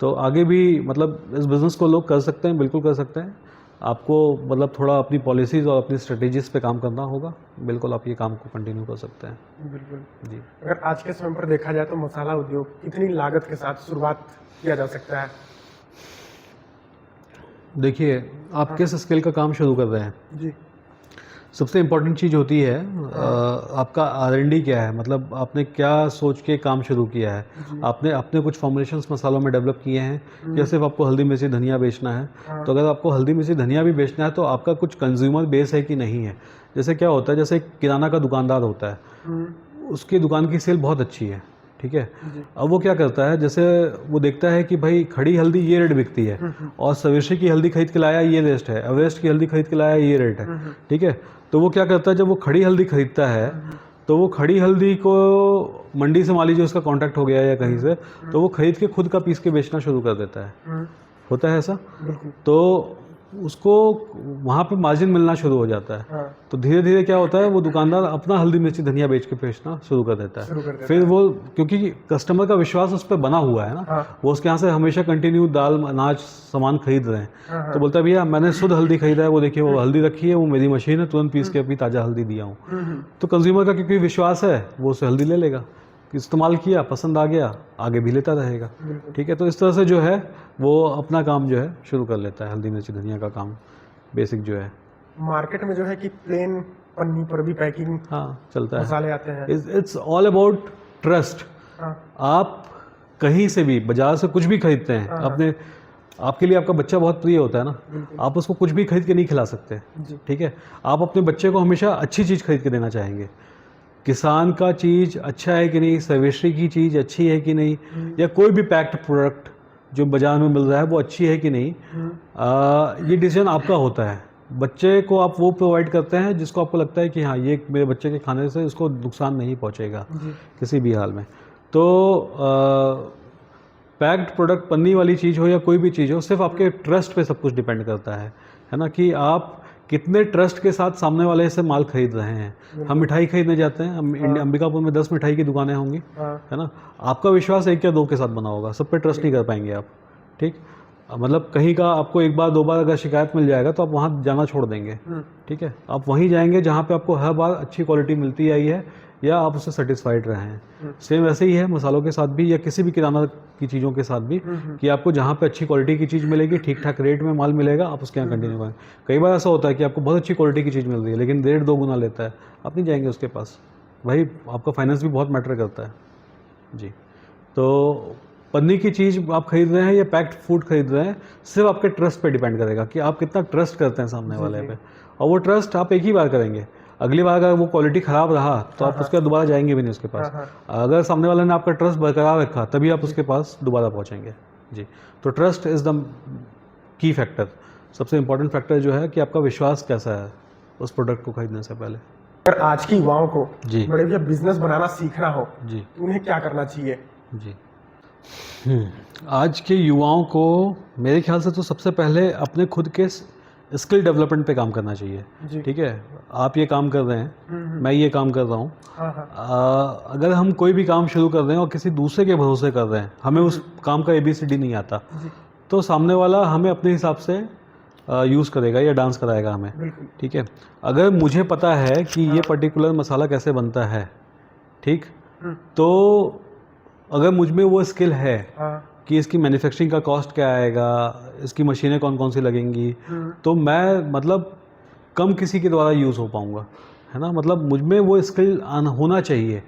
तो आगे भी मतलब इस बिज़नेस को लोग कर सकते हैं, बिल्कुल कर सकते हैं। आपको मतलब थोड़ा अपनी पॉलिसीज़ और अपनी स्ट्रेटेजीज़ पे काम करना होगा। बिल्कुल आप ये काम को कंटिन्यू कर सकते हैं। बिल्कुल। जी। अगर आज के समय पर देखा जाए तो मसाला उद्योग कितनी लागत के साथ शुरुआत किया जा सकता है? देखिए, आप किस स्केल का काम शुरू कर रहे हैं? जी। सबसे इम्पोर्टेंट चीज़ होती है आपका R&D क्या है, मतलब आपने क्या सोच के काम शुरू किया है। आपने अपने कुछ फॉर्मुलेशंस मसालों में डेवलप किए हैं या सिर्फ आपको हल्दी मिर्ची धनिया बेचना है? तो अगर आपको हल्दी मिर्ची धनिया भी बेचना है तो आपका कुछ कंज्यूमर बेस है कि नहीं है। जैसे क्या होता है, जैसे एक किराना का दुकानदार होता है, उसकी दुकान की सेल बहुत अच्छी है, ठीक है। अब वो क्या करता है, जैसे वो देखता है कि भाई खड़ी हल्दी ये रेट बिकती है और सवेशी की हल्दी खरीद के लाया ये रेट है, एवरेस्ट की हल्दी खरीद के लाया ये रेट है, ठीक है। तो वो क्या करता है, जब वो खड़ी हल्दी खरीदता है तो वो खड़ी हल्दी को मंडी से मान लीजिए उसका कॉन्टैक्ट हो गया या कहीं से, तो वो खरीद के खुद का पीस के बेचना शुरू कर देता है। होता है ऐसा। तो उसको वहाँ पे मार्जिन मिलना शुरू हो जाता है। हाँ। तो धीरे धीरे क्या होता है, वो दुकानदार अपना हल्दी मिर्ची धनिया बेच के बेचना शुरू कर देता है। फिर वो, क्योंकि कस्टमर का विश्वास उस पर बना हुआ है ना, हाँ। वो उसके यहाँ से हमेशा कंटिन्यू दाल अनाज सामान खरीद रहे हैं। तो बोलता है भैया मैंने शुद्ध हल्दी खरीदा है, वो देखिए वो हल्दी रखी है, वो मेरी मशीन है, तुरंत पीस के अभी ताज़ा हल्दी दिया हूँ। तो कंज्यूमर का क्योंकि विश्वास है, वो उसे हल्दी ले लेगा, इस्तेमाल किया, पसंद आ गया, आगे भी लेता रहेगा, ठीक है। तो इस तरह से जो है वो अपना काम जो है शुरू कर लेता है, हल्दी मिर्ची धनिया का काम बेसिक जो है। मार्केट में जो है कि प्लेन पन्नी पर भी पैकिंग हाँ, चलता है। मसाले आते हैं। It's all about trust. आप कहीं से भी बाजार से कुछ भी खरीदते हैं, अपने आपके लिए आपका बच्चा बहुत प्रिय होता है ना, आप उसको कुछ भी खरीद के नहीं खिला सकते, ठीक है। आप अपने बच्चे को हमेशा अच्छी चीज़ खरीद के देना चाहेंगे। किसान का चीज़ अच्छा है कि नहीं, सर्वेश्री की चीज़ अच्छी है कि नहीं, या कोई भी पैक्ड प्रोडक्ट जो बाजार में मिल रहा है वो अच्छी है कि नहीं, ये डिसीजन आपका होता है। बच्चे को आप वो प्रोवाइड करते हैं जिसको आपको लगता है कि हाँ ये मेरे बच्चे के खाने से उसको नुकसान नहीं पहुंचेगा किसी भी हाल में। तो पैक्ड प्रोडक्ट, पन्नी वाली चीज़ हो या कोई भी चीज़ हो, सिर्फ आपके ट्रस्ट पे सब कुछ डिपेंड करता है ना, कि आप कितने ट्रस्ट के साथ सामने वाले से माल खरीद रहे हैं। हम मिठाई खरीदने जाते हैं, हम अंबिकापुर में 10 मिठाई की दुकानें होंगी, है ना, आपका विश्वास 1 या 2 के साथ बना होगा, सब पे ट्रस्ट नहीं कर पाएंगे आप, ठीक। मतलब कहीं का आपको 1 बार 2 बार अगर शिकायत मिल जाएगा तो आप वहाँ जाना छोड़ देंगे, ठीक है। आप वहीं जाएंगे जहाँ पे आपको हर बार अच्छी क्वालिटी मिलती आई है या आप उससे सेटिस्फाइड रहे हैं। सेम ऐसे ही है मसालों के साथ भी या किसी भी किराना की चीज़ों के साथ भी, कि आपको जहाँ पे अच्छी क्वालिटी की चीज़ मिलेगी, ठीक ठाक रेट में माल मिलेगा, आप उसके यहाँ कंटिन्यू करें। कई बार ऐसा होता है कि आपको बहुत अच्छी क्वालिटी की चीज़ मिल रही है लेकिन रेट 2 गुना लेता है, आप नहीं जाएंगे उसके पास। भाई आपका फाइनेंस भी बहुत मैटर करता है जी। तो पन्नी की चीज़ आप खरीद रहे हैं या पैक्ड फूड खरीद रहे हैं, सिर्फ आपके ट्रस्ट पे डिपेंड करेगा कि आप कितना ट्रस्ट करते हैं सामने वाले पे। और वो ट्रस्ट आप एक ही बार करेंगे, अगली बार अगर वो क्वालिटी ख़राब रहा तो आप उसके बाद दोबारा जाएंगे भी नहीं उसके पास। अगर सामने वाले ने आपका ट्रस्ट बरकरार रखा तभी आप उसके पास दोबारा पहुंचेंगे जी। तो trust is the key factor, सबसे इम्पोर्टेंट फैक्टर जो है कि आपका विश्वास कैसा है उस प्रोडक्ट को खरीदने से पहले। अगर आज की युवाओं को जी बड़े भैया बिजनेस बनाना सीखना हो जी तो उन्हें क्या करना चाहिए? जी आज के युवाओं को मेरे ख्याल से तो सबसे पहले अपने खुद के स्किल डेवलपमेंट पे काम करना चाहिए, ठीक है। आप ये काम कर रहे हैं, मैं ये काम कर रहा हूँ। अगर हम कोई भी काम शुरू कर रहे हैं और किसी दूसरे के भरोसे कर रहे हैं, हमें उस काम का ABCD नहीं आता, तो सामने वाला हमें अपने हिसाब से यूज़ करेगा या डांस कराएगा हमें, ठीक है। अगर मुझे पता है कि ये पर्टिकुलर मसाला कैसे बनता है, ठीक, तो अगर मुझ में वो स्किल है कि इसकी मैन्युफैक्चरिंग का कॉस्ट क्या आएगा, इसकी मशीनें कौन कौन सी लगेंगी, तो मैं मतलब कम किसी के द्वारा यूज़ हो पाऊँगा, है ना। मतलब मुझ में वो स्किल होना चाहिए।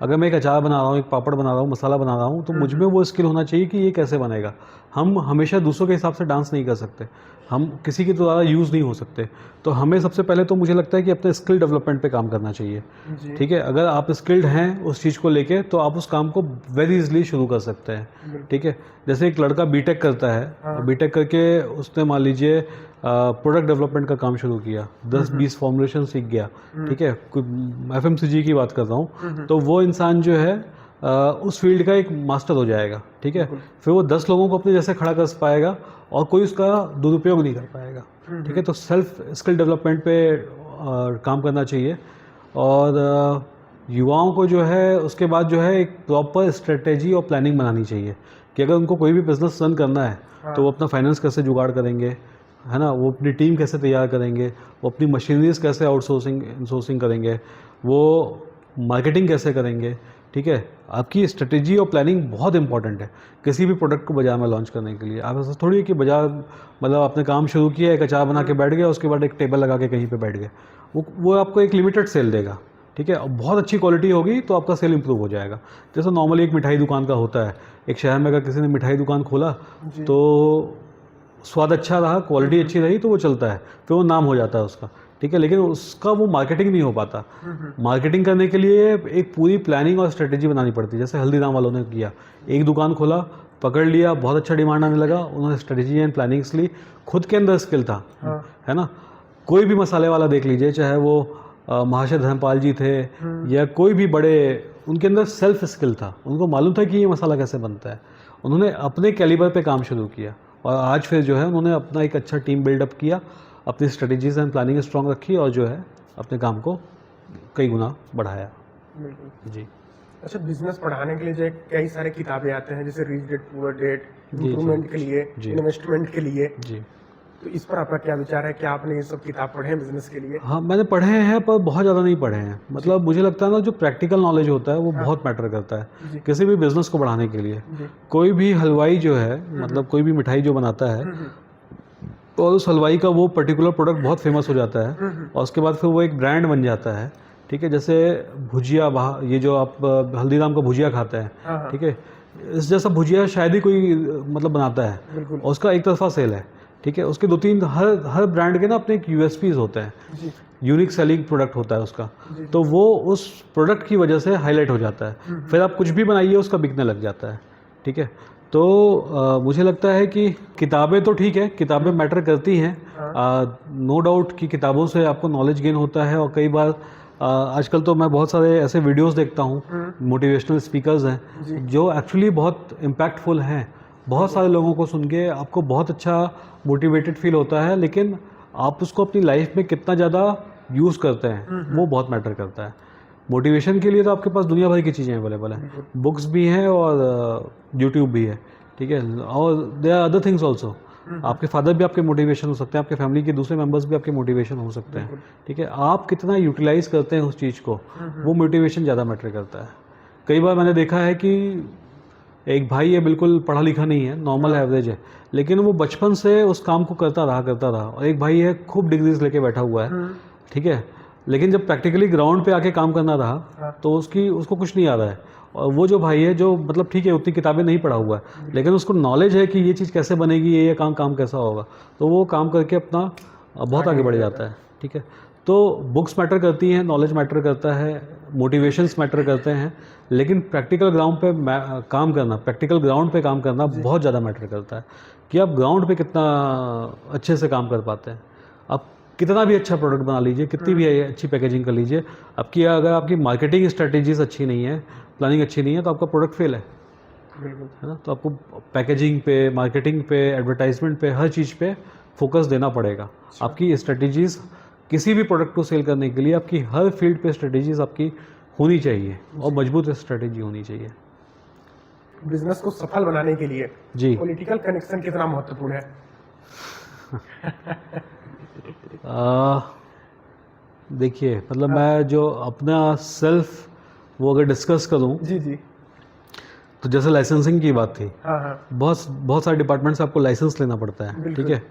अगर मैं एक अचार बना रहा हूँ, एक पापड़ बना रहा हूँ, मसाला बना रहा हूँ, तो मुझ में वो स्किल होना चाहिए कि ये कैसे बनेगा। हम हमेशा दूसरों के हिसाब से डांस नहीं कर सकते, हम किसी के द्वारा यूज़ नहीं हो सकते। तो हमें सबसे पहले तो मुझे लगता है कि अपने स्किल डेवलपमेंट पे काम करना चाहिए, ठीक है। अगर आप स्किल्ड हैं उस चीज़ को लेके तो आप उस काम को वेरी इजली शुरू कर सकते हैं, ठीक है। जैसे एक लड़का बीटेक करता है, बीटेक करके उसने मान लीजिए प्रोडक्ट डेवलपमेंट का काम शुरू किया, 10-20 फॉर्मुलेशन सीख गया, ठीक है। FMCG की बात कर रहा हूँ, तो वो इंसान जो है उस फील्ड का एक मास्टर हो जाएगा, ठीक है। फिर वो 10 लोगों को अपने जैसे खड़ा कर पाएगा और कोई उसका दुरुपयोग नहीं कर पाएगा, ठीक है। तो सेल्फ स्किल डेवलपमेंट पे काम करना चाहिए और युवाओं को जो है उसके बाद जो है एक प्रॉपर स्ट्रेटेजी और प्लानिंग बनानी चाहिए कि अगर उनको कोई भी बिजनेस रन करना है तो वो अपना फाइनेंस कैसे जुगाड़ करेंगे, है ना, वो अपनी टीम कैसे तैयार करेंगे, वो अपनी मशीनरीज कैसे आउटसोर्सिंग इनसोर्सिंग करेंगे, वो मार्केटिंग कैसे करेंगे, ठीक है। आपकी स्ट्रेटेजी और प्लानिंग बहुत इंपॉर्टेंट है किसी भी प्रोडक्ट को बाजार में लॉन्च करने के लिए। आप ऐसा थोड़ी है कि बाजार मतलब आपने काम शुरू किया, एक अचार बना के बैठ गया, उसके बाद एक टेबल लगा के कहीं पे बैठ गए, वो आपको एक लिमिटेड सेल देगा, ठीक है। बहुत अच्छी क्वालिटी होगी तो आपका सेल इंप्रूव हो जाएगा। जैसे नॉर्मली एक मिठाई दुकान का होता है, एक शहर में अगर किसी ने मिठाई दुकान खोला तो स्वाद अच्छा रहा, क्वालिटी अच्छी रही तो वो चलता है, फिर वो नाम हो जाता है उसका, ठीक है। लेकिन उसका वो मार्केटिंग नहीं हो पाता। मार्केटिंग करने के लिए एक पूरी प्लानिंग और स्ट्रेटेजी बनानी पड़ती है। जैसे हल्दीराम वालों ने किया, एक दुकान खोला, पकड़ लिया, बहुत अच्छा डिमांड आने लगा, उन्होंने स्ट्रेटेजी एंड प्लानिंग्स ली, खुद के अंदर स्किल था, है ना। कोई भी मसाले वाला देख लीजिए, चाहे वो महाशय धर्मपाल जी थे या कोई भी बड़े, उनके अंदर सेल्फ स्किल था, उनको मालूम था कि ये मसाला कैसे बनता है। उन्होंने अपने कैलिबर पे काम शुरू किया और आज फिर जो है उन्होंने अपना एक अच्छा टीम बिल्डअप किया, अपनी स्ट्रेटजीज एंड प्लानिंग स्ट्रॉन्ग रखी और जो है अपने काम को कई गुना बढ़ाया। बिल्कुल जी अच्छा, बिजनेस पढ़ाने के लिए जो कई सारे किताबें आते हैं, जैसे rich dad poor dad, improvement के लिए, इन्वेस्टमेंट के लिए, जी। तो इस पर आपका क्या विचार है? क्या आपने ये सब किताब पढ़े हैं बिजनेस के लिए? हाँ, मैंने पढ़े हैं पर बहुत ज़्यादा नहीं पढ़े हैं। मतलब मुझे लगता है ना, जो प्रैक्टिकल नॉलेज होता है वो बहुत मैटर करता है किसी भी बिजनेस को बढ़ाने के लिए। कोई भी हलवाई जो है, मतलब कोई भी मिठाई जो बनाता है और उस हलवाई का वो पर्टिकुलर प्रोडक्ट बहुत फेमस हो जाता है और उसके बाद फिर वो एक ब्रांड बन जाता है, ठीक है। जैसे भुजिया, ये जो आप हल्दीराम का भुजिया खाते हैं, ठीक है, इस जैसा भुजिया शायद ही कोई मतलब बनाता है और उसका एक तरफा सेल है, ठीक है। उसके 2-3 हर ब्रांड के ना अपने एक यूएसपीज होते हैं, यूनिक सेलिंग प्रोडक्ट होता है उसका, तो वो उस प्रोडक्ट की वजह से हाईलाइट हो जाता है। फिर आप कुछ भी बनाइए उसका बिकने लग जाता है, ठीक है। तो मुझे लगता है कि किताबें तो ठीक है, किताबें मैटर करती हैं, नो डाउट कि किताबों से आपको नॉलेज गेन होता है। और कई बार आजकल तो मैं बहुत सारे ऐसे वीडियोस देखता हूँ, मोटिवेशनल स्पीकर्स हैं जो एक्चुअली बहुत इम्पैक्टफुल हैं। बहुत सारे लोगों को सुन के आपको बहुत अच्छा मोटिवेटेड फील होता है, लेकिन आप उसको अपनी लाइफ में कितना ज़्यादा यूज़ करते हैं वो बहुत मैटर करता है। मोटिवेशन के लिए तो आपके पास दुनिया भर की चीज़ें अवेलेबल हैं, बुक्स भी हैं और यूट्यूब भी है, ठीक है। और there are other things also. आपके फादर भी आपके मोटिवेशन हो सकते हैं, आपके फैमिली के दूसरे मेंबर्स भी आपके मोटिवेशन हो सकते हैं, ठीक है। आप कितना यूटिलाइज करते हैं उस चीज़ को, वो मोटिवेशन ज़्यादा मैटर करता है। कई बार मैंने देखा है कि एक भाई है, बिल्कुल पढ़ा लिखा नहीं है, नॉर्मल एवरेज है, लेकिन वो बचपन से उस काम को करता रहा। और एक भाई है खूब डिग्रीज लेके बैठा हुआ है, ठीक है, लेकिन जब प्रैक्टिकली ग्राउंड पे आके काम करना रहा तो उसको कुछ नहीं आ रहा है। और वो जो भाई है, जो मतलब ठीक है उतनी किताबें नहीं पढ़ा हुआ है, लेकिन उसको नॉलेज है कि ये चीज़ कैसे बनेगी, ये काम कैसा होगा, तो वो काम करके अपना बहुत आगे बढ़ जाता है, ठीक है। तो बुक्स मैटर करती हैं, नॉलेज मैटर करता है, मोटिवेशंस मैटर करते हैं, लेकिन प्रैक्टिकल ग्राउंड पे काम करना, प्रैक्टिकल ग्राउंड पे काम करना बहुत ज़्यादा मैटर करता है कि आप ग्राउंड पे कितना अच्छे से काम कर पाते हैं। आप कितना भी अच्छा प्रोडक्ट बना लीजिए, कितनी भी अच्छी पैकेजिंग कर लीजिए, अगर आपकी मार्केटिंग स्ट्रेटेजीज अच्छी नहीं है, प्लानिंग अच्छी नहीं है, तो आपका प्रोडक्ट फेल है, है ना। तो आपको पैकेजिंग पे, मार्केटिंग पे, एडवर्टाइजमेंट पे, हर चीज़ पे फोकस देना पड़ेगा। आपकी स्ट्रेटेजीज किसी भी प्रोडक्ट को सेल करने के लिए आपकी हर फील्ड पे स्ट्रेटेजीज आपकी होनी चाहिए और मजबूत स्ट्रेटेजी होनी चाहिए। बिजनेस को सफल बनाने के लिए जी पॉलिटिकल कनेक्शन कितना महत्वपूर्ण है? देखिए, मतलब मैं जो अपना सेल्फ वो अगर डिस्कस करूं, जी तो जैसे लाइसेंसिंग की बात थी, हाँ बहुत सारे डिपार्टमेंट से आपको लाइसेंस लेना पड़ता है, ठीक है।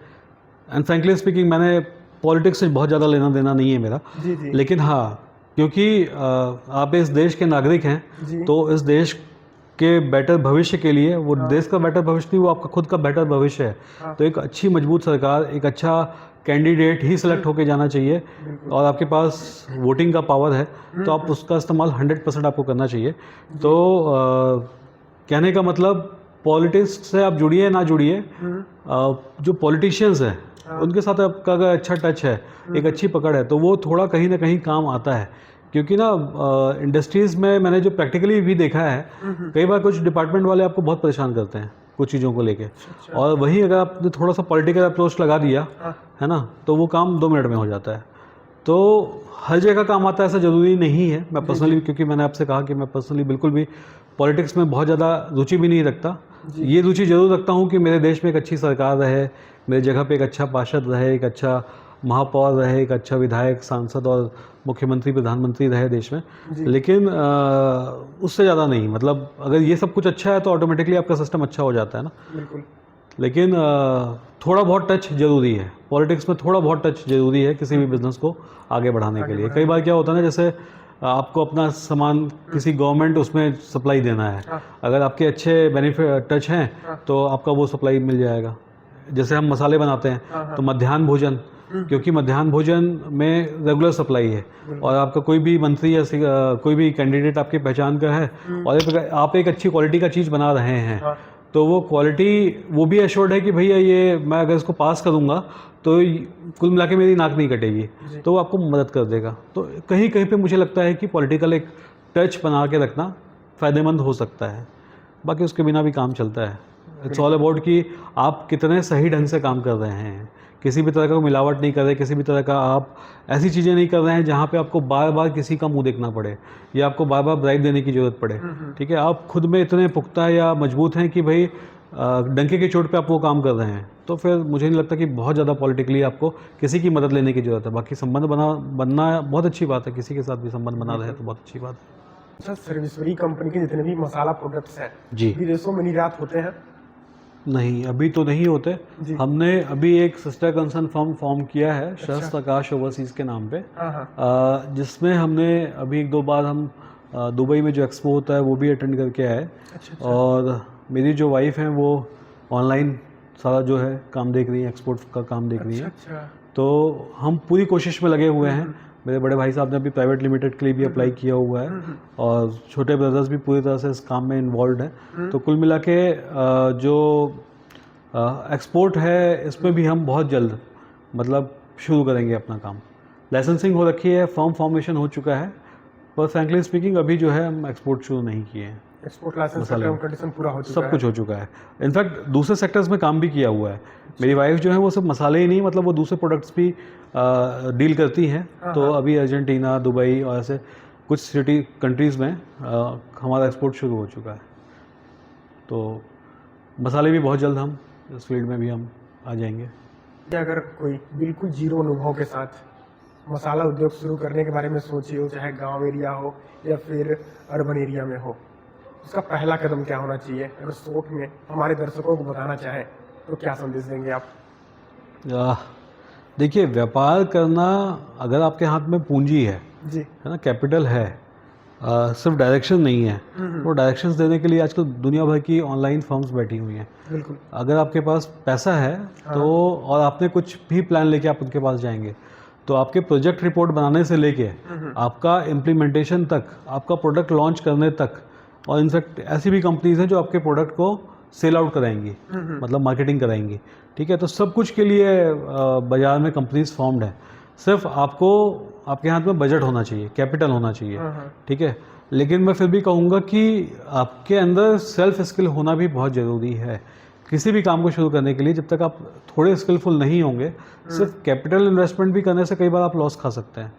एंड फ्रैंकली स्पीकिंग, मैंने पॉलिटिक्स से बहुत ज़्यादा लेना देना नहीं है मेरा, लेकिन हाँ, क्योंकि आप इस देश के नागरिक हैं, तो इस देश के बेटर भविष्य के लिए, वो देश का बेटर भविष्य नहीं, वो आपका खुद का बेटर भविष्य है, तो एक अच्छी मजबूत सरकार, एक अच्छा कैंडिडेट ही सिलेक्ट होके जाना चाहिए और आपके पास वोटिंग का पावर है तो आप उसका इस्तेमाल 100% आपको करना चाहिए। तो कहने का मतलब, पॉलिटिक्स से आप जुड़िए ना जुड़िए, जो पॉलिटिशियंस हैं उनके साथ आपका अगर अच्छा टच है, एक अच्छी पकड़ है, तो वो थोड़ा कहीं ना कहीं काम आता है क्योंकि ना इंडस्ट्रीज़ में मैंने जो प्रैक्टिकली भी देखा है, कई बार कुछ डिपार्टमेंट वाले आपको बहुत परेशान करते हैं कुछ चीज़ों को लेके, और वहीं अगर आपने थोड़ा सा पॉलिटिकल अप्रोच लगा दिया है ना, तो वो काम 2 मिनट में हो जाता है। तो हर जगह काम आता है ऐसा ज़रूरी नहीं है। मैं पर्सनली, क्योंकि मैंने आपसे कहा कि मैं पर्सनली बिल्कुल भी पॉलिटिक्स में बहुत ज़्यादा रुचि भी नहीं रखता। ये रुचि ज़रूर रखता हूँ कि मेरे देश में एक अच्छी सरकार रहे, मेरी जगह पे एक अच्छा पार्षद रहे, एक अच्छा महापौर रहे, एक अच्छा विधायक, सांसद और मुख्यमंत्री, प्रधानमंत्री रहे देश में। लेकिन उससे ज़्यादा नहीं। मतलब अगर ये सब कुछ अच्छा है तो ऑटोमेटिकली आपका सिस्टम अच्छा हो जाता है ना। बिल्कुल। लेकिन थोड़ा बहुत टच ज़रूरी है, पॉलिटिक्स में थोड़ा बहुत टच ज़रूरी है किसी भी बिजनेस को आगे बढ़ाने के लिए। कई बार क्या होता है ना, जैसे आपको अपना सामान किसी गवर्नमेंट उसमें सप्लाई देना है, अगर आपके अच्छे बेनिफिट टच हैं तो आपका वो सप्लाई मिल जाएगा। जैसे हम मसाले बनाते हैं तो मध्याह्न भोजन, क्योंकि मध्याह्न भोजन में रेगुलर सप्लाई है और आपका कोई भी मंत्री या कोई भी कैंडिडेट आपकी पहचान का है और आप एक अच्छी क्वालिटी का चीज़ बना रहे हैं, तो वो क्वालिटी वो भी एश्योर्ड है कि भैया ये मैं अगर इसको पास करूँगा तो कुल मिला के मेरी नाक नहीं कटेगी, तो वो आपको मदद कर देगा। तो कहीं कहीं पे मुझे लगता है कि पॉलिटिकल एक टच बना के रखना फ़ायदेमंद हो सकता है। बाकी उसके बिना भी काम चलता है। इट्स ऑल अबाउट कि आप कितने सही ढंग से काम कर रहे हैं, किसी भी तरह का मिलावट नहीं कर रहे, किसी भी तरह का आप ऐसी चीज़ें नहीं कर रहे हैं जहाँ पे आपको बार बार किसी का मुंह देखना पड़े या आपको बार बार ब्राइब देने की ज़रूरत पड़े। ठीक है, आप खुद में इतने पुख्ता या मजबूत हैं कि भाई डंके की चोट पे आप वो काम कर रहे हैं, तो फिर मुझे नहीं लगता कि बहुत ज़्यादा पॉलिटिकली आपको किसी की मदद लेने की ज़रूरत है। बाकी संबंध बनना बहुत अच्छी बात है, किसी के साथ भी संबंध बना रहे तो बहुत अच्छी बात है। अच्छा, सर्विसरी कंपनी के जितने भी मसाला प्रोडक्ट्स हैं जी, विदेशों में निर्यात होते हैं? नहीं अभी तो नहीं होते। हमने अभी एक सिस्टर कंसर्न फर्म फॉर्म किया है शस्त्र आकाश ओवरसीज़ के नाम पे, जिसमें हमने अभी 1-2 बार हम दुबई में जो एक्सपो होता है वो भी अटेंड करके आए। और मेरी जो वाइफ हैं वो ऑनलाइन सारा जो है काम देख रही हैं, एक्सपोर्ट का काम देख रही हैं। तो हम पूरी कोशिश में लगे हुए हैं। मेरे बड़े भाई साहब ने अभी प्राइवेट लिमिटेड के लिए भी अप्लाई किया हुआ है और छोटे ब्रदर्स भी पूरी तरह से इस काम में इन्वॉल्व हैं। तो कुल मिला के जो एक्सपोर्ट है इसमें भी हम बहुत जल्द मतलब शुरू करेंगे अपना काम। लाइसेंसिंग हो रखी है, फर्म फॉर्मेशन हो चुका है, पर फ्रैंकली स्पीकिंग अभी जो है हम एक्सपोर्ट शुरू नहीं किए हैं। एक्सपोर्ट लाइसेंस का टर्म कंडीशन पूरा हो चुका सब है? कुछ हो चुका है। इनफैक्ट दूसरे सेक्टर्स में काम भी किया हुआ है। मेरी वाइफ जो है वो सब मसाले ही नहीं, मतलब वो दूसरे प्रोडक्ट्स भी डील करती हैं। तो अभी अर्जेंटीना, दुबई और ऐसे कुछ सिटी कंट्रीज़ में हमारा एक्सपोर्ट शुरू हो चुका है। तो मसाले भी बहुत जल्द हम इस फील्ड में भी हम आ जाएंगे। या अगर कोई बिल्कुल जीरो अनुभव के साथ मसाला उद्योग शुरू करने के बारे में सोचे हो, चाहे गांव एरिया हो या फिर अर्बन एरिया में हो, उसका पहला कदम क्या होना चाहिए? अगर शॉर्ट में हमारे दर्शकों को बताना चाहें तो क्या संदेश देंगे आप? देखिए, व्यापार करना अगर आपके हाथ में पूंजी है ना, कैपिटल है, सिर्फ डायरेक्शन नहीं है, वो डायरेक्शंस देने के लिए आजकल दुनिया भर की ऑनलाइन फर्म्स बैठी हुई हैं। बिल्कुल। अगर आपके पास पैसा है तो और आपने कुछ भी प्लान लेके आप उनके पास जाएंगे तो आपके प्रोजेक्ट रिपोर्ट बनाने से लेके आपका इम्प्लीमेंटेशन तक, आपका प्रोडक्ट लॉन्च करने तक, और इनफैक्ट ऐसी भी कंपनीज हैं जो आपके प्रोडक्ट को सेल आउट कराएंगी, मतलब मार्केटिंग कराएंगी। ठीक है, तो सब कुछ के लिए बाजार में कंपनीज फॉर्म्ड है। सिर्फ आपको आपके हाथ में बजट होना चाहिए, कैपिटल होना चाहिए। ठीक है, लेकिन मैं फिर भी कहूँगा कि आपके अंदर सेल्फ स्किल होना भी बहुत ज़रूरी है किसी भी काम को शुरू करने के लिए। जब तक आप थोड़े स्किलफुल नहीं होंगे, सिर्फ कैपिटल इन्वेस्टमेंट भी करने से कई बार आप लॉस खा सकते हैं।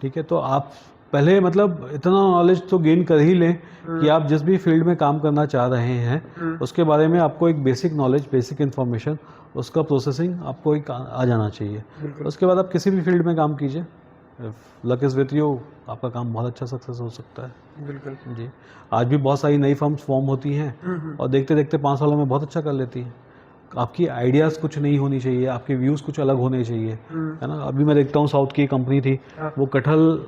ठीक है, तो आप पहले मतलब इतना नॉलेज तो गेन कर ही लें कि आप जिस भी फील्ड में काम करना चाह रहे हैं उसके बारे में आपको एक बेसिक नॉलेज, बेसिक इन्फॉर्मेशन, उसका प्रोसेसिंग आपको एक आ जाना चाहिए। उसके बाद आप किसी भी फील्ड में काम कीजिए, लक इज़ विथ यू, आपका काम बहुत अच्छा सक्सेस हो सकता है। बिल्कुल जी, आज भी बहुत सारी नई फर्म्स फॉर्म होती हैं और देखते देखते 5 सालों में बहुत अच्छा कर लेती हैं। आपकी आइडियाज़ कुछ नहीं होनी चाहिए, आपके व्यूज़ कुछ अलग होने चाहिए, है ना। अभी मैं देखता हूँ साउथ की कंपनी थी, वो कटहल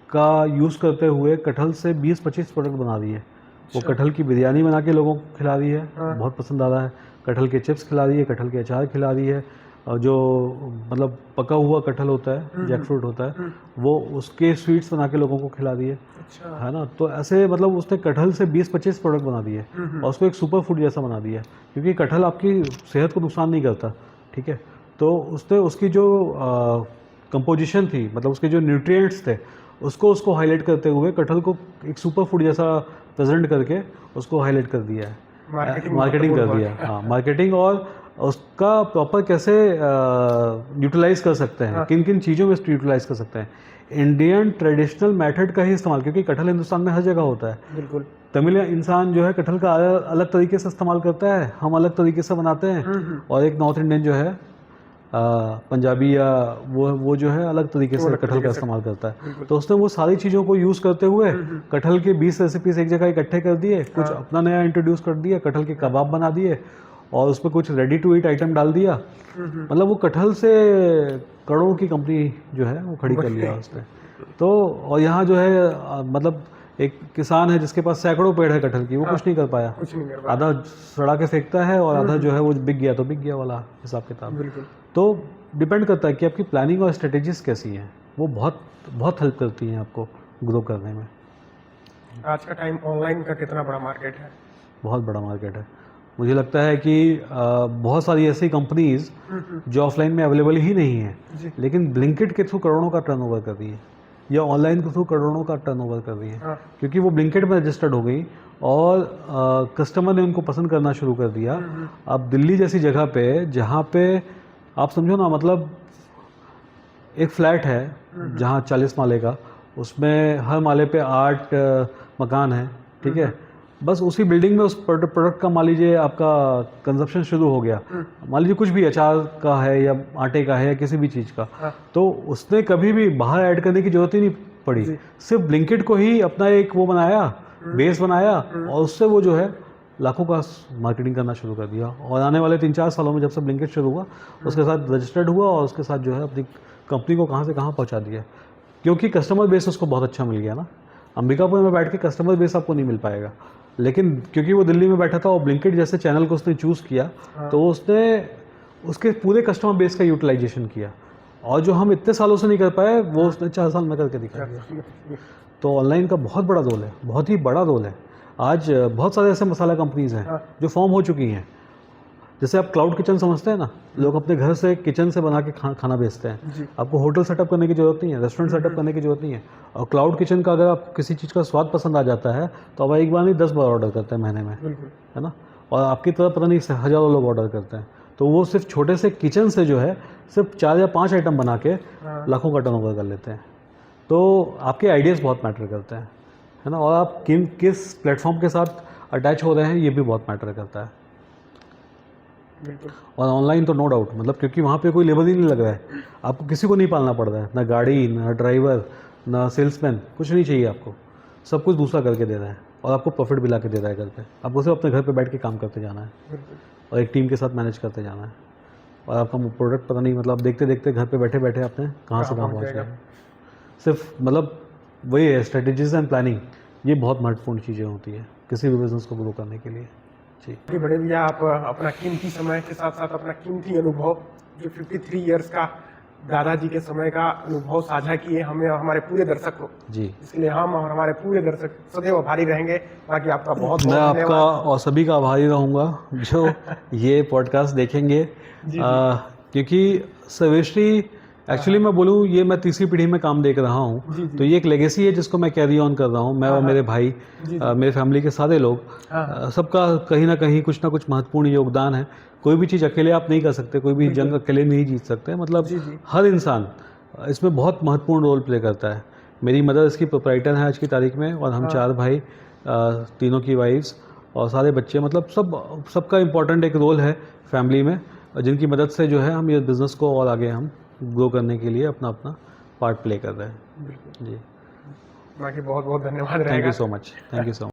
का यूज़ करते हुए कटहल से 20-25 प्रोडक्ट बना रही है। वो कटहल की बिरयानी बना के लोगों को खिला रही है, बहुत पसंद आ रहा है। कटहल के चिप्स खिला रही है, कटहल के अचार खिला रही है, और जो मतलब पका हुआ कटहल होता है, जैक फ्रूट होता है, वो उसके स्वीट्स बना के लोगों को खिला रही है। है ना। तो ऐसे मतलब उसने कटहल से 20-25 प्रोडक्ट बना दिए और उसको एक सुपर फूड जैसा बना दिया, क्योंकि कटहल आपकी सेहत को नुकसान नहीं करता। ठीक है, तो उसने उसकी जो कंपोजिशन थी, मतलब उसके जो न्यूट्रिएंट्स थे उसको हाईलाइट करते हुए कटहल को एक सुपर फूड जैसा प्रेजेंट करके उसको हाईलाइट कर दिया है, मार्केटिंग कर दिया। हाँ, मार्केटिंग और उसका प्रॉपर कैसे यूटिलाइज कर सकते हैं, किन किन चीज़ों में यूटिलाइज कर सकते हैं। इंडियन ट्रेडिशनल मेथड का ही इस्तेमाल, क्योंकि कटहल हिंदुस्तान में हर जगह होता है। बिल्कुल। तमिल इंसान जो है कटहल का अलग तरीके से इस्तेमाल करता है, हम अलग तरीके से बनाते हैं, और एक नॉर्थ इंडियन जो है पंजाबी या वो जो है अलग तरीके से कटहल का इस्तेमाल करता है। तो उसने वो सारी चीज़ों को यूज़ करते हुए कटहल के 20 रेसिपीज एक जगह इकट्ठे कर दिए, कुछ अपना नया इंट्रोड्यूस कर दिया, कटहल के कबाब बना दिए और उसमें कुछ रेडी टू ईट आइटम डाल दिया। मतलब वो कटहल से करोड़ों की कंपनी जो है वो खड़ी कर लिया उसने। तो और यहाँ जो है मतलब एक किसान है जिसके पास सैकड़ों पेड़ है कटहल की, वो कुछ नहीं कर पाया, आधा सड़ा के फेंकता है और आधा जो है वो बिक गया तो बिक गया वाला हिसाब किताब। तो डिपेंड करता है कि आपकी प्लानिंग और स्ट्रेटेजीज कैसी हैं, वो बहुत बहुत हेल्प करती हैं आपको ग्रो करने में। आज का टाइम ऑनलाइन का कितना बड़ा मार्केट है? बहुत बड़ा मार्केट है। मुझे लगता है कि बहुत सारी ऐसी कंपनीज जो ऑफलाइन में अवेलेबल ही नहीं है, लेकिन ब्लिंकिट के थ्रू करोड़ों का टर्नओवर कर रही है, या ऑनलाइन के थ्रू करोड़ों का टर्नओवर कर रही है, क्योंकि वो ब्लिंकिट में रजिस्टर्ड हो गई और कस्टमर ने उनको पसंद करना शुरू कर दिया। अब दिल्ली जैसी जगह पे, जहाँ पे आप समझो ना, मतलब एक फ्लैट है जहाँ 40 माले का, उसमें हर माले पे 8 मकान है, ठीक है। बस उसी बिल्डिंग में उस प्रोडक्ट का मान लीजिए आपका कंजप्शन शुरू हो गया, मान लीजिए कुछ भी अचार का है या आटे का है या किसी भी चीज़ का, तो उसने कभी भी बाहर ऐड करने की जरूरत ही नहीं पड़ी, सिर्फ ब्लिंकिट को ही अपना एक वो बनाया, बेस बनाया, और उससे वो जो है लाखों का मार्केटिंग करना शुरू कर दिया। और आने वाले 3-4 सालों में जब से ब्लिंकिट शुरू हुआ, उसके साथ रजिस्टर्ड हुआ और उसके साथ जो है अपनी कंपनी को कहाँ से कहाँ पहुँचा दिया, क्योंकि कस्टमर बेस उसको बहुत अच्छा मिल गया ना। अंबिकापुर में बैठ के कस्टमर बेस आपको नहीं मिल पाएगा, लेकिन क्योंकि वो दिल्ली में बैठा था और ब्लिंकिट जैसे चैनल को उसने चूज़ किया, तो उसने उसके पूरे कस्टमर बेस का यूटिलाइजेशन किया, और जो हम इतने सालों से नहीं कर पाए वो उसने 4 साल में करके दिखा दिया। तो ऑनलाइन का बहुत बड़ा रोल है, बहुत ही बड़ा रोल है। आज बहुत सारे ऐसे मसाला कंपनीज हैं जो फॉर्म हो चुकी हैं। जैसे आप क्लाउड किचन समझते हैं ना, लोग अपने घर से किचन से बना के खाना बेचते हैं। आपको होटल सेटअप करने की जरूरत नहीं है, रेस्टोरेंट सेटअप करने की जरूरत नहीं है। और क्लाउड किचन का अगर आप किसी चीज़ का स्वाद पसंद आ जाता है तो आप एक बार नहीं 10 बार ऑर्डर करते हैं महीने में, है ना। और आपकी तरफ पता नहीं हज़ारों लोग ऑर्डर करते हैं। तो वो सिर्फ छोटे से किचन से जो है सिर्फ 4 या 5 आइटम बना के लाखों का टर्नओवर कर लेते हैं। तो आपके आइडियाज़ बहुत मैटर करते हैं, है ना। और आप किस प्लेटफॉर्म के साथ अटैच हो रहे हैं ये भी बहुत मैटर करता है। और ऑनलाइन तो नो डाउट, मतलब क्योंकि वहाँ पे कोई लेबर ही नहीं लग रहा है, आपको किसी को नहीं पालना पड़ रहा है, ना गाड़ी, ना ड्राइवर, ना सेल्समैन, कुछ नहीं चाहिए आपको, सब कुछ दूसरा करके दे रहा है और आपको प्रॉफिट भी ला के दे रहा है घर पे। आपको सिर्फ अपने घर पे बैठ के काम करते जाना है और एक टीम के साथ मैनेज करते जाना है, और आपका प्रोडक्ट पता नहीं, मतलब देखते देखते घर पे बैठे बैठे आपने कहाँ से कहाँ पहुँच गया। सिर्फ मतलब वही है, स्ट्रेटेजीज एंड प्लानिंग, ये बहुत महत्वपूर्ण चीज़ें होती है किसी भी बिज़नेस को ग्रो करने के लिए। जी बड़े भैया, आप अपना कीमती समय के साथ साथ अपना कीमती अनुभव जो 53 इयर्स का दादाजी के समय का अनुभव साझा किए हमें और हमारे पूरे दर्शक को। जी, इसलिए हम और हमारे पूरे दर्शक सदैव आभारी रहेंगे। बाकी आपका बहुत मैं आपका और सभी का आभारी रहूँगा जो ये पॉडकास्ट देखेंगे, क्योंकि सर्वेश्री एक्चुअली मैं बोलूँ, ये मैं तीसरी पीढ़ी में काम देख रहा हूँ, तो ये एक लेगेसी है जिसको मैं कैरी ऑन कर रहा हूँ। मैं और मेरे भाई, मेरे फैमिली के सारे लोग, सबका कहीं ना कहीं कुछ ना कुछ महत्वपूर्ण योगदान है। कोई भी चीज़ अकेले आप नहीं कर सकते, कोई भी जंग अकेले नहीं जीत सकते, मतलब हर इंसान इसमें बहुत महत्वपूर्ण रोल प्ले करता है। मेरी मदर इसकी प्रोप्राइटर है आज की तारीख में, और हम 4 भाई, तीनों की वाइफ्स और सारे बच्चे, मतलब सबका इम्पोर्टेंट एक रोल है फैमिली में, जिनकी मदद से जो है हम ये बिज़नेस को और आगे हम ग्रो करने के लिए अपना अपना पार्ट प्ले कर रहे हैं। जी, बाकी बहुत बहुत धन्यवाद। Thank you so much, thank you so much.